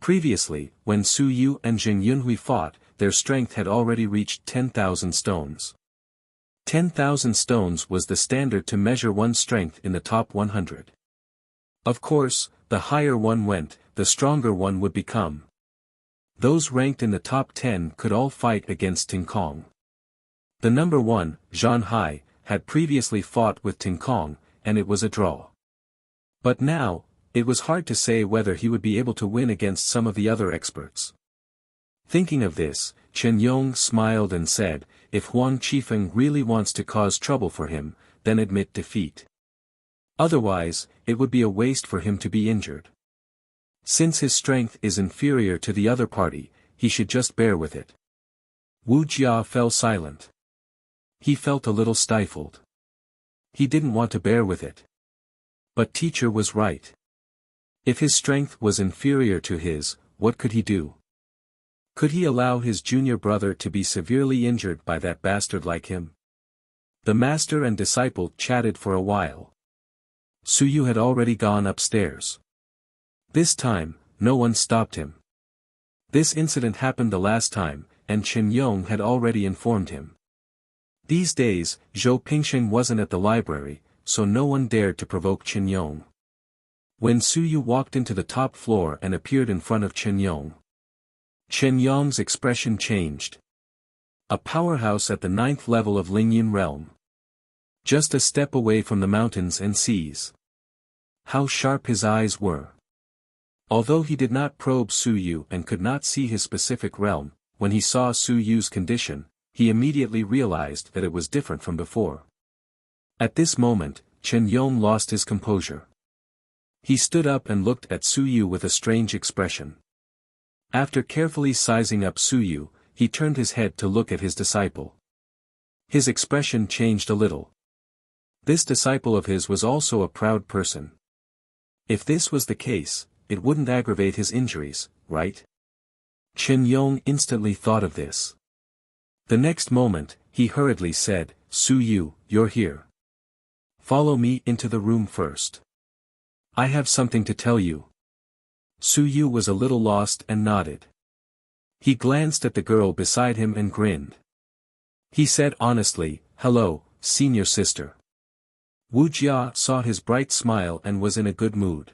Previously, when Su Yu and Jing Yunhui fought, their strength had already reached 10,000 stones. 10,000 stones was the standard to measure one's strength in the top 100. Of course, the higher one went, the stronger one would become. Those ranked in the top 10 could all fight against Ting Kong. The number 1, Zhan Hai, had previously fought with Ting Kong, and it was a draw. But now, it was hard to say whether he would be able to win against some of the other experts. Thinking of this, Chen Yong smiled and said, If Huang Qifeng really wants to cause trouble for him, then admit defeat. Otherwise, it would be a waste for him to be injured. Since his strength is inferior to the other party, he should just bear with it. Wu Jia fell silent. He felt a little stifled. He didn't want to bear with it. But teacher was right. If his strength was inferior to his, what could he do? Could he allow his junior brother to be severely injured by that bastard like him? The master and disciple chatted for a while. Su Yu had already gone upstairs. This time, no one stopped him. This incident happened the last time, and Chen Yong had already informed him. These days, Zhou Pingsheng wasn't at the library, so no one dared to provoke Chen Yong. When Su Yu walked into the top floor and appeared in front of Chen Yong, Chen Yong's expression changed. A powerhouse at the 9th level of Lingyun realm. Just a step away from the mountains and seas. How sharp his eyes were. Although he did not probe Su Yu and could not see his specific realm, when he saw Su Yu's condition, he immediately realized that it was different from before. At this moment, Chen Yong lost his composure. He stood up and looked at Su Yu with a strange expression. After carefully sizing up Su Yu, he turned his head to look at his disciple. His expression changed a little. This disciple of his was also a proud person. If this was the case, it wouldn't aggravate his injuries, right? Chen Yong instantly thought of this. The next moment, he hurriedly said, Su Yu, you're here. Follow me into the room first. I have something to tell you. Su Yu was a little lost and nodded. He glanced at the girl beside him and grinned. He said honestly, hello, senior sister. Wuxia saw his bright smile and was in a good mood.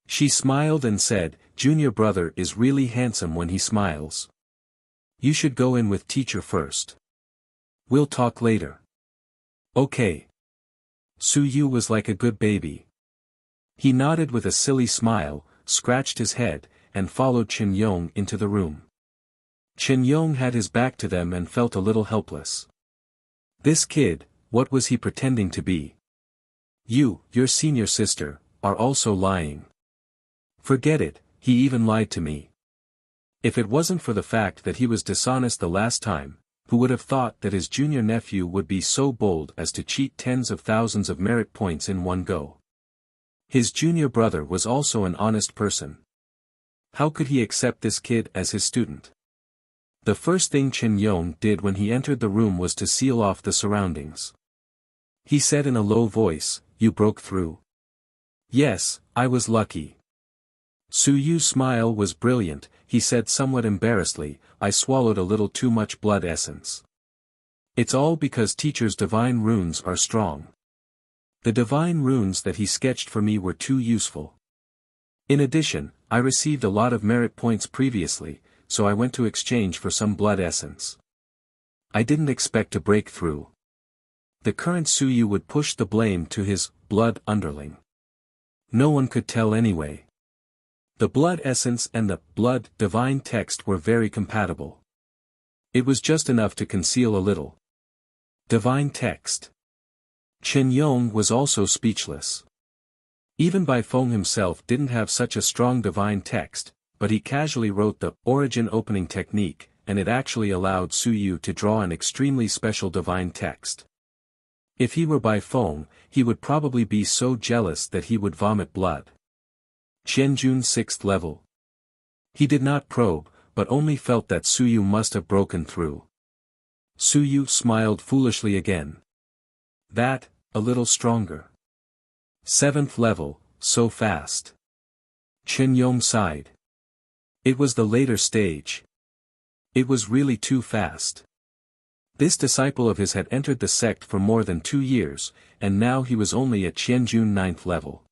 She smiled and said, junior brother is really handsome when he smiles. You should go in with teacher first. We'll talk later. Okay. Su Yu was like a good baby. He nodded with a silly smile, scratched his head, and followed Chen Yong into the room. Chen Yong had his back to them and felt a little helpless. This kid, what was he pretending to be? You, your senior sister, are also lying. Forget it, he even lied to me. If it wasn't for the fact that he was dishonest the last time, who would have thought that his junior nephew would be so bold as to cheat tens of thousands of merit points in one go? His junior brother was also an honest person. How could he accept this kid as his student? The first thing Chen Yong did when he entered the room was to seal off the surroundings. He said in a low voice, you broke through. Yes, I was lucky. Su Yu's smile was brilliant, he said somewhat embarrassedly, I swallowed a little too much blood essence. It's all because teacher's divine runes are strong. The divine runes that he sketched for me were too useful. In addition, I received a lot of merit points previously, so I went to exchange for some blood essence. I didn't expect to break through. The current Su Yu would push the blame to his blood underling. No one could tell anyway. The blood essence and the blood divine text were very compatible. It was just enough to conceal a little. Divine text. Chen Yong was also speechless. Even Bai Feng himself didn't have such a strong divine text, but he casually wrote the origin opening technique, and it actually allowed Su Yu to draw an extremely special divine text. If he were Bai Feng, he would probably be so jealous that he would vomit blood. Qianjun 6th level. He did not probe, but only felt that Su Yu must have broken through. Su Yu smiled foolishly again. That, a little stronger. 7th level, so fast. Chen Yong sighed. It was the later stage. It was really too fast. This disciple of his had entered the sect for more than 2 years, and now he was only at Qianjun 9th level.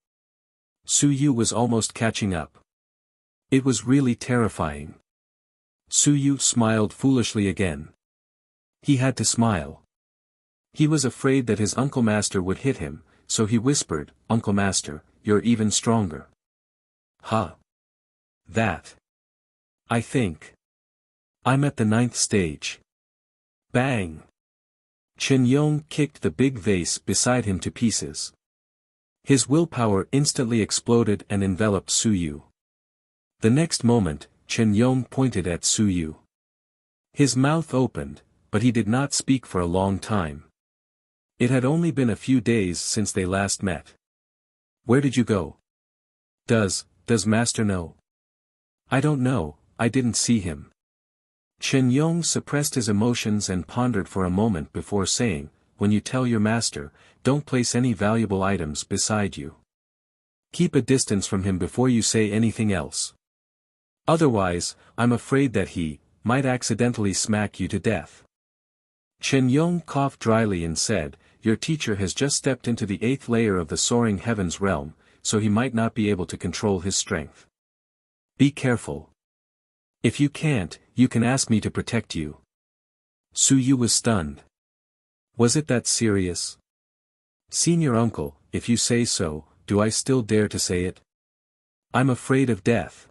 Su Yu was almost catching up. It was really terrifying. Su Yu smiled foolishly again. He had to smile. He was afraid that his Uncle Master would hit him, so he whispered, Uncle Master, you're even stronger. Huh. That. I think. I'm at the 9th stage. Bang! Chen Yong kicked the big vase beside him to pieces. His willpower instantly exploded and enveloped Su Yu. The next moment, Chen Yong pointed at Su Yu. His mouth opened, but he did not speak for a long time. It had only been a few days since they last met. Where did you go? Does Master know? I don't know, I didn't see him. Chen Yong suppressed his emotions and pondered for a moment before saying, when you tell your master, don't place any valuable items beside you. Keep a distance from him before you say anything else. Otherwise, I'm afraid that he might accidentally smack you to death. Chen Yong coughed dryly and said, your teacher has just stepped into the 8th layer of the soaring heavens realm, so he might not be able to control his strength. Be careful. If you can't, you can ask me to protect you. Su Yu was stunned. Was it that serious? Senior uncle, if you say so, do I still dare to say it? I'm afraid of death.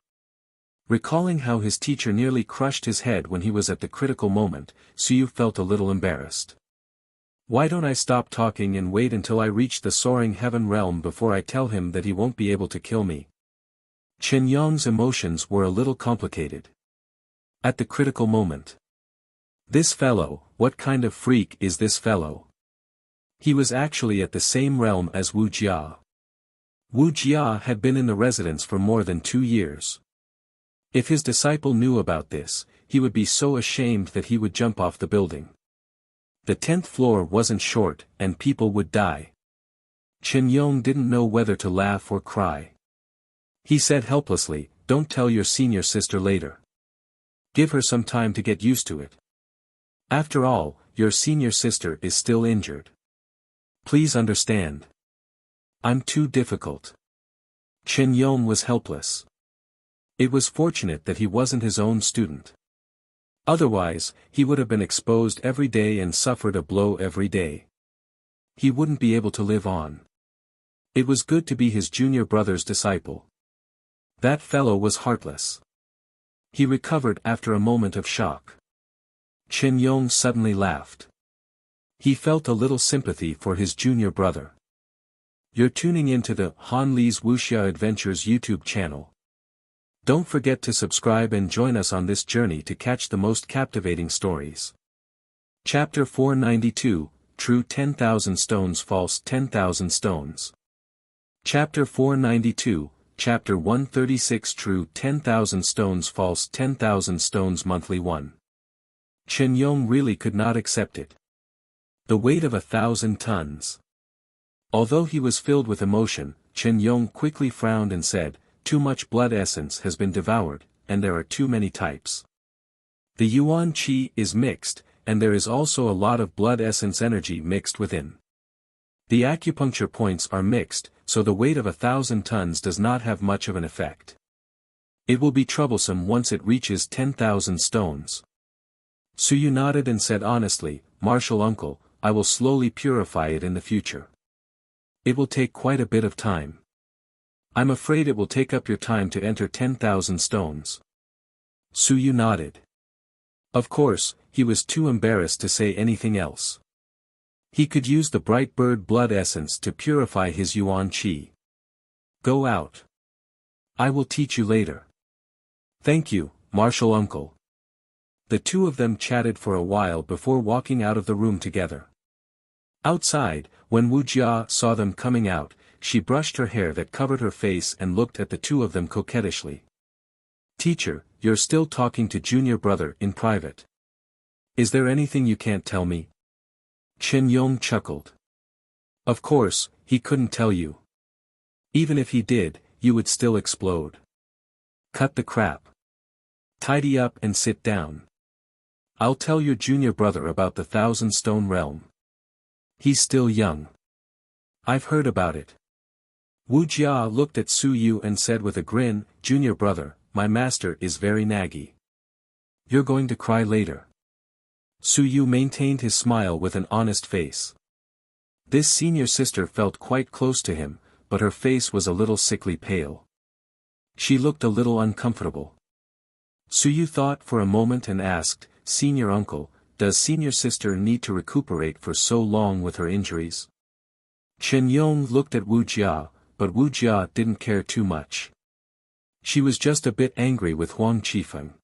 Recalling how his teacher nearly crushed his head when he was at the critical moment, Su Yu felt a little embarrassed. Why don't I stop talking and wait until I reach the soaring heaven realm before I tell him that he won't be able to kill me? Chen Yong's emotions were a little complicated. At the critical moment. This fellow, what kind of freak is this fellow? He was actually at the same realm as Wuxia. Wuxia had been in the residence for more than 2 years. If his disciple knew about this, he would be so ashamed that he would jump off the building. The 10th floor wasn't short, and people would die. Chen Yong didn't know whether to laugh or cry. He said helplessly, "Don't tell your senior sister later. Give her some time to get used to it. After all, your senior sister is still injured. Please understand. I'm too difficult." Chen Yong was helpless. It was fortunate that he wasn't his own student. Otherwise, he would have been exposed every day and suffered a blow every day. He wouldn't be able to live on. It was good to be his junior brother's disciple. That fellow was heartless. He recovered after a moment of shock. Chen Yong suddenly laughed. He felt a little sympathy for his junior brother. You're tuning into the Han Li's Wuxia Adventures YouTube channel. Don't forget to subscribe and join us on this journey to catch the most captivating stories. Chapter 492, True 10,000 Stones False 10,000 Stones. Chapter 492, Chapter 136 True 10,000 Stones False 10,000 Stones Monthly 1. Chen Yong really could not accept it. The weight of 1,000 tons. Although he was filled with emotion, Chen Yong quickly frowned and said, "Too much blood essence has been devoured, and there are too many types. The yuan qi is mixed, and there is also a lot of blood essence energy mixed within. The acupuncture points are mixed, so the weight of 1,000 tons does not have much of an effect. It will be troublesome once it reaches 10,000 stones." Suyu nodded and said honestly, "Martial uncle, I will slowly purify it in the future. It will take quite a bit of time. I'm afraid it will take up your time to enter 10,000 stones." Suyu nodded. Of course, he was too embarrassed to say anything else. He could use the bright bird blood essence to purify his yuan qi. "Go out. I will teach you later." "Thank you, martial uncle." The two of them chatted for a while before walking out of the room together. Outside, when Wu Jia saw them coming out, she brushed her hair that covered her face and looked at the two of them coquettishly. "Teacher, you're still talking to junior brother in private. Is there anything you can't tell me?" Chen Yong chuckled. "Of course, he couldn't tell you. Even if he did, you would still explode. Cut the crap. Tidy up and sit down. I'll tell your junior brother about the 1,000-stone realm. He's still young. I've heard about it." Wu Jia looked at Su Yu and said with a grin, "Junior brother, my master is very naggy. You're going to cry later." Su Yu maintained his smile with an honest face. This senior sister felt quite close to him, but her face was a little sickly pale. She looked a little uncomfortable. Su Yu thought for a moment and asked, "Senior uncle, does senior sister need to recuperate for so long with her injuries?" Chen Yong looked at Wu Jia, but Wu Jia didn't care too much. She was just a bit angry with Huang Qifeng.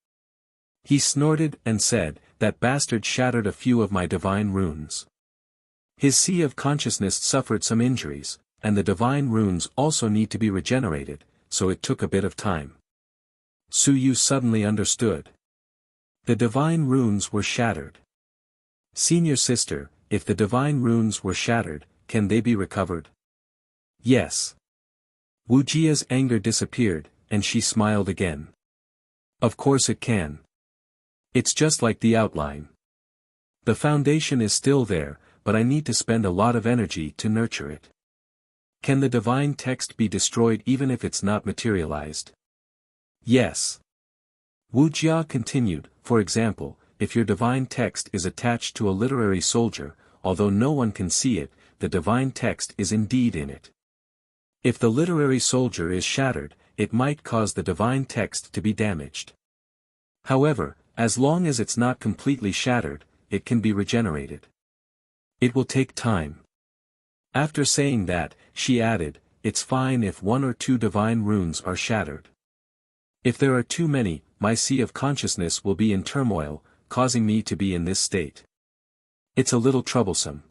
He snorted and said, "That bastard shattered a few of my divine runes. His sea of consciousness suffered some injuries, and the divine runes also need to be regenerated, so it took a bit of time." Su Yu suddenly understood. The divine runes were shattered. "Senior sister, if the divine runes were shattered, can they be recovered?" "Yes." Wu Jia's anger disappeared, and she smiled again. "Of course it can. It's just like the outline. The foundation is still there, but I need to spend a lot of energy to nurture it. Can the divine text be destroyed even if it's not materialized?" "Yes." Wu Jia continued, "For example, if your divine text is attached to a literary soldier, although no one can see it, the divine text is indeed in it. If the literary soldier is shattered, it might cause the divine text to be damaged. However, as long as it's not completely shattered, it can be regenerated. It will take time." After saying that, she added, "It's fine if 1 or 2 divine runes are shattered. If there are too many, my sea of consciousness will be in turmoil, causing me to be in this state. It's a little troublesome."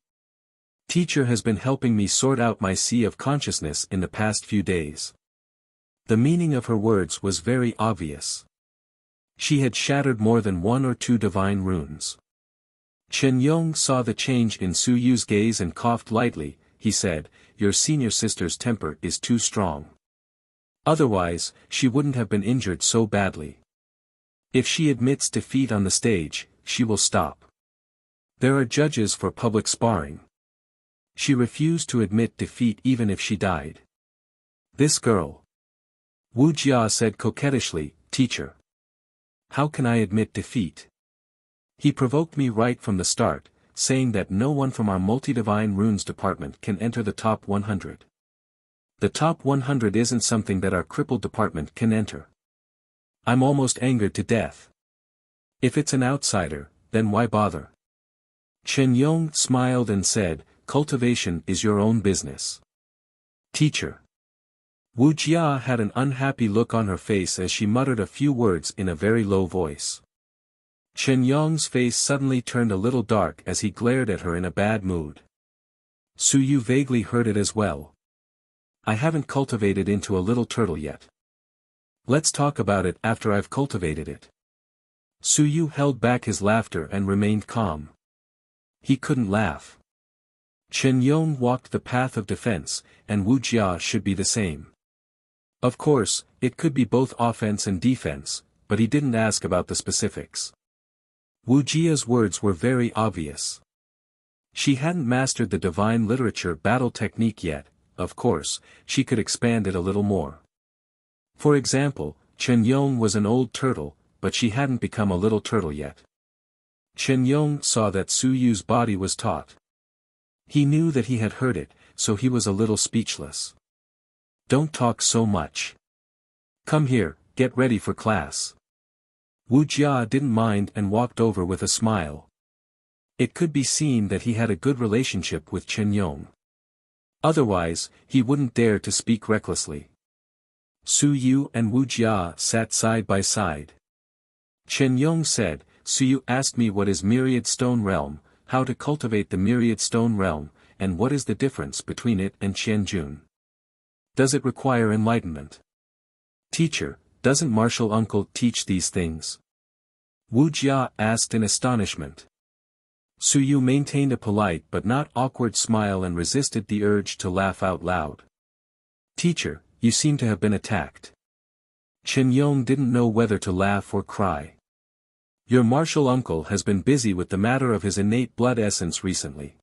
Teacher has been helping me sort out my sea of consciousness in the past few days. The meaning of her words was very obvious. She had shattered more than 1 or 2 divine runes. Chen Yong saw the change in Su Yu's gaze and coughed lightly. He said, "Your senior sister's temper is too strong. Otherwise, she wouldn't have been injured so badly. If she admits defeat on the stage, she will stop. There are judges for public sparring. She refused to admit defeat even if she died. This girl." Wuxia said coquettishly, "Teacher. How can I admit defeat? He provoked me right from the start, saying that no one from our multi-divine runes department can enter the top 100. The top 100 isn't something that our crippled department can enter. I'm almost angered to death. If it's an outsider, then why bother?" Chen Yong smiled and said, "Cultivation is your own business. Teacher." Wu Jia had an unhappy look on her face as she muttered a few words in a very low voice. Chen Yong's face suddenly turned a little dark as he glared at her in a bad mood. Su Yu vaguely heard it as well. "I haven't cultivated into a little turtle yet. Let's talk about it after I've cultivated it." Su Yu held back his laughter and remained calm. He couldn't laugh. Chen Yong walked the path of defense, and Wu Jia should be the same. Of course, it could be both offense and defense, but he didn't ask about the specifics. Wu Jia's words were very obvious. She hadn't mastered the divine literature battle technique yet. Of course, she could expand it a little more. For example, Chen Yong was an old turtle, but she hadn't become a little turtle yet. Chen Yong saw that Su Yu's body was taut. He knew that he had heard it, so he was a little speechless. "Don't talk so much. Come here, get ready for class." Wu Jia didn't mind and walked over with a smile. It could be seen that he had a good relationship with Chen Yong. Otherwise, he wouldn't dare to speak recklessly. Su Yu and Wu Jia sat side by side. Chen Yong said, "Su Yu asked me what is Myriad Stone Realm, how to cultivate the Myriad Stone Realm, and what is the difference between it and Qianjun. Does it require enlightenment? Teacher, doesn't Martial Uncle teach these things?" Wu Jia asked in astonishment. Su Yu maintained a polite but not awkward smile and resisted the urge to laugh out loud. "Teacher, you seem to have been attacked." Chen Yong didn't know whether to laugh or cry. "Your martial uncle has been busy with the matter of his innate blood essence recently.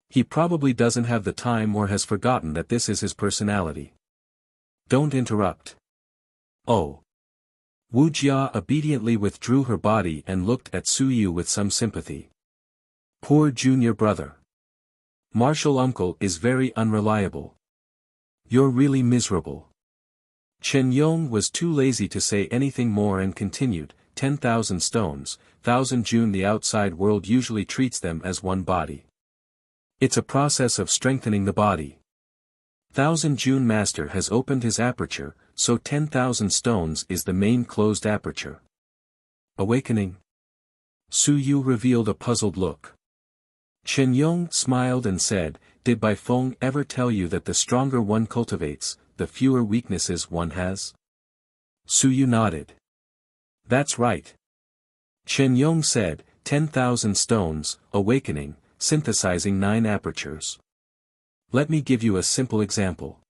He probably doesn't have the time or has forgotten that this is his personality. Don't interrupt." "Oh." Wu Jia obediently withdrew her body and looked at Su Yu with some sympathy. "Poor junior brother. Martial uncle is very unreliable. You're really miserable." Chen Yong was too lazy to say anything more and continued, 10,000 stones, 1,000 June. The outside world usually treats them as one body. It's a process of strengthening the body. 1,000 June Master has opened his aperture, so 10,000 stones is the main closed aperture. Awakening? Su Yu revealed a puzzled look. Chen Yong smiled and said, "Did Bai Feng ever tell you that the stronger one cultivates, the fewer weaknesses one has?" Su Yu nodded. "That's right." Chen Yong said, 10,000 stones, awakening, synthesizing 9 apertures. Let me give you a simple example.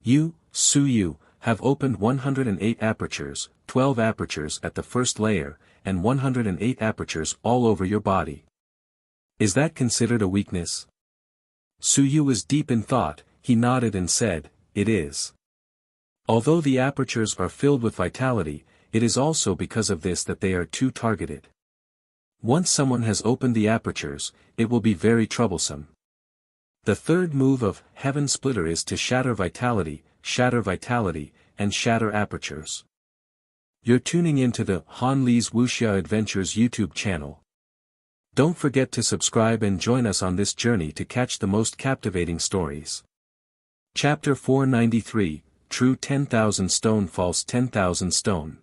You, Su Yu, have opened 108 apertures, 12 apertures at the first layer, and 108 apertures all over your body. Is that considered a weakness? Su Yu was deep in thought. He nodded and said, "It is." Although the apertures are filled with vitality, it is also because of this that they are too targeted. Once someone has opened the apertures, it will be very troublesome. The third move of Heaven Splitter is to shatter vitality, and shatter apertures. You're tuning into the Han Li's Wuxia Adventures YouTube channel. Don't forget to subscribe and join us on this journey to catch the most captivating stories. Chapter 493, True 10,000 Stone False 10,000 Stone.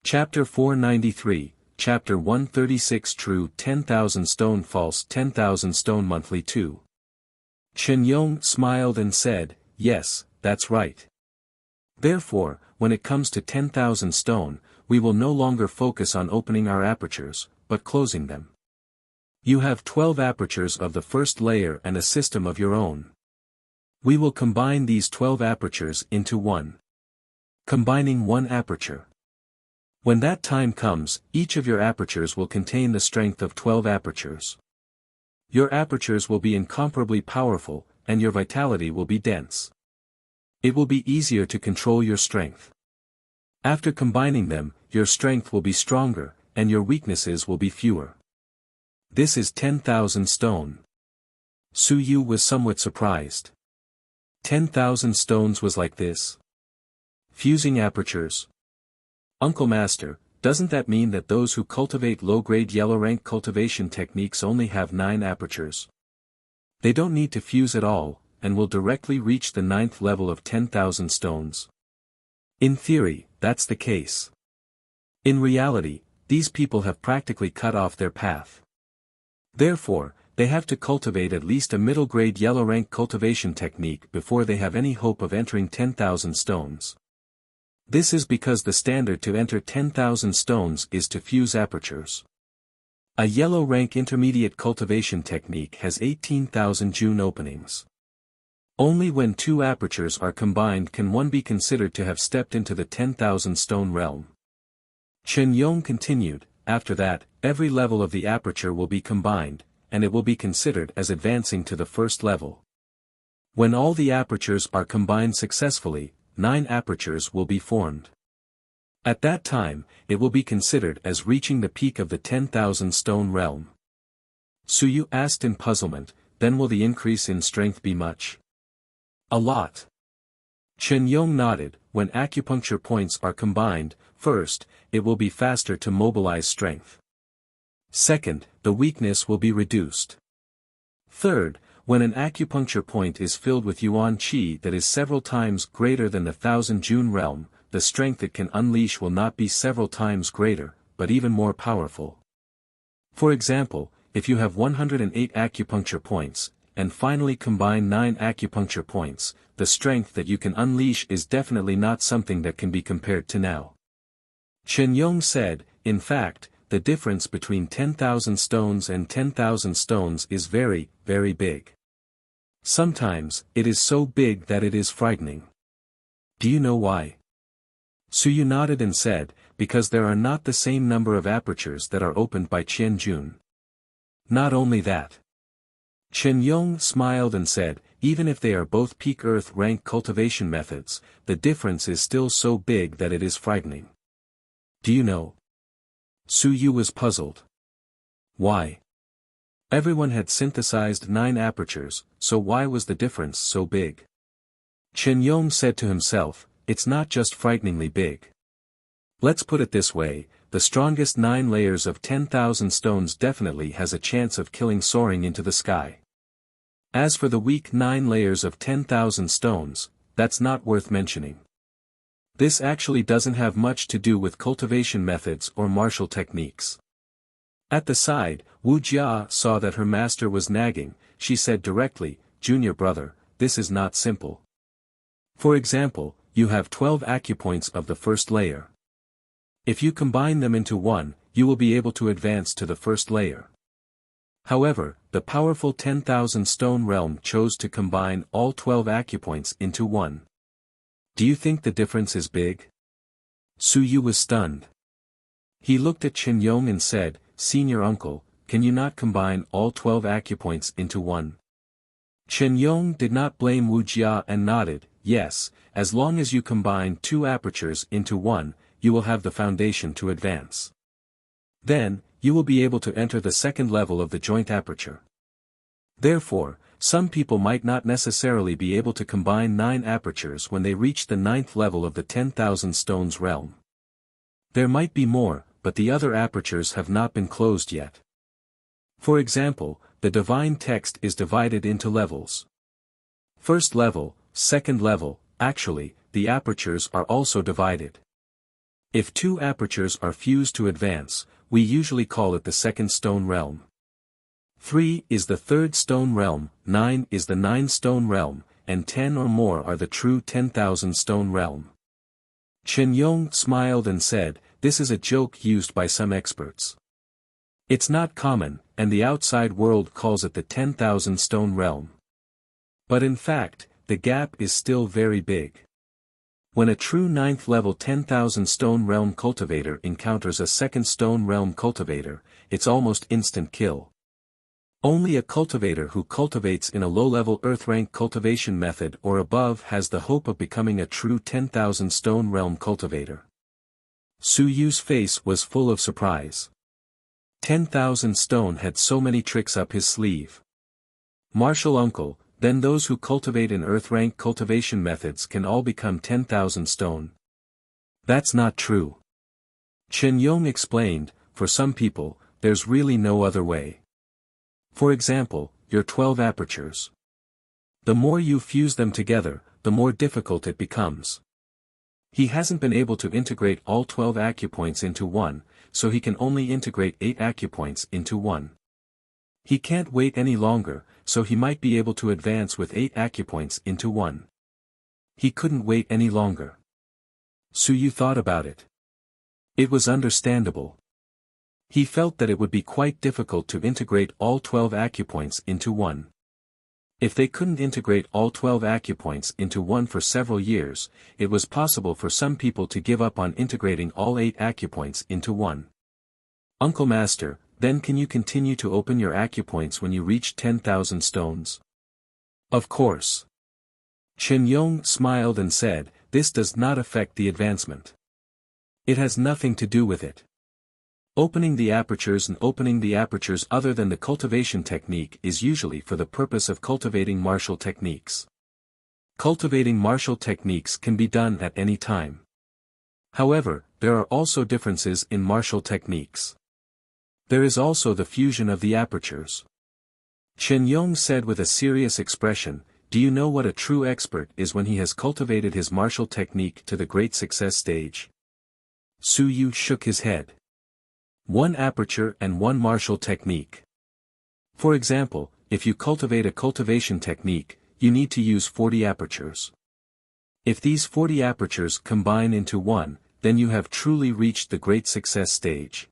Chapter 493, Chapter 136 True 10,000 Stone False 10,000 Stone Monthly 2. Chen Yong smiled and said, yes, that's right. Therefore, when it comes to 10,000 stone, we will no longer focus on opening our apertures, but closing them. You have 12 apertures of the first layer and a system of your own. We will combine these 12 apertures into one. Combining one aperture. When that time comes, each of your apertures will contain the strength of 12 apertures. Your apertures will be incomparably powerful, and your vitality will be dense. It will be easier to control your strength. After combining them, your strength will be stronger, and your weaknesses will be fewer. This is 10,000 stone. Su Yu was somewhat surprised. 10,000 stones was like this. Fusing apertures. Uncle Master, doesn't that mean that those who cultivate low-grade yellow rank cultivation techniques only have 9 apertures? They don't need to fuse at all, and will directly reach the 9th level of 10,000 stones. In theory, that's the case. In reality, these people have practically cut off their path. Therefore, they have to cultivate at least a middle-grade yellow rank cultivation technique before they have any hope of entering 10,000 stones. This is because the standard to enter 10,000 stones is to fuse apertures. A yellow rank intermediate cultivation technique has 18,000 June openings. Only when 2 apertures are combined can one be considered to have stepped into the 10,000 stone realm. Chen Yong continued, after that, every level of the aperture will be combined, and it will be considered as advancing to the first level. When all the apertures are combined successfully, 9 apertures will be formed. At that time, it will be considered as reaching the peak of the 10,000 stone realm. Su Yu asked in puzzlement, then will the increase in strength be much? A lot. Chen Yong nodded, when acupuncture points are combined, first, it will be faster to mobilize strength. Second, the weakness will be reduced. Third, when an acupuncture point is filled with yuan qi that is several times greater than the 1,000 June realm, the strength it can unleash will not be several times greater, but even more powerful. For example, if you have 108 acupuncture points, and finally combine 9 acupuncture points, the strength that you can unleash is definitely not something that can be compared to now. Chen Yong said, in fact, the difference between 10,000 stones and 10,000 stones is very, very big. Sometimes, it is so big that it is frightening. Do you know why? Su Yu nodded and said, because there are not the same number of apertures that are opened by Qian Jun. Not only that. Chen Yong smiled and said, even if they are both peak earth rank cultivation methods, the difference is still so big that it is frightening. Do you know? Su Yu was puzzled. Why? Everyone had synthesized 9 apertures, so why was the difference so big? Chen Yong said to himself, it's not just frighteningly big. Let's put it this way, the strongest 9 layers of 10,000 stones definitely has a chance of killing soaring into the sky. As for the weak 9 layers of 10,000 stones, that's not worth mentioning. This actually doesn't have much to do with cultivation methods or martial techniques. At the side, Wuxia saw that her master was nagging. She said directly, Junior brother, this is not simple. For example, you have 12 acupoints of the first layer. If you combine them into one, you will be able to advance to the first layer. However, the powerful 10,000 stone realm chose to combine all 12 acupoints into one. Do you think the difference is big? Su Yu was stunned. He looked at Chen Yong and said, Senior uncle, can you not combine all 12 acupoints into one? Chen Yong did not blame Wuxia and nodded, yes, as long as you combine 2 apertures into one, you will have the foundation to advance. Then, you will be able to enter the second level of the joint aperture. Therefore, some people might not necessarily be able to combine 9 apertures when they reach the 9th level of the 10,000 stones realm. There might be more, but the other apertures have not been closed yet. For example, the divine text is divided into levels. First level, second level, actually, the apertures are also divided. If 2 apertures are fused to advance, we usually call it the second stone realm. 3 is the third stone realm, 9 is the 9-stone realm, and 10 or more are the true 10,000 stone realm. Chen Yong smiled and said, "This is a joke used by some experts. It's not common, and the outside world calls it the 10,000 stone realm. But in fact, the gap is still very big. When a true 9th level 10,000 stone realm cultivator encounters a second stone realm cultivator, it's almost instant kill. Only a cultivator who cultivates in a low-level earth rank cultivation method or above has the hope of becoming a true 10,000 stone realm cultivator." Su Yu's face was full of surprise. 10,000 stone had so many tricks up his sleeve. Martial uncle, then those who cultivate in earth rank cultivation methods can all become 10,000 stone. That's not true. Chen Yong explained, for some people, there's really no other way. For example, your 12 apertures. The more you fuse them together, the more difficult it becomes. He hasn't been able to integrate all 12 acupoints into one, so he can only integrate 8 acupoints into one. He can't wait any longer, so he might be able to advance with 8 acupoints into one. He couldn't wait any longer. Su Yu thought about it. It was understandable. He felt that it would be quite difficult to integrate all 12 acupoints into one. If they couldn't integrate all 12 acupoints into one for several years, it was possible for some people to give up on integrating all 8 acupoints into one. "Uncle Master, then can you continue to open your acupoints when you reach 10,000 stones?" "Of course." Chen Yong smiled and said, "This does not affect the advancement. It has nothing to do with it. Opening the apertures and opening the apertures other than the cultivation technique is usually for the purpose of cultivating martial techniques. Cultivating martial techniques can be done at any time. However, there are also differences in martial techniques. There is also the fusion of the apertures." Chen Yong said with a serious expression, "Do you know what a true expert is when he has cultivated his martial technique to the great success stage?" Su Yu shook his head. "One aperture and one martial technique. For example, if you cultivate a cultivation technique, you need to use 40 apertures. If these 40 apertures combine into one, then you have truly reached the great success stage.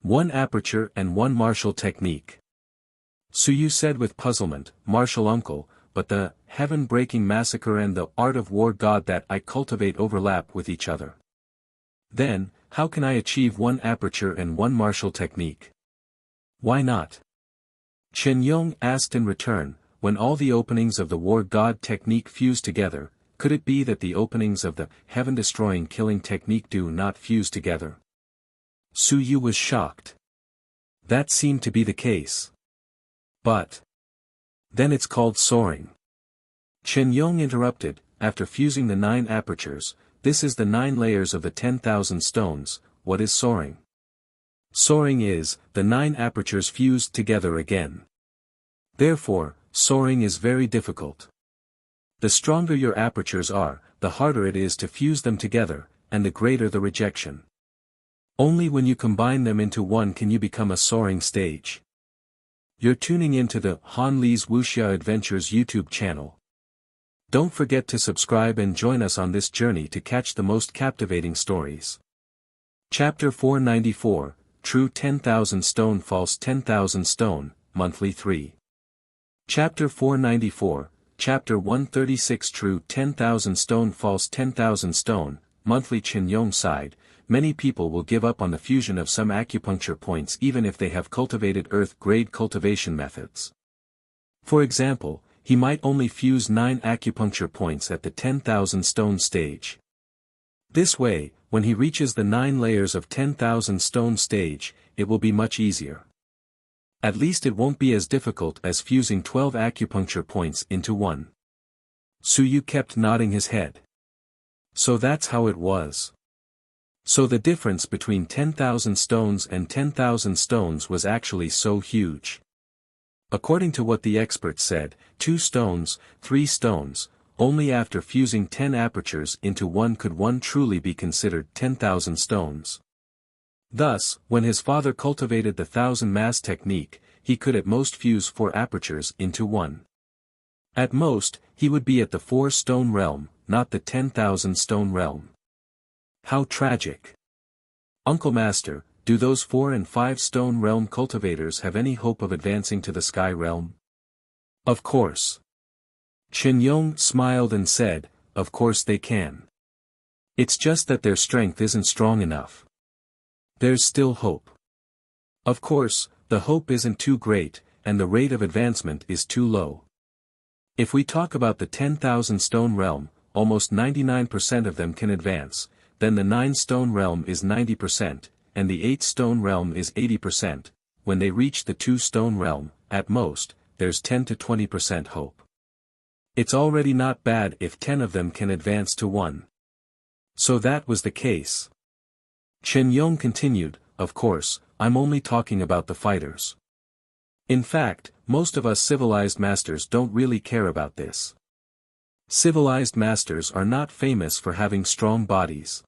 One aperture and one martial technique." Su Yu said with puzzlement, "Martial uncle, but the heaven-breaking massacre and the art of war god that I cultivate overlap with each other. Then, how can I achieve one aperture and one martial technique? Why not?" Chen Yong asked in return, "When all the openings of the war god technique fuse together, could it be that the openings of the heaven-destroying killing technique do not fuse together?" Su Yu was shocked. That seemed to be the case. "But then it's called soaring." Chen Yong interrupted, "After fusing the 9 apertures, this is the 9 layers of the 10,000 stones, what is soaring? Soaring is, the 9 apertures fused together again. Therefore, soaring is very difficult. The stronger your apertures are, the harder it is to fuse them together, and the greater the rejection. Only when you combine them into one can you become a soaring stage." You're tuning into the Han Li's Wuxia Adventures YouTube channel. Don't forget to subscribe and join us on this journey to catch the most captivating stories. Chapter 494, True 10,000 Stone False 10,000 Stone, Monthly 3. Chapter 494, Chapter 136 True 10,000 Stone False 10,000 Stone, Monthly. Chen Yong sighed, "Many people will give up on the fusion of some acupuncture points even if they have cultivated earth-grade cultivation methods. For example, he might only fuse 9 acupuncture points at the 10,000 stone stage. This way, when he reaches the 9 layers of 10,000 stone stage, it will be much easier. At least it won't be as difficult as fusing 12 acupuncture points into one." Su Yu kept nodding his head. So that's how it was. So the difference between 10,000 stones and 10,000 stones was actually so huge. According to what the experts said, 2 stones, 3 stones, only after fusing 10 apertures into one could one truly be considered 10,000 stones. Thus, when his father cultivated the 1,000-mass technique, he could at most fuse 4 apertures into one. At most, he would be at the 4-stone realm, not the 10,000-stone realm. How tragic. Uncle Master, do those 4 and 5-stone realm cultivators have any hope of advancing to the sky realm? Of course. Chen Yong smiled and said, of course they can. It's just that their strength isn't strong enough. There's still hope. Of course, the hope isn't too great, and the rate of advancement is too low. If we talk about the 10,000-stone realm, almost 99% of them can advance, then the 9-stone realm is 90%, and the 8-stone realm is 80%, when they reach the 2-stone realm, at most, there's 10 to 20% hope. It's already not bad if 10 of them can advance to 1. So that was the case. Chen Yong continued, of course, I'm only talking about the fighters. In fact, most of us civilized masters don't really care about this. Civilized masters are not famous for having strong bodies.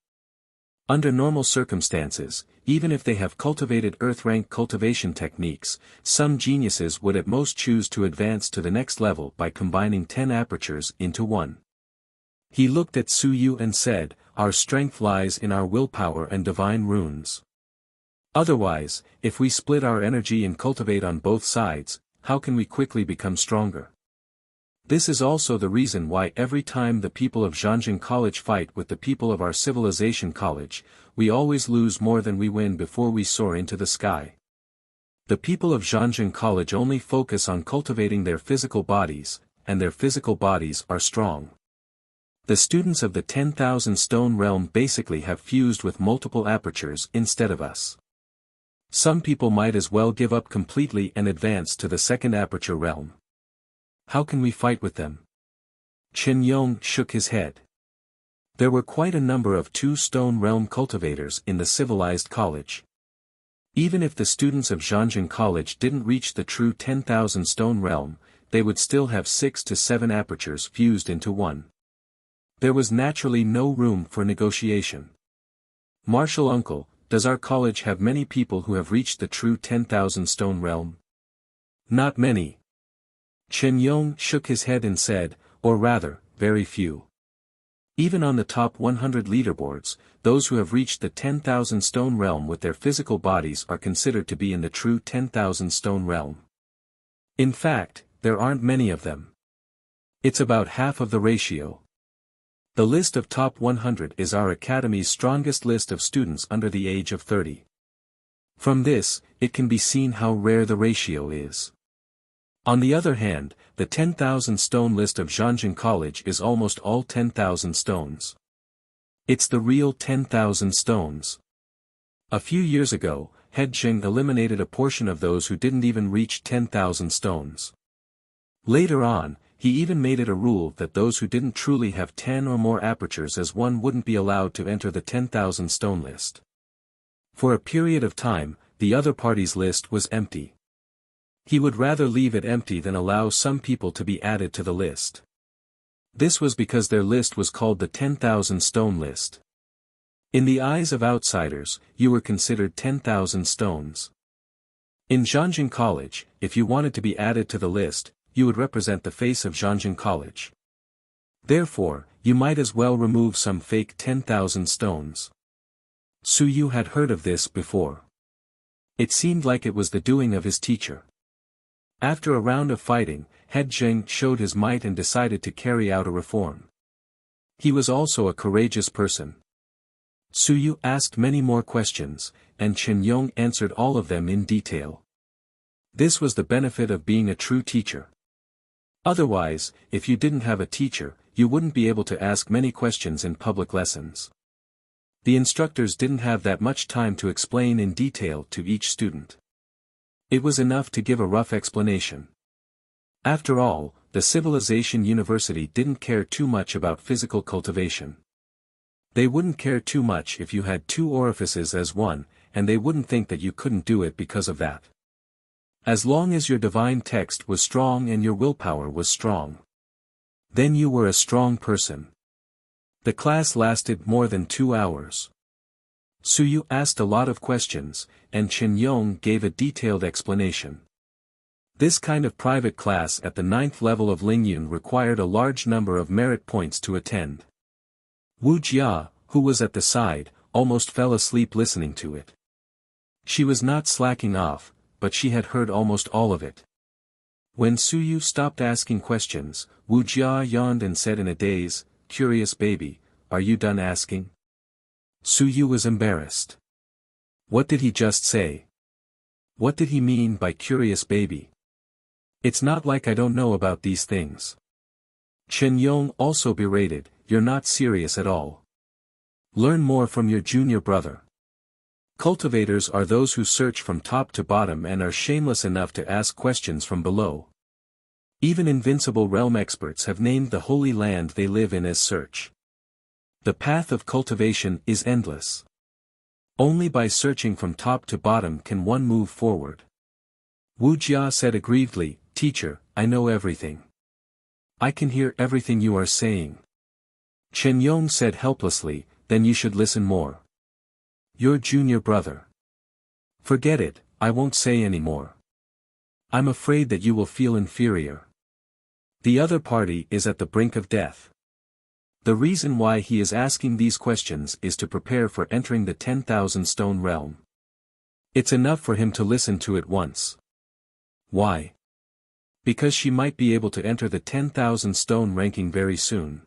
Under normal circumstances, even if they have cultivated earth-rank cultivation techniques, some geniuses would at most choose to advance to the next level by combining 10 apertures into one. He looked at Su Yu and said, our strength lies in our willpower and divine runes. Otherwise, if we split our energy and cultivate on both sides, how can we quickly become stronger? This is also the reason why every time the people of Zhanjiang College fight with the people of our civilization college, we always lose more than we win before we soar into the sky. The people of Zhanjiang College only focus on cultivating their physical bodies, and their physical bodies are strong. The students of the 10,000 stone realm basically have fused with multiple apertures instead of us. Some people might as well give up completely and advance to the second aperture realm. How can we fight with them? Chen Yong shook his head. There were quite a number of 2-stone realm cultivators in the civilized college. Even if the students of Zhanjiang College didn't reach the true 10,000 stone realm, they would still have 6 to 7 apertures fused into one. There was naturally no room for negotiation. Martial uncle, does our college have many people who have reached the true 10,000 stone realm? Not many. Chen Yong shook his head and said, or rather, very few. Even on the top 100 leaderboards, those who have reached the 10,000 stone realm with their physical bodies are considered to be in the true 10,000 stone realm. In fact, there aren't many of them. It's about half of the ratio. The list of top 100 is our academy's strongest list of students under the age of 30. From this, it can be seen how rare the ratio is. On the other hand, the 10,000 stone list of Zhanjiang College is almost all 10,000 stones. It's the real 10,000 stones. A few years ago, Head Jing eliminated a portion of those who didn't even reach 10,000 stones. Later on, he even made it a rule that those who didn't truly have 10 or more apertures as one wouldn't be allowed to enter the 10,000 stone list. For a period of time, the other party's list was empty. He would rather leave it empty than allow some people to be added to the list. This was because their list was called the 10,000 stone list. In the eyes of outsiders, you were considered 10,000 stones. In Zhanjiang College, if you wanted to be added to the list, you would represent the face of Zhanjiang College. Therefore, you might as well remove some fake 10,000 stones. Su Yu had heard of this before. It seemed like it was the doing of his teacher. After a round of fighting, Head Jing showed his might and decided to carry out a reform. He was also a courageous person. Su Yu asked many more questions, and Chen Yong answered all of them in detail. This was the benefit of being a true teacher. Otherwise, if you didn't have a teacher, you wouldn't be able to ask many questions in public lessons. The instructors didn't have that much time to explain in detail to each student. It was enough to give a rough explanation. After all, the Civilization University didn't care too much about physical cultivation. They wouldn't care too much if you had 2 orifices as one, and they wouldn't think that you couldn't do it because of that. As long as your divine text was strong and your willpower was strong, then you were a strong person. The class lasted more than 2 hours. Suyu asked a lot of questions, and Chen Yong gave a detailed explanation. This kind of private class at the 9th level of Lingyun required a large number of merit points to attend. Wuxia, who was at the side, almost fell asleep listening to it. She was not slacking off, but she had heard almost all of it. When Suyu stopped asking questions, Wuxia yawned and said in a daze, "Curious baby, are you done asking?" Suyu was embarrassed. What did he just say? What did he mean by curious baby? It's not like I don't know about these things. Chen Yong also berated, "You're not serious at all. Learn more from your junior brother." Cultivators are those who search from top to bottom and are shameless enough to ask questions from below. Even invincible realm experts have named the holy land they live in as search. The path of cultivation is endless. Only by searching from top to bottom can one move forward. Wuxia said aggrievedly, "Teacher, I know everything. I can hear everything you are saying." Chen Yong said helplessly, "Then you should listen more. Your junior brother. Forget it, I won't say any more. I'm afraid that you will feel inferior. The other party is at the brink of death. The reason why he is asking these questions is to prepare for entering the 10,000 stone realm. It's enough for him to listen to it once." Why? Because she might be able to enter the 10,000 stone ranking very soon.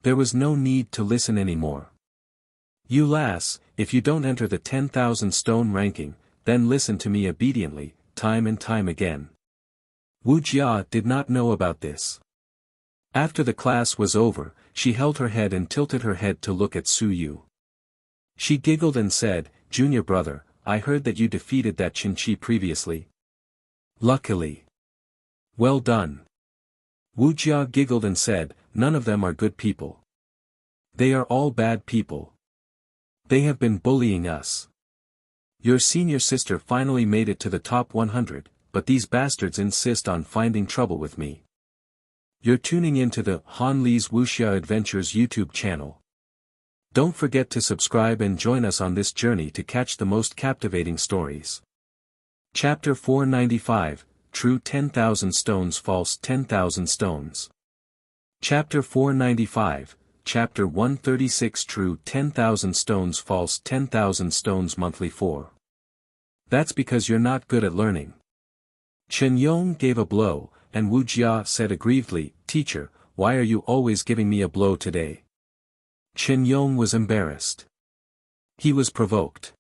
There was no need to listen anymore. "You lass, if you don't enter the 10,000 stone ranking, then listen to me obediently, time and time again." Wuxia did not know about this. After the class was over, she held her head and tilted her head to look at Suyu. She giggled and said, "Junior brother, I heard that you defeated that Qinchi previously." "Luckily. Well done." Wuxia giggled and said, "None of them are good people. They are all bad people. They have been bullying us. Your senior sister finally made it to the top 100, but these bastards insist on finding trouble with me." You're tuning into the Han Li's Wuxia Adventures YouTube channel. Don't forget to subscribe and join us on this journey to catch the most captivating stories. Chapter 495, True 10,000 Stones False 10,000 Stones. Chapter 495, Chapter 136 True 10,000 Stones False 10,000 Stones Monthly 4. That's because you're not good at learning. Chen Yong gave a blow, and Wuxia said aggrievedly, "Teacher, why are you always giving me a blow today?" Chen Yong was embarrassed. He was provoked.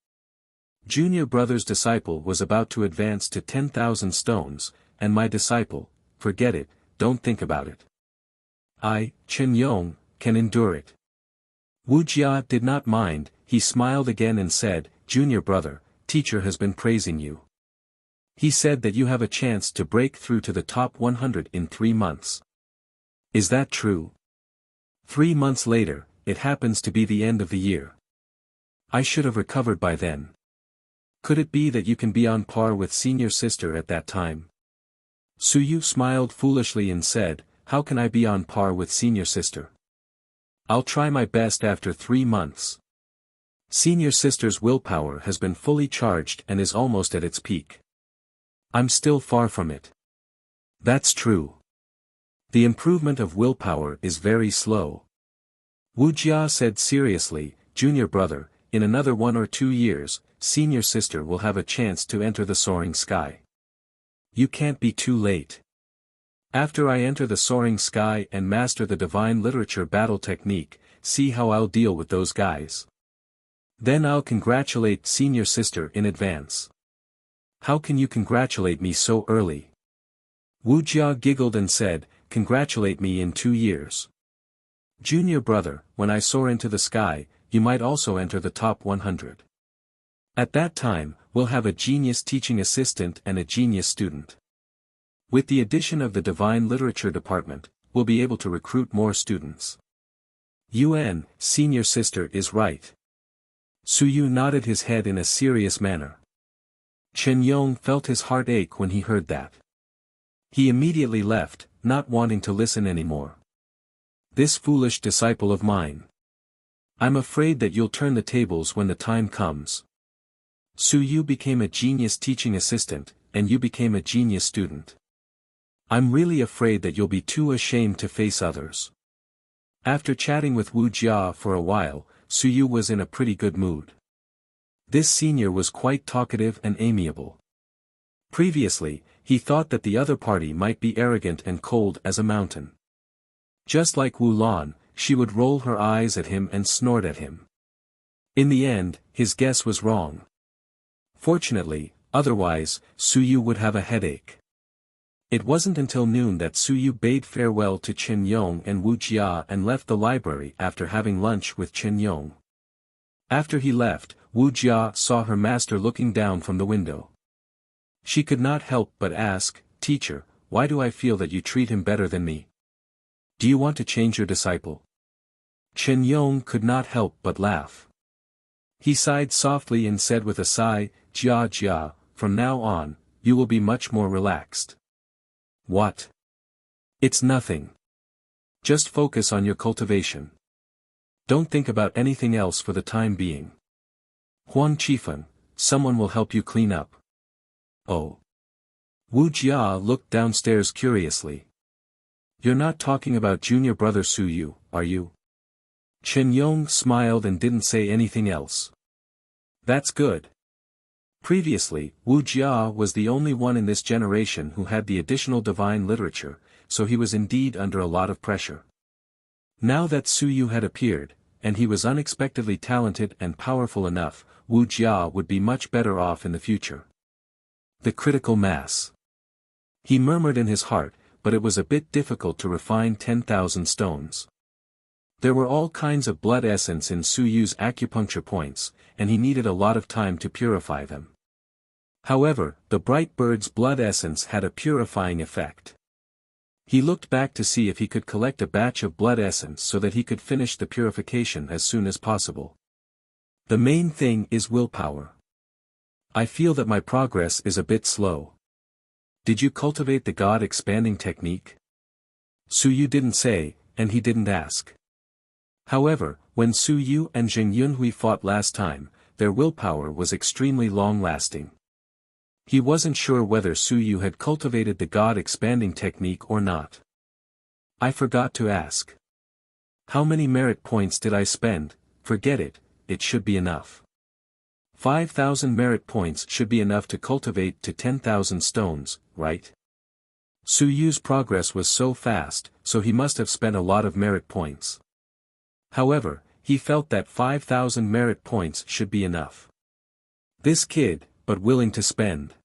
Junior brother's disciple was about to advance to 10,000 stones, and my disciple, forget it, don't think about it. I, Chen Yong, can endure it. Wuxia did not mind, he smiled again and said, "Junior brother, teacher has been praising you. He said that you have a chance to break through to the top 100 in 3 months. Is that true?" 3 months later, it happens to be the end of the year. I should have recovered by then. Could it be that you can be on par with senior sister at that time? Suyu smiled foolishly and said, "How can I be on par with senior sister? I'll try my best after 3 months. Senior sister's willpower has been fully charged and is almost at its peak. I'm still far from it." That's true. The improvement of willpower is very slow. Wuxia said seriously, "Junior brother, in another 1 or 2 years, senior sister will have a chance to enter the soaring sky. You can't be too late. After I enter the soaring sky and master the divine literature battle technique, see how I'll deal with those guys. Then I'll congratulate senior sister in advance." "How can you congratulate me so early?" Wuxia giggled and said, "Congratulate me in 2 years. Junior brother, when I soar into the sky, you might also enter the top 100. At that time, we'll have a genius teaching assistant and a genius student. With the addition of the divine literature department, we'll be able to recruit more students." Yuan, senior sister is right. Suyu nodded his head in a serious manner. Chen Yong felt his heart ache when he heard that. He immediately left, not wanting to listen anymore. This foolish disciple of mine. I'm afraid that you'll turn the tables when the time comes. Su Yu became a genius teaching assistant, and you became a genius student. I'm really afraid that you'll be too ashamed to face others. After chatting with Wuxia for a while, Su Yu was in a pretty good mood. This senior was quite talkative and amiable. Previously, he thought that the other party might be arrogant and cold as a mountain. Just like Wu Lan, she would roll her eyes at him and snort at him. In the end, his guess was wrong. Fortunately, otherwise, Su Yu would have a headache. It wasn't until noon that Su Yu bade farewell to Chen Yong and Wu Jia and left the library after having lunch with Chen Yong. After he left, Wu Jia saw her master looking down from the window. She could not help but ask, "Teacher, why do I feel that you treat him better than me? Do you want to change your disciple?" Chen Yong could not help but laugh. He sighed softly and said with a sigh, "Jia Jia, from now on, you will be much more relaxed." "What? It's nothing. Just focus on your cultivation. Don't think about anything else for the time being. Huang Qifeng, someone will help you clean up." "Oh." Wu Jia looked downstairs curiously. "You're not talking about junior brother Su Yu, are you?" Chen Yong smiled and didn't say anything else. "That's good." Previously, Wu Jia was the only one in this generation who had the additional divine literature, so he was indeed under a lot of pressure. Now that Su Yu had appeared, and he was unexpectedly talented and powerful enough, Wu Jia would be much better off in the future. The critical mass. He murmured in his heart, but it was a bit difficult to refine 10,000 stones. There were all kinds of blood essence in Su Yu's acupuncture points, and he needed a lot of time to purify them. However, the bright bird's blood essence had a purifying effect. He looked back to see if he could collect a batch of blood essence so that he could finish the purification as soon as possible. The main thing is willpower. I feel that my progress is a bit slow. Did you cultivate the God-expanding technique? Su Yu didn't say, and he didn't ask. However, when Su Yu and Zheng Yunhui fought last time, their willpower was extremely long-lasting. He wasn't sure whether Su Yu had cultivated the God-expanding technique or not. "I forgot to ask. How many merit points did I spend?" "Forget it, it should be enough. 5,000 merit points should be enough to cultivate to 10,000 stones, right?" Su Yu's progress was so fast, so he must have spent a lot of merit points. However, he felt that 5,000 merit points should be enough. This kid, but willing to spend.